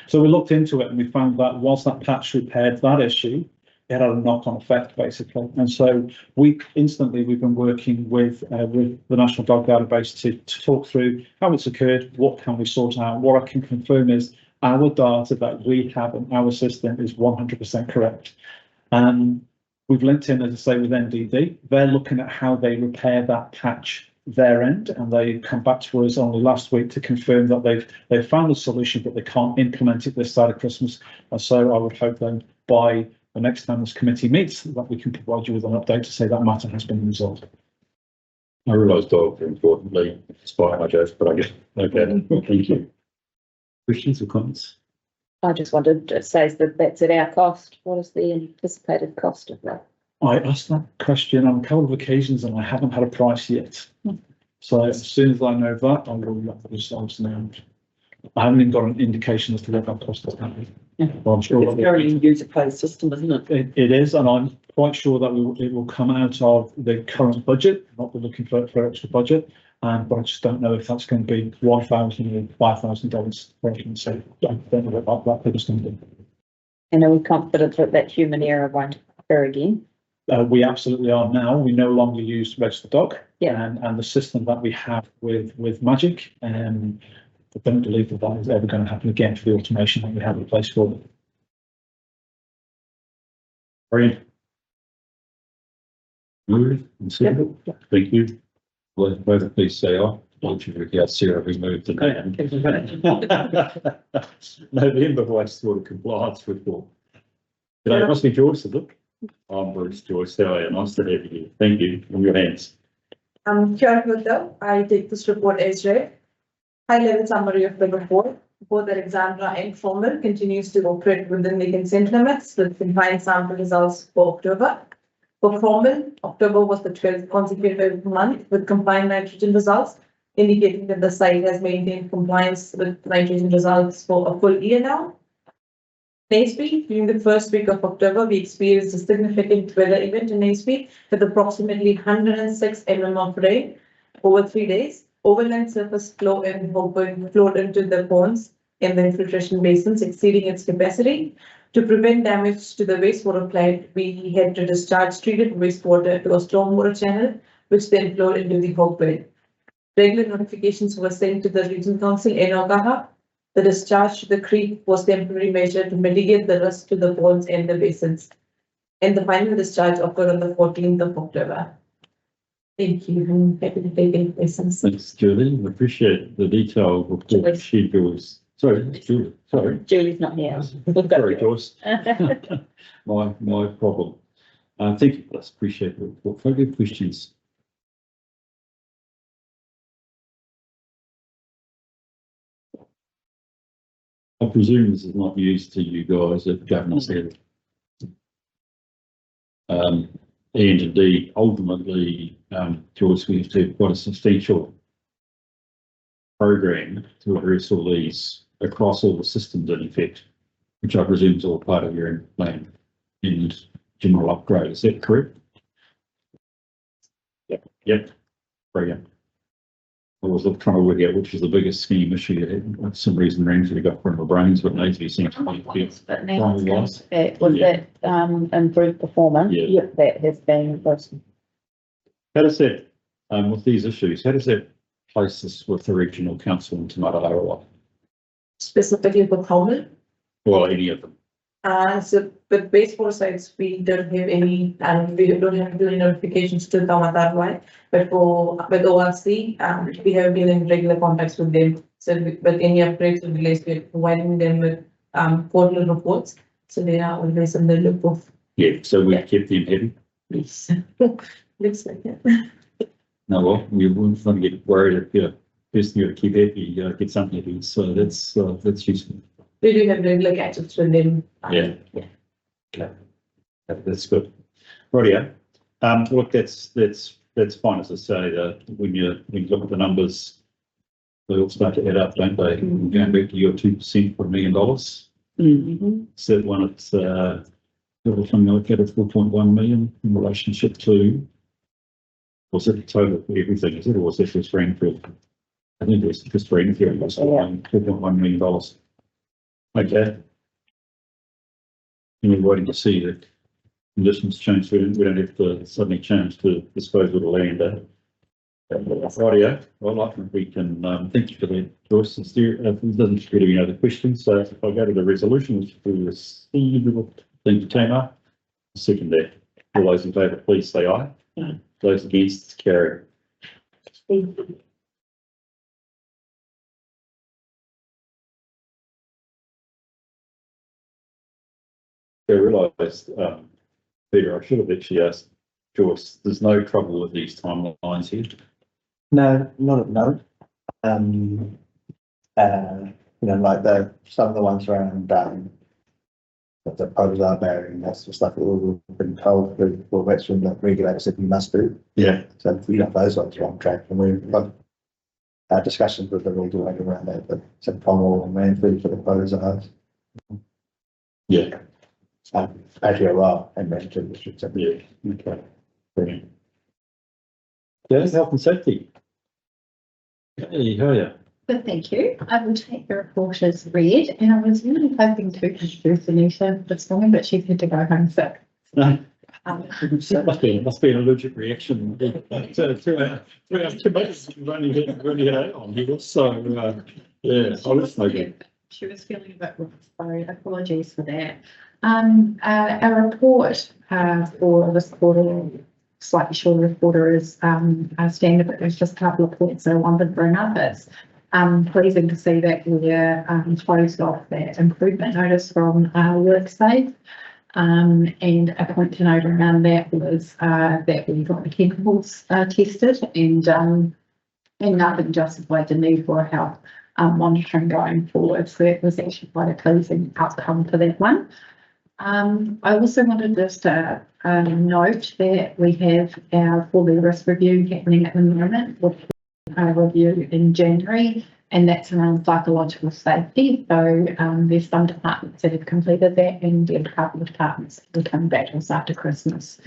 So we looked into it and we found that whilst that patch repaired that issue, it had a knock-on effect basically. And so we've been working with the National Dog Database to talk through how it's occurred, what can we sort out. What I can confirm is our data that we have in our system is 100% correct. We've linked in, as I say, with NDD. They're looking at how they repair that patch their end, and they come back to us only last week to confirm that they've found a solution, but they can't implement it this side of Christmas. And so I would hope then by the next time this committee meets that we can provide you with an update to say that matter has been resolved. I realise dogs are importantly, despite my jokes, but I guess, okay, thank you. Questions or comments? I just wondered, it says that that's at our cost. What is the anticipated cost of that? I asked that question on a couple of occasions and I haven't had a price yet. So as soon as I know that, I will let the results know. I haven't even got an indication as to what that cost is going to be. Well, I'm sure It's very user-pay system, isn't it? it is, and I'm quite sure that it will come out of the current budget, not be looking for extra budget. But I just don't know if that's going to be $1,000 or $5,000. So I don't know what that figure's going to be. And are we confident that human error won't occur again? We absolutely are now. We no longer use Register Dog. Yeah. And the system that we have with Magic, I don't believe that is ever going to happen again for the automation that we have in place for it. Brilliant. Move and second. Thank you. Well, both please say aye. Don't you forget Sarah who moved the name. November wastewater compliance report. G'day, must be Joyce, is it? I'm Bruce Joyce. How are you? Nice to have you here. Thank you. On your hands. Chair Hilda, I take this report as read. High-level summary of the report. Both Alexandra and Formal continues to operate within the consent limits with combined sample results for October. For Formal, October was the 12th consecutive month with combined nitrogen results, indicating that the site has maintained compliance with nitrogen results for a full year now. Naseby, during the first week of October, we experienced a significant weather event in Naseby with approximately 106 mm of rain over 3 days. Overland surface flow in Hopewood flowed into the ponds in the infiltration basins, exceeding its capacity. To prevent damage to the wastewater plant, we had to discharge treated wastewater to a stormwater channel, which then flowed into the Hopewood. Regular notifications were sent to the Regional Council in Ogaha. The discharge to the creek was temporary measure to mitigate the risk to the ponds and the basins. And the final discharge occurred on the 14th of October. Thank you. I'm happy to take any questions. Thanks, Julie. I appreciate the detailed report she Joyce. Sorry, Julie. Sorry. Julie's not here. Sorry, Joyce. my problem. Thank you. Let's appreciate the report. Further questions? I presume this is not news to you guys at Governor's Head. And indeed, ultimately, Joyce, we have to have quite a substantial program to address all these across all the systems in effect, which I presume is all part of your plan and general upgrade. Is that correct? Yep. Yep. Brilliant. I was trying to work out which is the biggest scheme issue. For some reason, Ramsey got from my brains, but maybe seems to be. But now it's going to, was that improved performance? Yeah. That has been. How does that, with these issues, how does that place us with the regional council in Te Mataroa? Specifically for Homeland? Well, any of them. So with wastewater sites, we don't have any, and we don't have any notifications to come at that way. But with ORC, we have been in regular contacts with them. So with any upgrades or delays, we're providing them with quarterly reports. So they are always in the loop of. Yeah, so we kept them happy. Yes. Looks like it. No, well, we wouldn't want to get worried if you're first you got to keep happy, you got to get something happy. So that's useful. We do have regular catch-ups with them. Yeah. Okay. That's good. Rightio. Look, that's fine, as I say, when you look at the numbers, they all start to add up, don't they? Going back to your 2% for $1 million. So that one, it's, everything I look at is 4.1 million in relationship to, was it the total for everything, is it, or was it just Ranfield? I think it was just Ranfield, it was $4.1 million. Okay. And we're waiting to see that conditions change, we don't have to suddenly change the disposal of the land. Rightio, well, I think we can, thank you for that, Joyce. There doesn't appear to be any other questions, so if I go to the resolution, which we received, thank you, Tamar. Second that. All those in favour, please say aye. Those against, carry. I realised, Peter, I should have actually asked Joyce, there's no trouble with these timelines here. No, not at the moment. Like some of the ones around, the pros are bearing, that's the stuff that we've been told, well, that's when the regulator said we must do. Yeah. So, those ones are on track, and we've got discussions with the regulator around that, but some Cromwell and Manfield for the pros are. Yeah. Patio well and management districts. Yeah. Okay. Brilliant. Yeah, health and safety. Hey, how are you? Good, thank you. I will take the report as read, and I was really hoping to introduce Anita this morning, but she's had to go home sick. No. Must be an allergic reaction to our tomatoes. We've only had on here, so yeah, I was smoking. She was feeling a bit rough, so apologies for that. Our report for this quarter, slightly shorter quarter, is standard, but there's just a couple of points I wanted to bring up. It's pleasing to see that we're closed off that improvement notice from WorkSafe. And a point to note around that was that we got the chemicals tested, and nothing justified the need for health monitoring going forward. So it was actually quite a pleasing outcome for that one. I also wanted just to note that we have our quarterly risk review happening at the moment, with a review in January, and that's around psychological safety. So there's some departments that have completed that, and there are a couple of departments that will come back to us after Christmas,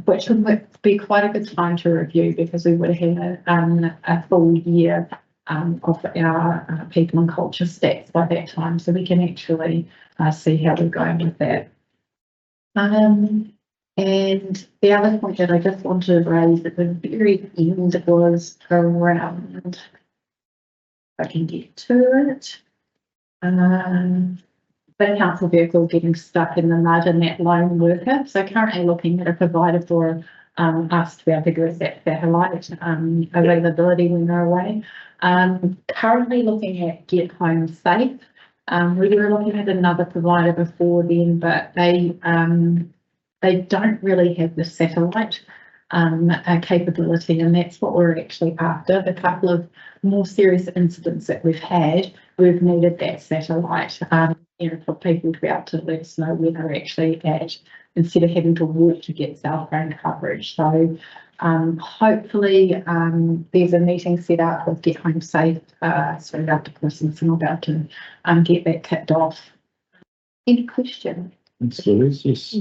which would be quite a good time to review, because we would have a full year of our people and culture stats by that time, so we can actually see how we're going with that. And the other point that I just wanted to raise at the very end was around, if I can get to it, the council vehicle getting stuck in the mud and that lone worker. So currently looking at a provider for us to be able to give us that satellite availability when they're away. Currently looking at Get Home Safe. We were looking at another provider before then, but they don't really have the satellite capability, and that's what we're actually after. The couple of more serious incidents that we've had, we've needed that satellite, for people to be able to let us know where they're actually at, instead of having to walk to get cell phone coverage. So hopefully there's a meeting set up with Get Home Safe straight after Christmas, and we're about to get that kicked off. Any question? Yes,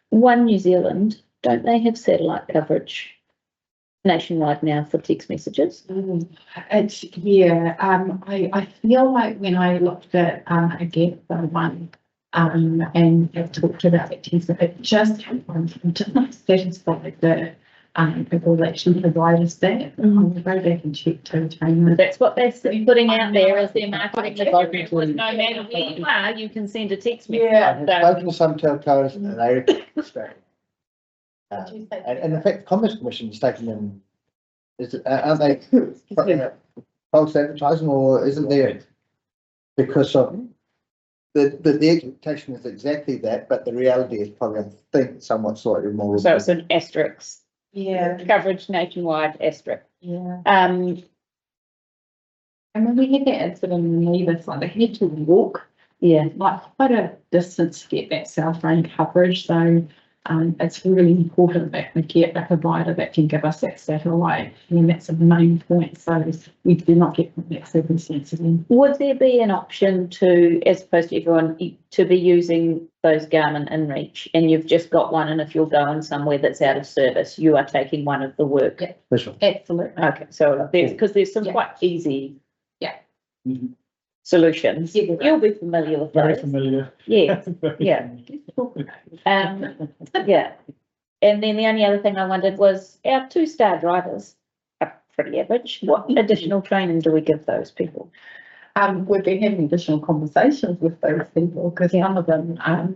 One New Zealand, don't they have satellite coverage nationwide now for text messages? It's, yeah, I feel like when I looked at again the one and I've talked about it, it just I'm just not satisfied that people actually provide us that. I'll go back and check to train. That's what they're putting out there as their marketing. No matter where you are, you can send a text message. I've spoken to some telcos and they and in fact, Commerce Commission is taking in, aren't they false advertising, or isn't there? Because of the expectation is exactly that, but the reality is probably, I think, somewhat slightly more. So it's an asterisk. Yeah. Coverage nationwide asterisk. Yeah. And when we had that incident in Nevis, like they had to walk Yeah, like quite a distance to get that South Range coverage. So it's really important that we get a provider that can give us that satellite. And that's a main point. So we do not get that circumstance again. would there be an option to, as opposed to everyone, to be using those Garmin InReach, and you've just got one, and if you're going somewhere that's out of service, you are taking one of the work? Yeah. This one. Absolutely. Okay, so there's some Yeah. quite easy Yeah. solutions. Yeah. You'll be familiar with Very those. familiar. Yeah, yeah. Yeah. And then the only other thing I wondered was our 2-star drivers are pretty average. What additional training do we give those people? We've been having additional conversations with those people because some of them, I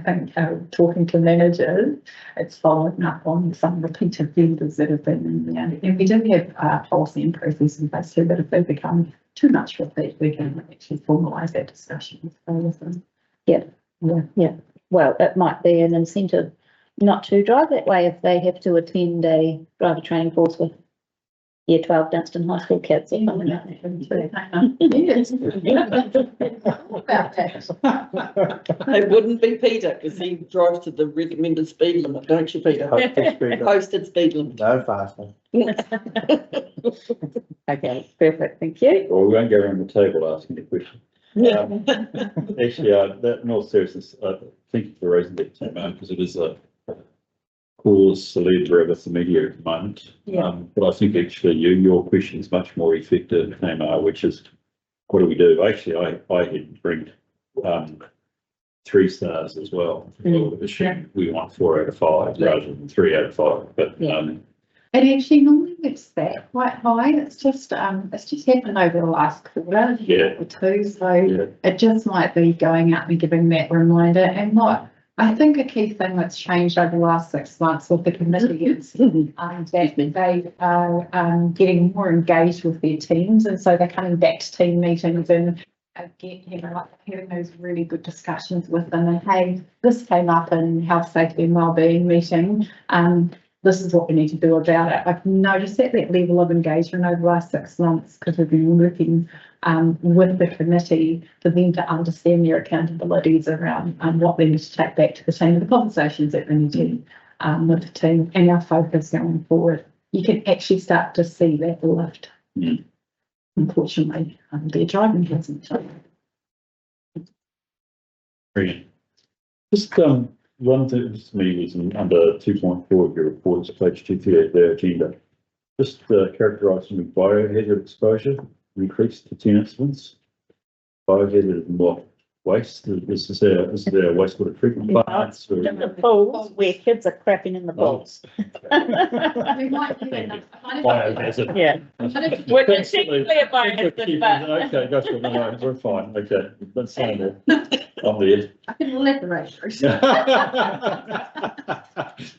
think, talking to managers, it's following up on some repeated vendors that have been in there. And we do have policy and process in place too, but if they become too much repeat, we can actually formalise that discussion with them. Yeah. Yeah. Yeah. Well, it might be an incentive not to drive that way if they have to attend a driver training course with Year 12 Dunstan High School kids or something like that. Yes. It wouldn't be Peter, because he drives to the recommended speed limit, don't you, Peter? Posted speed limit. No faster. Okay, perfect, thank you. Well, we won't go around the table asking the question. Actually, that, in all seriousness, I think the reason that came out, because it is a cause celebre with the media at the moment. Yeah. But I think actually your question is much more effective, Tamar, which is, what do we do? Actually, I had ranked 3 stars as well. We want 4 out of 5 rather than 3 out of 5, but It actually normally gets that quite high. It's just happened over the last quarter or two. So it just might be going out and giving that reminder. And what I think a key thing that's changed over the last 6 months with the committee is that they are getting more engaged with their teams, and so they're coming back to team meetings and like having those really good discussions with them. And hey, this came up in health, safety, and wellbeing meeting. This is what we need to do about it. I've noticed that level of engagement over the last 6 months because we've been working with the committee for them to understand their accountabilities around what they need to take back to the team and the conversations that they need to with the team and our focus going forward. You can actually start to see that lift. Unfortunately, their driving hasn't. Brilliant. Just one thing to me was under 2.4 of your report, it's page 238 their agenda. Just characterising of biohazard exposure increased to 10 incidents. Biohazard and what? Waste? This is our wastewater treatment plants. In the pools where kids are crapping in the pools. We might do it. Biohazard. Yeah. We're technically a biohazard, but. Okay, gotcha. No, we're fine. Okay, that's fine. I'm there. I can elaborate. I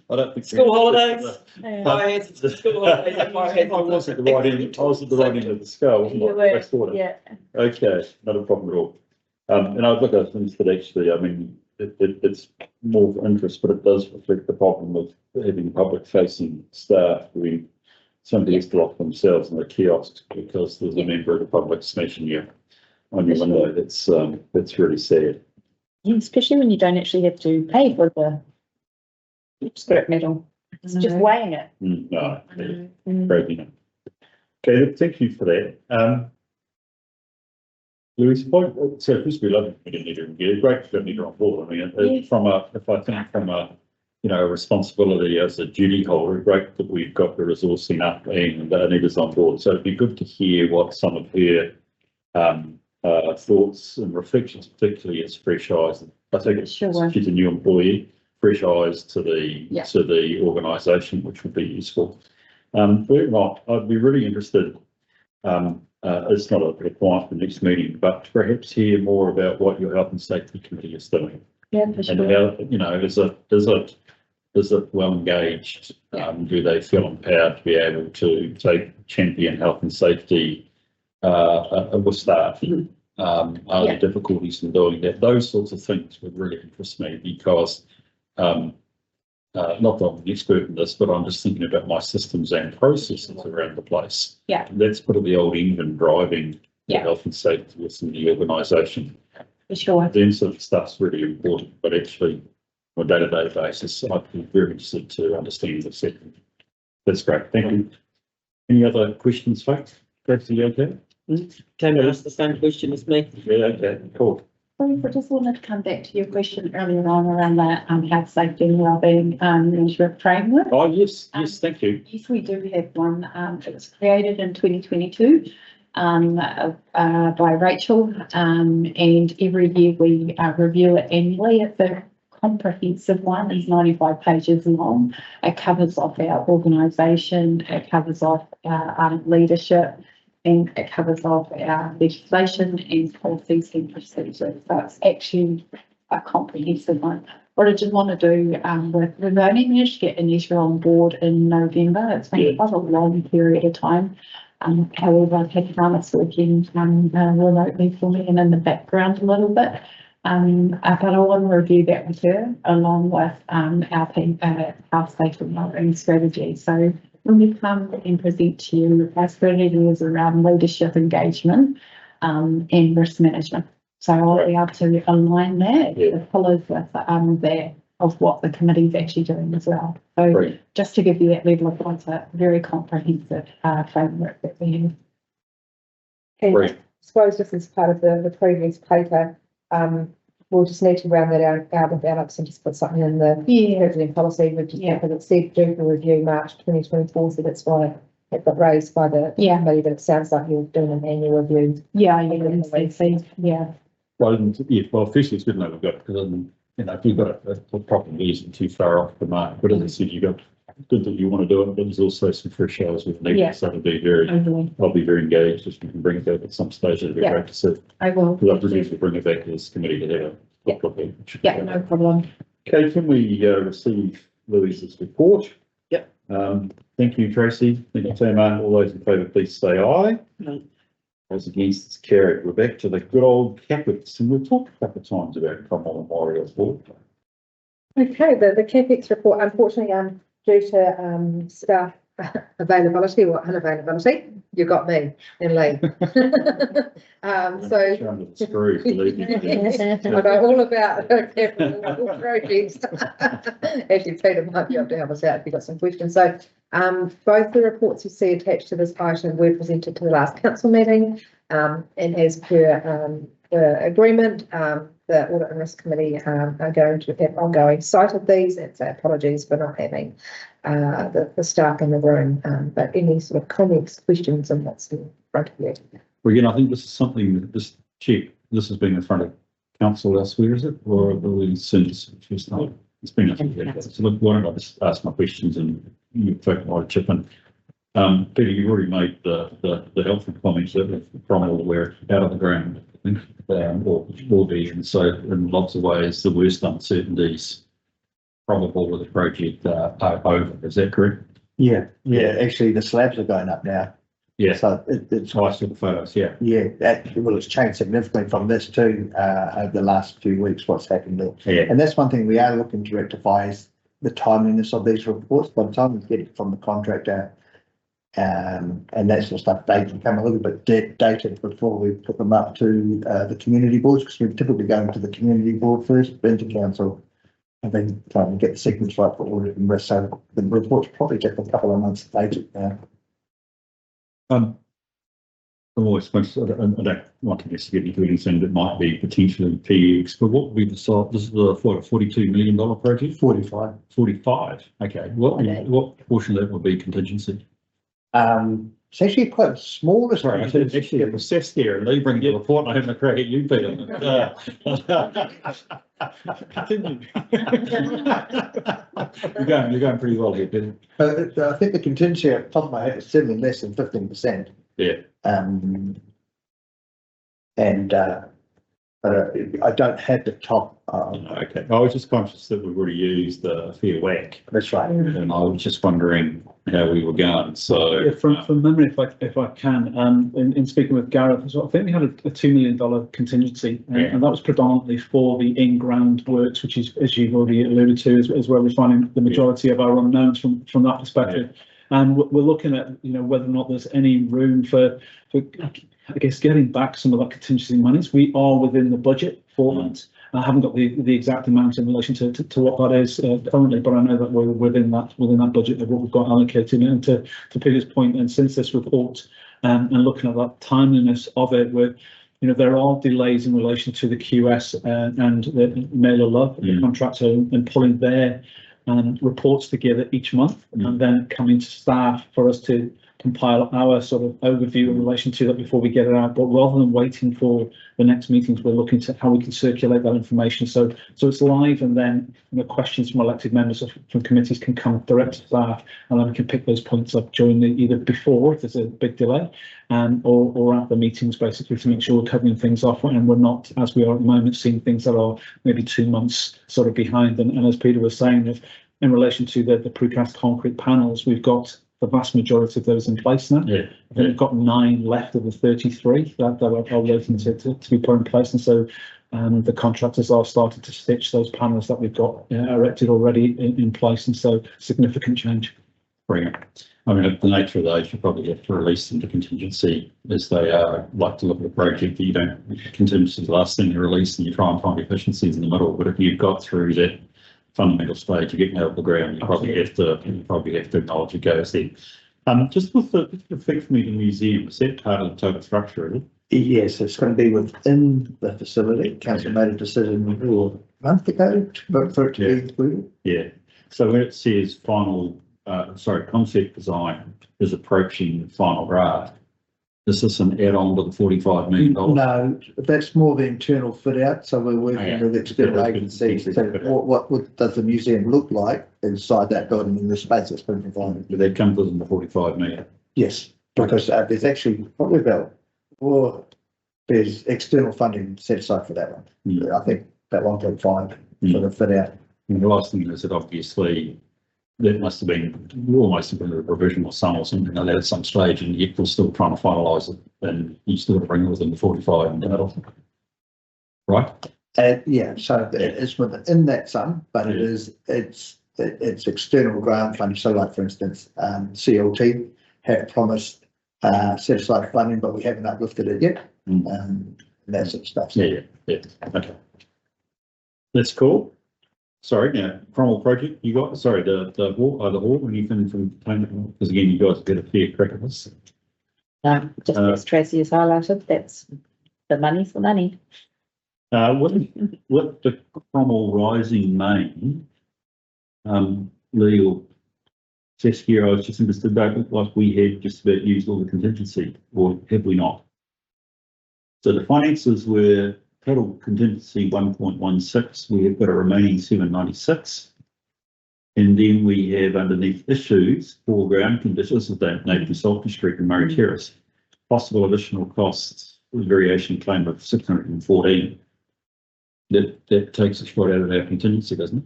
don't think. School holidays. Yeah. Biohazards, school holidays, and biohazards. I was at the right end, I was at the right end of the scale, wasn't I? You were, Wastewater. yeah. Okay, not a problem at all. And I've looked at things that actually, I mean, it's more of interest, but it does reflect the problem of having public facing staff doing somebody has to lock themselves in the kiosks because there's a member of the public smashing you on your window. That's really sad. Yeah, especially when you don't actually have to pay for the scrap metal. It's just weighing it. No, crazy. Okay, thank you for that. Louise, so first we love we didn't need to get a great to get on board. I mean, if I think from a responsibility as a duty holder, great that we've got the resourcing up and Anita's on board. So it'd be good to hear what some of her thoughts and reflections, particularly as fresh eyes. I think she's a new employee, fresh eyes to the organisation, which would be useful. I'd be really interested. It's not a requirement for the next meeting, but to perhaps hear more about what your health and safety committee is doing. Yeah, for sure. And how, is it well engaged? Do they feel empowered to be able to champion health and safety with staff? Are there difficulties in doing that? Those sorts of things would really interest me because not that I'm an expert in this, but I'm just thinking about my systems and processes around the place. Yeah. That's part of the old engine driving the Yeah. health and safety within the organisation. For sure. Then sort of stuff's really important, but actually on a day-to-day basis, I'd be very interested to understand the setting. That's great. Thank you. Any other questions, folks? Grace, are you okay? Tony asked the same question as me. Yeah, okay, cool. I just wanted to come back to your question earlier on around the health, safety and wellbeing management framework. Oh, yes, thank you. Yes, we do have one. It was created in 2022 by Rachel, and every year we review it annually. It's a comprehensive one. It's 95 pages long. It covers off our organisation. It covers off our leadership. And it covers off our legislation and policies and procedures. So it's actually a comprehensive one. What I did want to do we've only managed to get Anita on board in November. It's been quite a long period of time. However, I've had Thomas working remotely for me and in the background a little bit. But I want to review that with her along with our health, safety and wellbeing strategy. So when we come and present to you, our strategy is around leadership engagement and risk management. So I'll be able to align that, the pillars with that of what the committee is actually doing as well. So just to give you that level of concept, very comprehensive framework that we have. And I suppose just as part of the previous paper, we'll just need to round that out with Alex and just put something in the president policy, which is because it said due for review March 2024, so that's why it got raised by the committee, but it sounds like you're doing an annual review. Well, officially it's good to know we've got, because if you've got a proper isn't too far off the mark, but as I said, you've got good that you want to do it, but there's also some fresh hours with me, so it'll be I'll be very engaged if you can bring it back at some stage. It'd be great to see. I will. Because I presume to bring it back to this committee to have a look at it. Yeah, no problem. Okay, can we receive Louise's report? Yep. Thank you, Tracy. Thank you, Tamar. All those in favour, please say aye. No. Those against, it's carried. We're back to the good old CapEx, and we've talked a couple of times about Cromwell and Warriors Board. Okay, the CapEx report, unfortunately, due to staff availability or unavailability, you got me and Lee. So Screw, believe me. I know all about capital projects. Actually, Peter might be able to help us out if you've got some questions. So both the reports you see attached to this item were presented to the last council meeting, and as per the agreement, the Audit and Risk Committee are going to have ongoing sight of these, and so apologies for not having the staff in the room, but any sort of comments, questions on what's in front of you. Well, again, I think this is something that this has been in front of council elsewhere, is it? Or are we soon to first time? It's been, so look, why don't I just ask my questions and you folk might chip in. Peter, you've already made the helpful comments that Cromwell were out of the ground, I think, or will be, and so in lots of ways, the worst uncertainties probable with the project are over. Is that correct? Yeah, actually the slabs are going up now. Yeah. So it's I saw the photos, yeah. Yeah, well, it's changed significantly from this too, over the last few weeks, what's happened there. Yeah. And that's one thing we are looking to rectify is the timeliness of these reports. By the time we get it from the contractor, and that sort of stuff, they become a little bit dated before we put them up to the community boards, because we're typically going to the community board first, then to council, and then trying to get the sequence right for audit and risk. So the report's probably just a couple of months later now. I'm always I don't want to necessarily get into anything that might be potentially PX, but what would be the size? This is the $42 million project? 45. 45. Okay. What portion of that would be contingency? It's actually quite small. Sorry, I should actually get assessed there and Lee bring the report and I haven't a crack at you, Peter. You're going pretty well here, Peter. I think the contingency at the top of my head is certainly less than 15%. Yeah. And But I don't have the top, Okay, I was just conscious that we've already used a fair whack, that's right. and I was just wondering how we were going, so. Yeah, from memory, if I can, in speaking with Gareth, as well, I think we had a $2 million contingency, and that was predominantly for the in-ground works, which is, as you've already alluded to, is where we're finding the majority of our unknowns from that perspective. And we're looking at, you know, whether or not there's any room for I guess, getting back some of that contingency monies. We are within the budget for that. I haven't got the exact amount in relation to what that is currently, but I know that we're within that budget of what we've got allocated. And to Peter's point, and since this report and looking at that timeliness of it, where, you know, there are delays in relation to the QS and the Mailer Love, the contractor, and pulling their reports together each month, and then coming to staff for us to compile our sort of overview in relation to that before we get it out. But rather than waiting for the next meetings, we're looking to how we can circulate that information. So it's live, and then, you know, questions from elected members from committees can come direct to staff, and then we can pick those points up during either before, if there's a big delay, or at the meetings, basically, to make sure we're covering things off, and we're not, as we are at the moment, seeing things that are maybe 2 months sort of behind. And as Peter was saying, if in relation to the precast concrete panels, we've got the vast majority of those in place now. I think we've got 9 left of the 33 that are waiting to be put in place. And so the contractors are starting to stitch those panels that we've got erected already in place. And so significant change. Brilliant. I mean, the nature of those, you probably have to release them to contingency as they are. Like to look at a project that you don't, contingency is the last thing you release, and you try and find efficiencies in the middle. But if you've got through that fundamental stage, you're getting out of the ground, you probably have to acknowledge it goes there. Just with the effect for me, the museum, is that part of the total structure, is it? Yes, it's going to be within the facility. Council made a decision a month ago for it to be included. Yeah. So when it says concept design is approaching final draft, is this an add-on to the $45 million? No, that's more the internal fit out. So we're working with external agencies. So what does the museum look like inside that building in the space that's been provided? Do they come within the $45 million? Yes, because there's actually what we've built. Or there's external funding set aside for that one. I think that 1.5 for the fit out. And the last thing is that obviously that must have been almost a provisional sum or something like that at some stage, and yet we're still trying to finalise it, and you still got to bring it within the 45 and right? Yeah, so it is within that sum, but it's external grant funding. So, like for instance, CLT have promised set aside funding, but we haven't uplifted it yet. That sort of stuff. Yeah. Okay, that's cool. Sorry, Cromwell project, you got, sorry, the hall, anything from, because again, you guys get a fair crack at this. No, just as Tracy has highlighted, that's the money's the money. With the Cromwell Rising main, legal test here, I was just interested, don't look like we had just about used all the contingency, or have we not? So the finances were total contingency 1.16, we have got a remaining 796. And then we have underneath issues, foreground conditions of that Nathan Salter Street and Murray Terrace. Possible additional costs, variation claim of 614. That takes us right out of our contingency, doesn't it?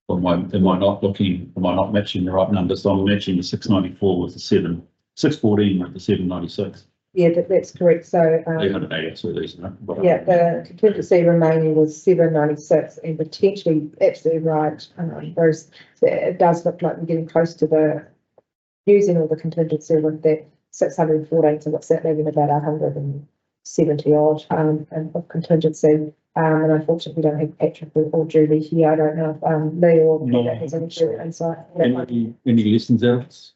Or am I not matching the right numbers? So I'm matching the 694 with the 614 with the 796. Yeah, that's correct. So, 380, so these, yeah, the contingency remaining was 796, and potentially absolutely right. It does look like we're getting close to the using all the contingency with that 614. So what's that, leaving about 170 odd of contingency. And unfortunately, we don't have Patrick or Julie here. I don't know if Lee or Peter has any further insight. Any lessons out of this?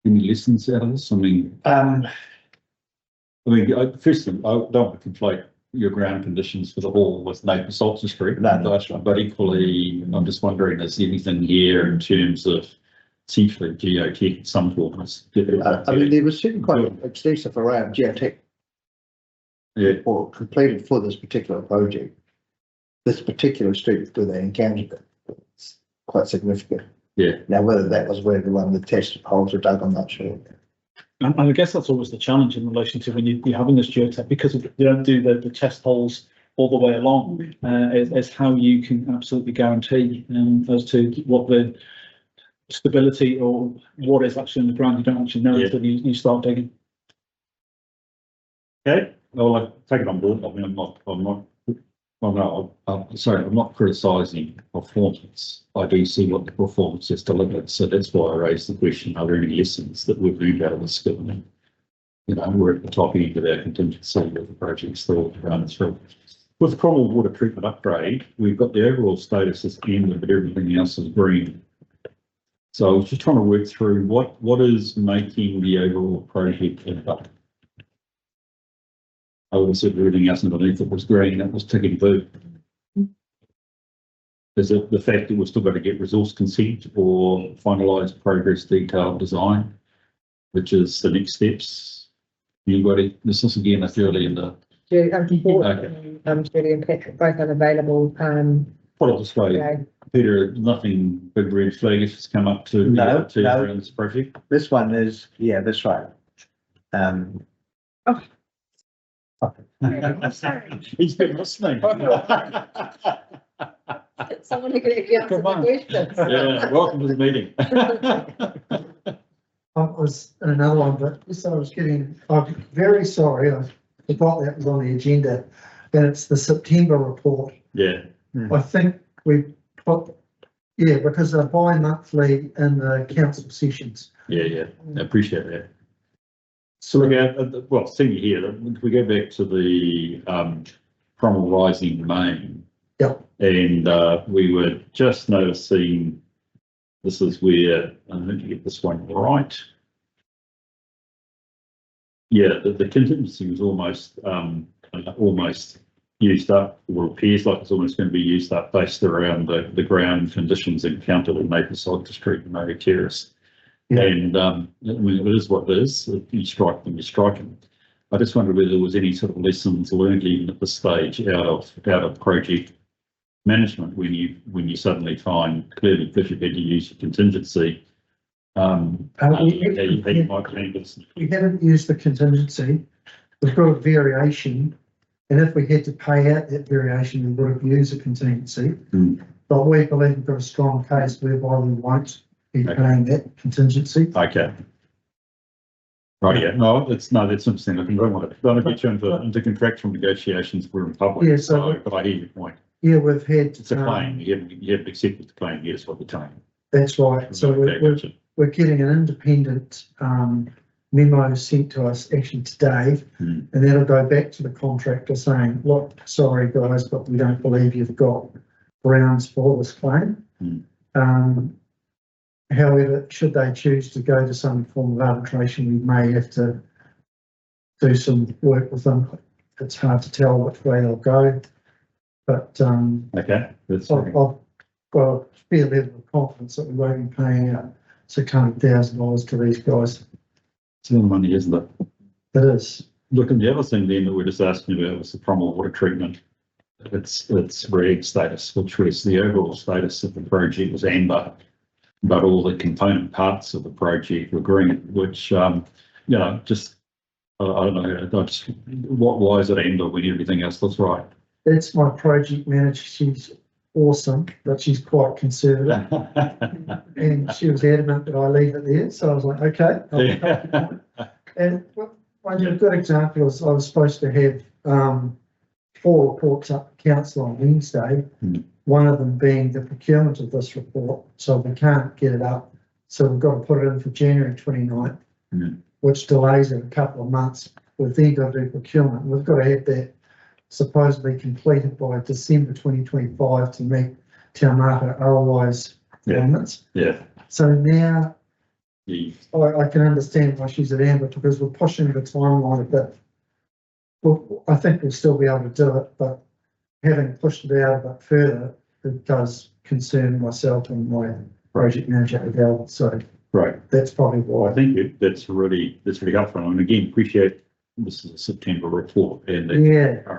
Any lessons out of this? I mean, first thing, I don't want to conflate your ground conditions for the hall with Nathan Salter Street. No. But equally, I'm just wondering, is there anything here in terms of essentially geotech, some forms? I mean, there was certainly quite extensive around geotech. Or completed for this particular project. This particular street where they encountered it, it's quite significant. Yeah. Now, whether that was where the one of the test holes were dug, I'm not sure. And I guess that's always the challenge in relation to when you're having this geotech, because you don't do the test holes all the way along, is how you can absolutely guarantee as to what the stability or what is actually in the ground. You don't actually know until you start digging. Okay, well, I take it on board. I mean, I'm not, well, no, sorry, I'm not criticising performance. I do see what the performance has delivered. So that's why I raised the question, are there any lessons that we've learned out of this given? You know, we're at the top end of our contingency with the projects still running through. With the Cromwell water treatment upgrade, we've got the overall status as amber, but everything else is green. So I was just trying to work through what is making the overall project amber. I would have said everything else underneath it was green, that was ticking blue. Is it the fact that we've still got to get resource consent or finalise progress detailed design, which is the next steps? Anybody, this is again a early in the. Julie and Patrick both unavailable. Put it this way, Peter, nothing big red flag has come up to No. around this project. This one is, this way. He's been listening. Someone who can actually answer the questions. Yeah, welcome to the meeting. I was in another one, but this I was getting, I'm very sorry, I forgot that was on the agenda, and it's the September report. Yeah. I think we put, because they're bi-monthly in the council sessions. Yeah, I appreciate that. So we go, well, seeing you here, we go back to the Cromwell Rising main. Yep. And we were just noticing, this is where, I need to get this one right. Yeah, the contingency was almost used up, or appears like it's almost going to be used up based around the ground conditions encountered in Mapleside Street and Murray Terrace. Yeah. And I mean, it is what it is. You strike them, you strike them. I just wondered whether there was any sort of lessons learned even at this stage out of project management when you suddenly find clearly because you've had to use your contingency. You might handle this. We haven't used the contingency. We've got a variation, and if we had to pay out that variation, we would have used a contingency. But we believe we've got a strong case whereby we won't be paying that contingency. Okay. Right, yeah. No, that's interesting. I don't want to get you into contractual negotiations. We're in public. Yeah, so but I hear your point. Yeah, we've had. It's a claim. You haven't accepted the claim. Yes, what the time. That's right. So we're getting an independent memo sent to us actually today, and that'll go back to the contractor saying, look, sorry guys, but we don't believe you've got grounds for this claim. However, should they choose to go to some form of arbitration, we may have to do some work with them. It's hard to tell which way they'll go, but okay, I've got a fair level of confidence that we won't be paying out $600,000 to these guys. It's a lot of money, isn't it? It is. Look, and the other thing then that we're just asking about was the Cromwell water treatment. It's red status, which was the overall status of the project was amber, but all the component parts of the project were green, which, just, I don't know, why is it amber when everything else looks right? That's my project manager. She's awesome, but she's quite conservative. And she was adamant that I leave it there. So I was like, okay. And one good example is I was supposed to have 4 reports up to council on Wednesday. One of them being the procurement of this report. So we can't get it up. So we've got to put it in for January 29th, which delays it a couple of months. We've then got to do procurement. We've got to have that supposedly completed by December 2025 to meet Taumata ROI's requirements. So now I can understand why she's at amber, because we're pushing the timeline a bit. Well, I think we'll still be able to do it, but having pushed it out a bit further, it does concern myself and my project manager Adele. So that's probably why. I think that's really helpful. And again, appreciate this is a September report. And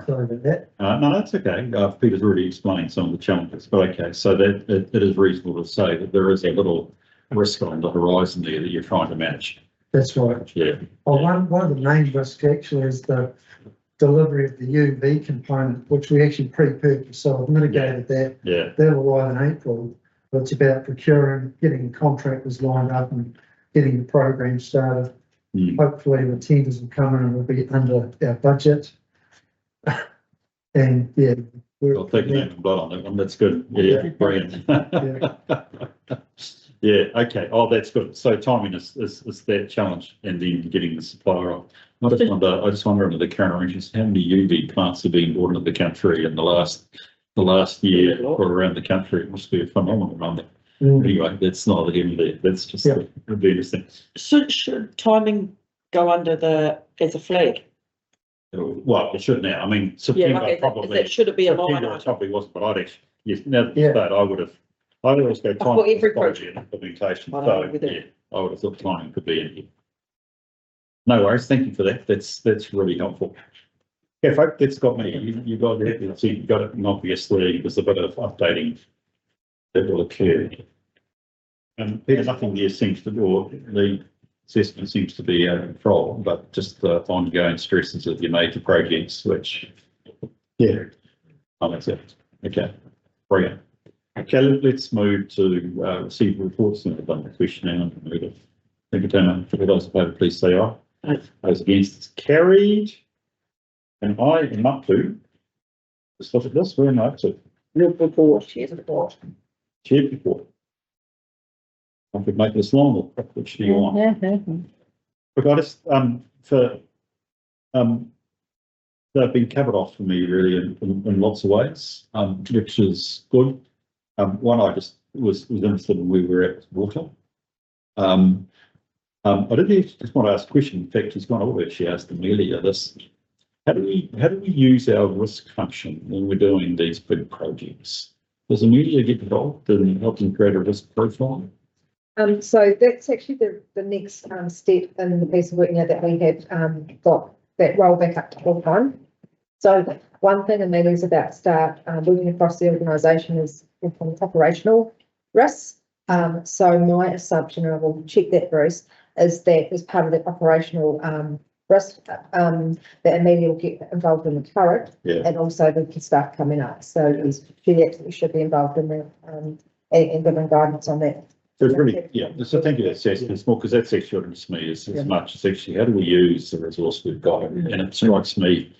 sorry about that. No, that's okay. Peter's already explained some of the challenges, but okay. So that it is reasonable to say that there is a little risk on the horizon there that you're trying to manage. That's right. Yeah. Well, one of the main risks actually is the delivery of the UV component, which we actually pre-purchased, so I've mitigated that. Yeah. That will arrive in April, but it's about procuring, getting contractors lined up and getting the program started. Hopefully the tenders will come in and we'll be under our budget. And yeah. I'll take your name and blood on that one. That's good. Yeah, brilliant. Yeah, okay. Oh, that's good. So timing is that challenge, and then getting the supplier on. I just wonder under the current arrangements, how many UV plants have been brought into the country in the last year or around the country? It must be a phenomenal number. Anyway, that's not the end of it. That's just it'd be interesting. Should timing go under as a flag? Well, it should now. I mean, September probably. Should it be a line September item? probably wasn't, but I'd actually, yes, now that I would have, I'd always go time For every project implementation. I So, know, with it. yeah, I would have thought timing could be in here. No worries. Thank you for that. That's really helpful. Yeah, folks, that's got me. You got it. So you got it. And obviously, there's a bit of updating that will occur. And Peter, nothing here seems to do, or the assessment seems to be out of control, but just the ongoing stresses of your major projects, which, yeah, that's it. Okay, brilliant. Okay, let's move to receive reports and done the question now. Thank you, Tana. For those in favour, please say aye. Those against, it's carried. And I am up to, let's look at this, where am I up to? Your report, chair's report. Chair report. I could make this long, or which do you want? Look, I just, they've been covered off for me really in lots of ways, which is good. One, I just was interested in where we're at with water. I did just want to ask a question. In fact, he's gone over, she asked them earlier this. How do we use our risk function when we're doing these big projects? Does the media get involved in helping create a risk profile? So that's actually the next step in the piece of work now that we have got that roll back up to full time. So one thing Amelia's about to start moving across the organisation is operational risks. So my assumption, and I will check that, Bruce, is that as part of that operational risk, that Amelia will get involved in the current and also the staff coming up. So yes, she absolutely should be involved in that and giving guidance on that. So it's really, so thank you, that's more, because that's actually what interests me as much as actually how do we use the resource we've got? And it strikes me,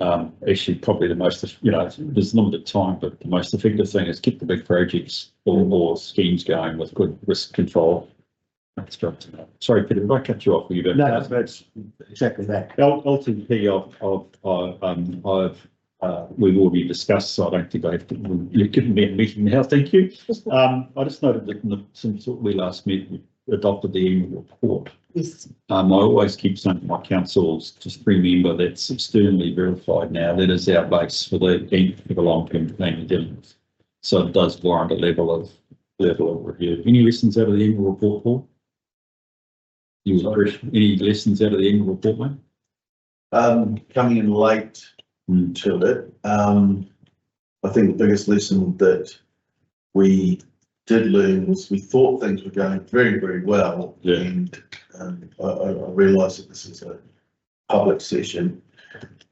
actually probably the most, there's limited time, but the most effective thing is keep the big projects or schemes going with good risk control. That's right. Sorry, Peter, did I cut you off? Were you about No, that's exactly that. LTP we've already discussed, so I don't think I have to, you've given me a meeting now, thank you. I just noted that since we last met, we adopted the annual report. Yes. I always keep saying to my councils, just remember that's externally verified now. That is our base for the long-term planning. So it does warrant a level of review. Any lessons out of the annual report, Paul? Any lessons out of the annual report, mate? Coming in late to it, I think the biggest lesson that we did learn was we thought things were going very, very well. Yeah. And I realised that this is a public session,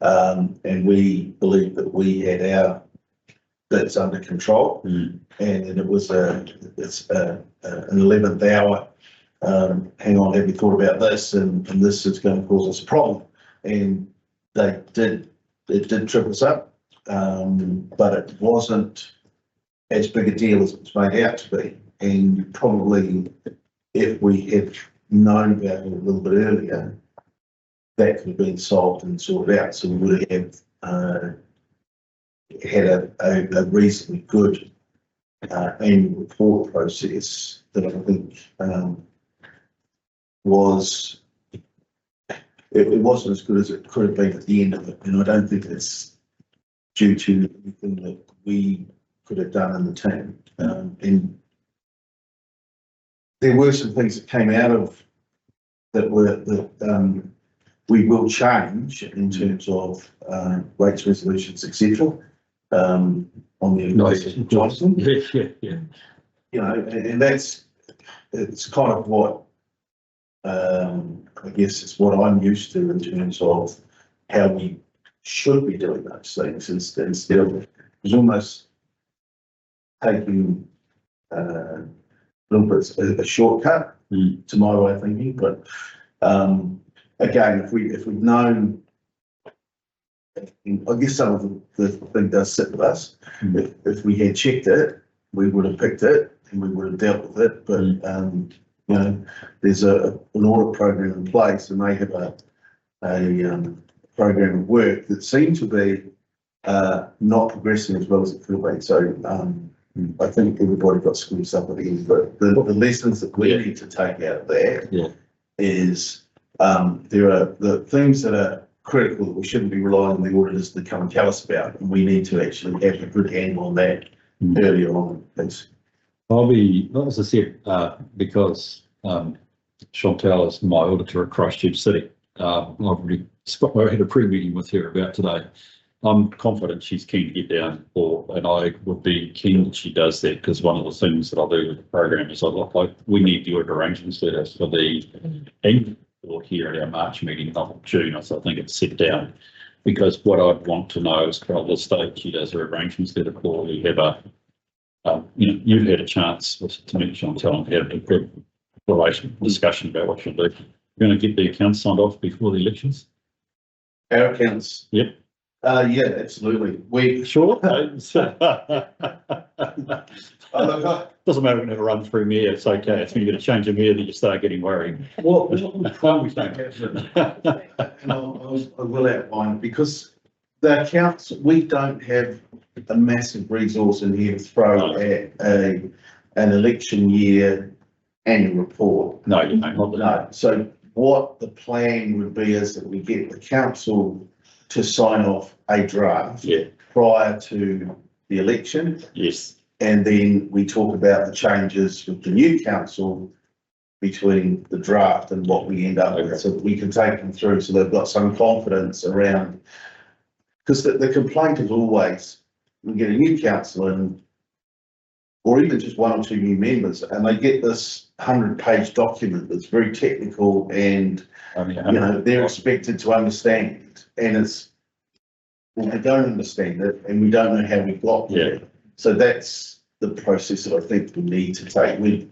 and we believe that we had our bits under control, and it was it's an 11th hour. Hang on, have we thought about this? And this is going to cause us a problem. And it did trip us up, but it wasn't as big a deal as it's made out to be. And probably if we had known about it a little bit earlier, that could have been solved and sorted out. So we would have had a reasonably good annual report process that I think it wasn't as good as it could have been at the end of it, and I don't think it's due to anything that we could have done in the team. And there were some things that came out of that we will change in terms of rates resolutions, etc. On the Johnson. Yeah. You know, and it's kind of what I guess it's what I'm used to in terms of how we should be doing those things instead of, it's almost taking a little bit a shortcut to my way of thinking, but again, if we've known, I guess some of the thing does sit with us. If we had checked it, we would have picked it and we would have dealt with it, but you know, there's an audit program in place and they have a program of work that seems to be not progressing as well as it could be. So I think everybody got screwed up at the end, but the lessons that we need to take out of that is there are the things that are critical that we shouldn't be relying on the auditors to come and tell us about, and we need to actually have a good handle on that earlier on. Thanks. I'll be, as I said, because Chantal is my auditor at Christchurch City. I've already had a pre-meeting with her about today. I'm confident she's keen to get down, and I would be keen that she does that, because one of the things that I'll do with the program is we need the audit arrangements letter for the annual report here at our March meeting, not June, so I think it's set down. Because what I'd want to know is, at this stage, she does her arrangements letter for, we have a you've had a chance to meet Chantal and have a good discussion about what you'll do. You're going to get the accounts signed off before the elections? Our accounts? Yep. Yeah, absolutely. We sure. Doesn't matter when it run through mayor, it's okay. It's when you get a change of mayor that you start getting worried. What we probably don't have, and I will outline, because the accounts, we don't have a massive resource in here to throw at an election year annual report. No, you don't. No. So what the plan would be is that we get the council to sign off a draft prior to the election. Yes. And then we talk about the changes with the new council between the draft and what we end up with, so that we can take them through, so they've got some confidence around. Because the complaint is always, we get a new council in, or even just one or two new members, and they get this 100-page document that's very technical, and they're expected to understand it, and they don't understand it, and we don't know how we got there. So that's the process that I think we need to take. We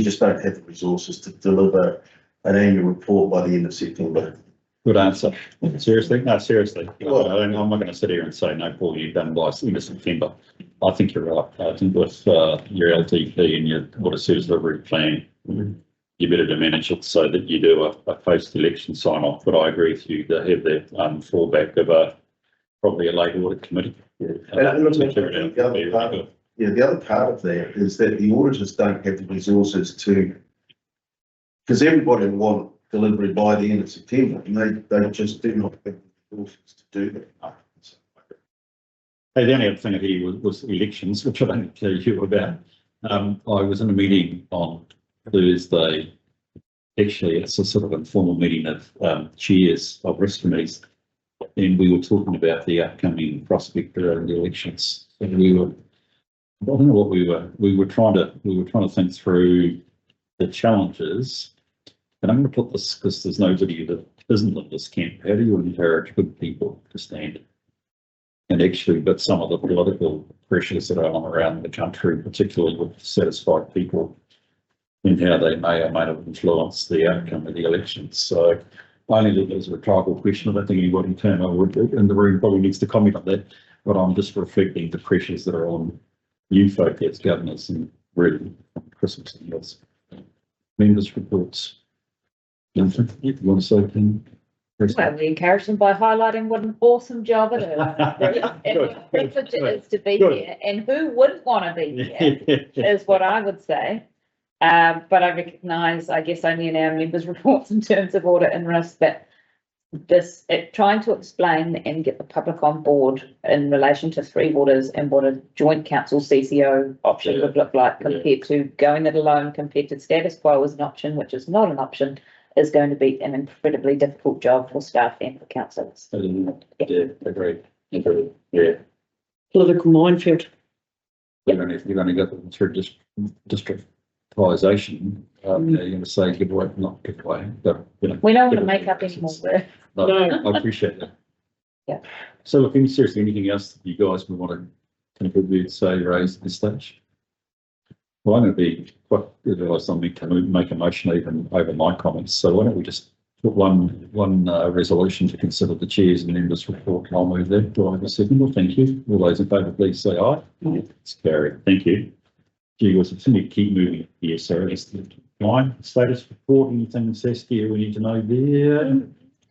just don't have the resources to deliver an annual report by the end of September. Good answer. Seriously? No, seriously. Well, I'm not going to sit here and say, no, Paul, you've done by the end of September. I think you're right. I think with your LTP and your water service delivery plan, you better to manage it so that you do a post-election sign-off. But I agree with you to have that fallback of probably a late audit committee. The other part of that is that the auditors don't have the resources to, because everybody want delivery by the end of September, and they just do not have the resources to do that. Hey, the only other thing I hear was elections, which I don't tell you about. I was in a meeting on Thursday. Actually, it's a sort of informal meeting of chairs of risk committees, and we were talking about the upcoming prospect around the elections. And I don't know what we were trying to think through the challenges. And I'm going to put this, because there's nobody that isn't in this camp. How do you encourage good people to stand? And actually, but some of the political pressures that are on around the country, particularly with dissatisfied people, and how they may or may not influence the outcome of the elections. So I only think there's a rhetorical question. I don't think anybody in the room probably needs to comment on that, but I'm just reflecting the pressures that are on you folk as governors and really Christmas and else. Members' reports. Anything you want to say, Ken? Well, we encourage them by highlighting what an awesome job it is. And what a privilege it is to be here, and who wouldn't want to be here, is what I would say. But I recognise, I guess, only in our members' reports in terms of audit and risk, that trying to explain and get the public on board in relation to Three Waters and what a joint council CCO option would look like compared to going it alone, compared to status quo as an option, which is not an option, is going to be an incredibly difficult job for staff and for councillors. Yeah, agreed. Yeah. Political minefield. You're going to go through district prioritisation, you're going to say give away, not give away, but, We don't want to make up any more work. No, I appreciate that. Yeah. So look, seriously, anything else that you guys would want to contribute, say, raise at this stage? Well, I'm going to be quite, otherwise I'll make a motion even over my comments. So why don't we just put one resolution to consider the chairs and members report, and I'll move there. Do I have a second? Well, thank you. All those in favour, please say aye. It's carried. Thank you. Gee, was it to keep moving here, so it's the line status report, anything says here we need to know there?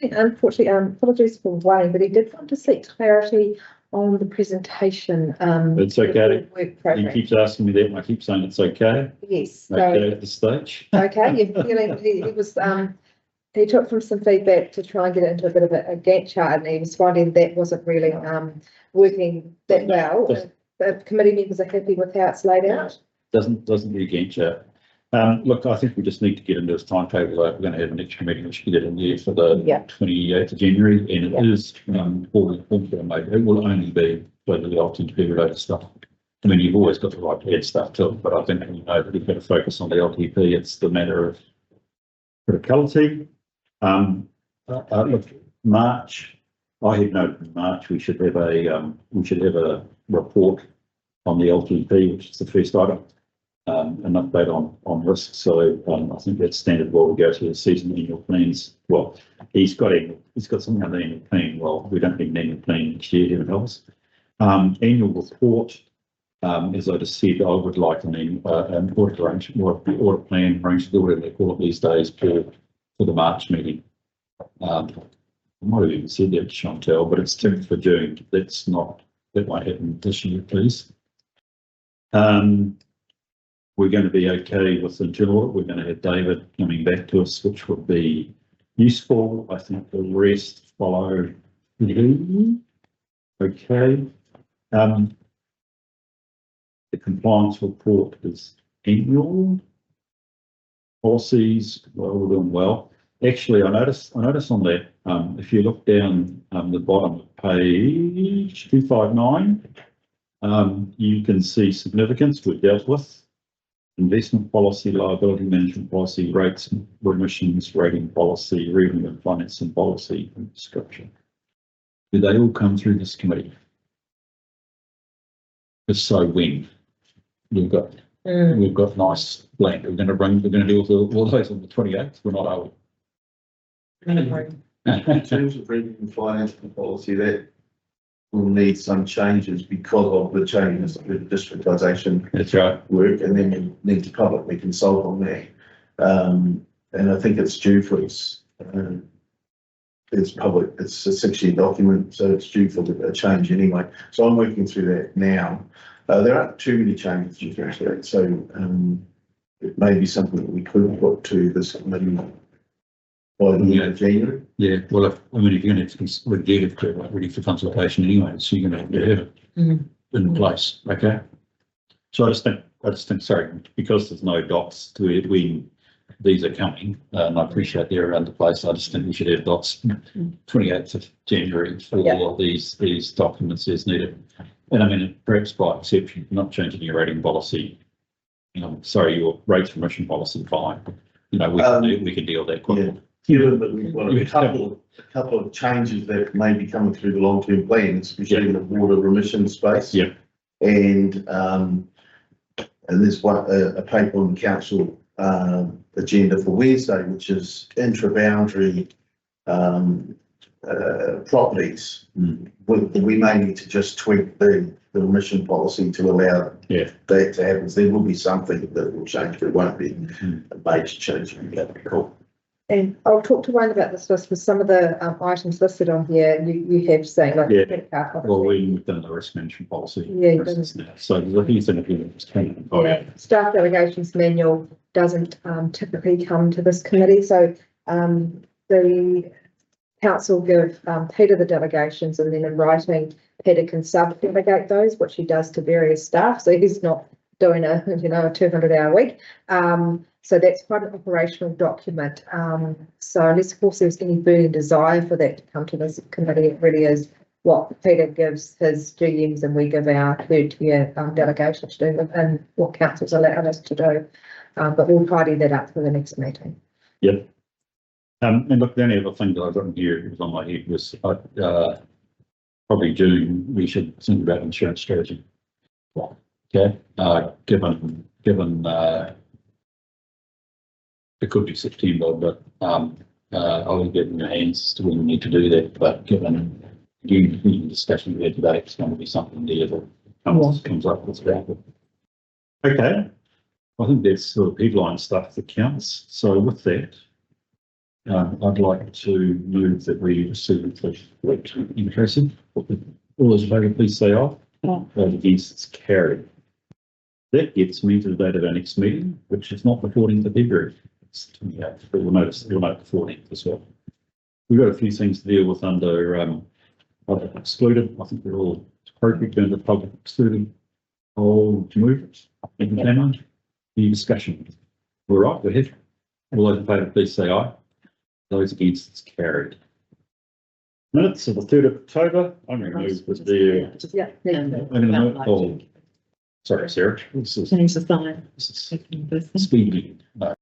Unfortunately, apologies for Wayne, but he did want to seek clarity on the presentation. It's okay. Work He program. keeps asking me that and I keep saying it's okay. Yes. Okay, at this stage. Okay, you're feeling, he was, he took from some feedback to try and get it into a bit of a Gantt chart, and he was finding that wasn't really, working that well. The committee members are happy with how it's laid out. Doesn't be a Gantt chart. Look, I think we just need to get into this timetable. We're going to have an extra meeting, which we get in there for the 28th of January, and it is, all the points that are made, it will only be for the LTP related stuff. I mean, you've always got the right to add stuff to it, but I think we know that we've got to focus on the LTP. It's the matter of criticality. Look, March, I had noted in March, we should have a report on the LTP, which is the first item. An update on risk. So I think that's standard while we go to the season annual plans. Well, he's got something on the annual plan. Well, we don't need an annual plan next year, heaven helps. Annual report, as I just said, I would like an audit arrangement, or the audit plan arrangement, whatever they call it these days, for the March meeting. I might have even said that to Chantel, but it's 10th for June. That won't happen this year, please. We're going to be okay with internal audit. We're going to have David coming back to us, which would be useful. I think the rest follow. Okay. The compliance report is annual. Policies, well, we're doing well. Actually, I noticed on that, if you look down the bottom of page 259, you can see significance we've dealt with. Investment policy, liability management policy, rates, remissions, rating policy, revenue and financing policy, and structure. Do they all come through this committee? If so, when? We've got nice blank. We're going to deal with all those on the 28th. We're not, are we? In terms of revenue and financing policy, that will need some changes because of the changes of the districtisation. That's right. Work, and then you need to publicly consult on that. And I think it's due for it's public, it's a 6-year document, so it's due for a change anyway. So I'm working through that now. There aren't too many changes to differentiate, so it may be something that we could put to this committee by the end of January. Yeah, well, if you're going to get it ready for consultation anyway, so you're going to have it in place, okay? So I just think, sorry, because there's no docs to it when these are coming, and I appreciate they're around the place, I just think we should have docs 28th of January for these documents as needed. And I mean, perhaps by exception, not changing your rating policy, your rates remission policy, fine. We can deal with that quickly. Yeah. Given that we've got a couple of changes that may be coming through the long-term plan, especially in the water remission space. Yeah. And there's a paper on the council agenda for Wednesday, which is intra-boundary properties. We may need to just tweak the remission policy to allow that to happen. There will be something that will change, but it won't be a major change. That'd be cool. And I'll talk to Wayne about this list with some of the items listed on here. You have saying like credit card policy. Well, we've done the risk management policy. Yeah, so there's a few things. Staff delegations manual doesn't typically come to this committee, so the council give Peter the delegations, and then in writing Peter can sub-delegate those, which he does to various staff, so he's not doing a 200-hour week. So that's quite an operational document. So unless of course there's any burning desire for that to come to this committee, it really is what Peter gives his GMs and we give our third tier delegation to do, and what council's allowed us to do. but we'll tidy that up for the next meeting. Yep. And look, the only other thing that I've got here was on my head was, probably June, we should think about insurance strategy. Okay, given, it could be September, but, I'll get in your hands as to when we need to do that, but given the discussion we had today, it's going to be something there that comes up with that. Okay, I think that's sort of headline stuff that counts. So with that, I'd like to move that we receive the increasing. All those in favour, please say aye. Those against, it's carried. That gets me to the date of our next meeting, which is not the 14th of February. It's 28th, but you'll note the 14th as well. We've got a few things to deal with under public excluded. I think they're all appropriate under public excluded. I'll move it. Any discussion? All right, go ahead. All those in favour, please say aye. Those against, it's carried. Minutes of the 3rd of October. I'm going to move with the. Yeah. I'm going to move. Oh, sorry, Sarah. This is Change the sign. speedy. No.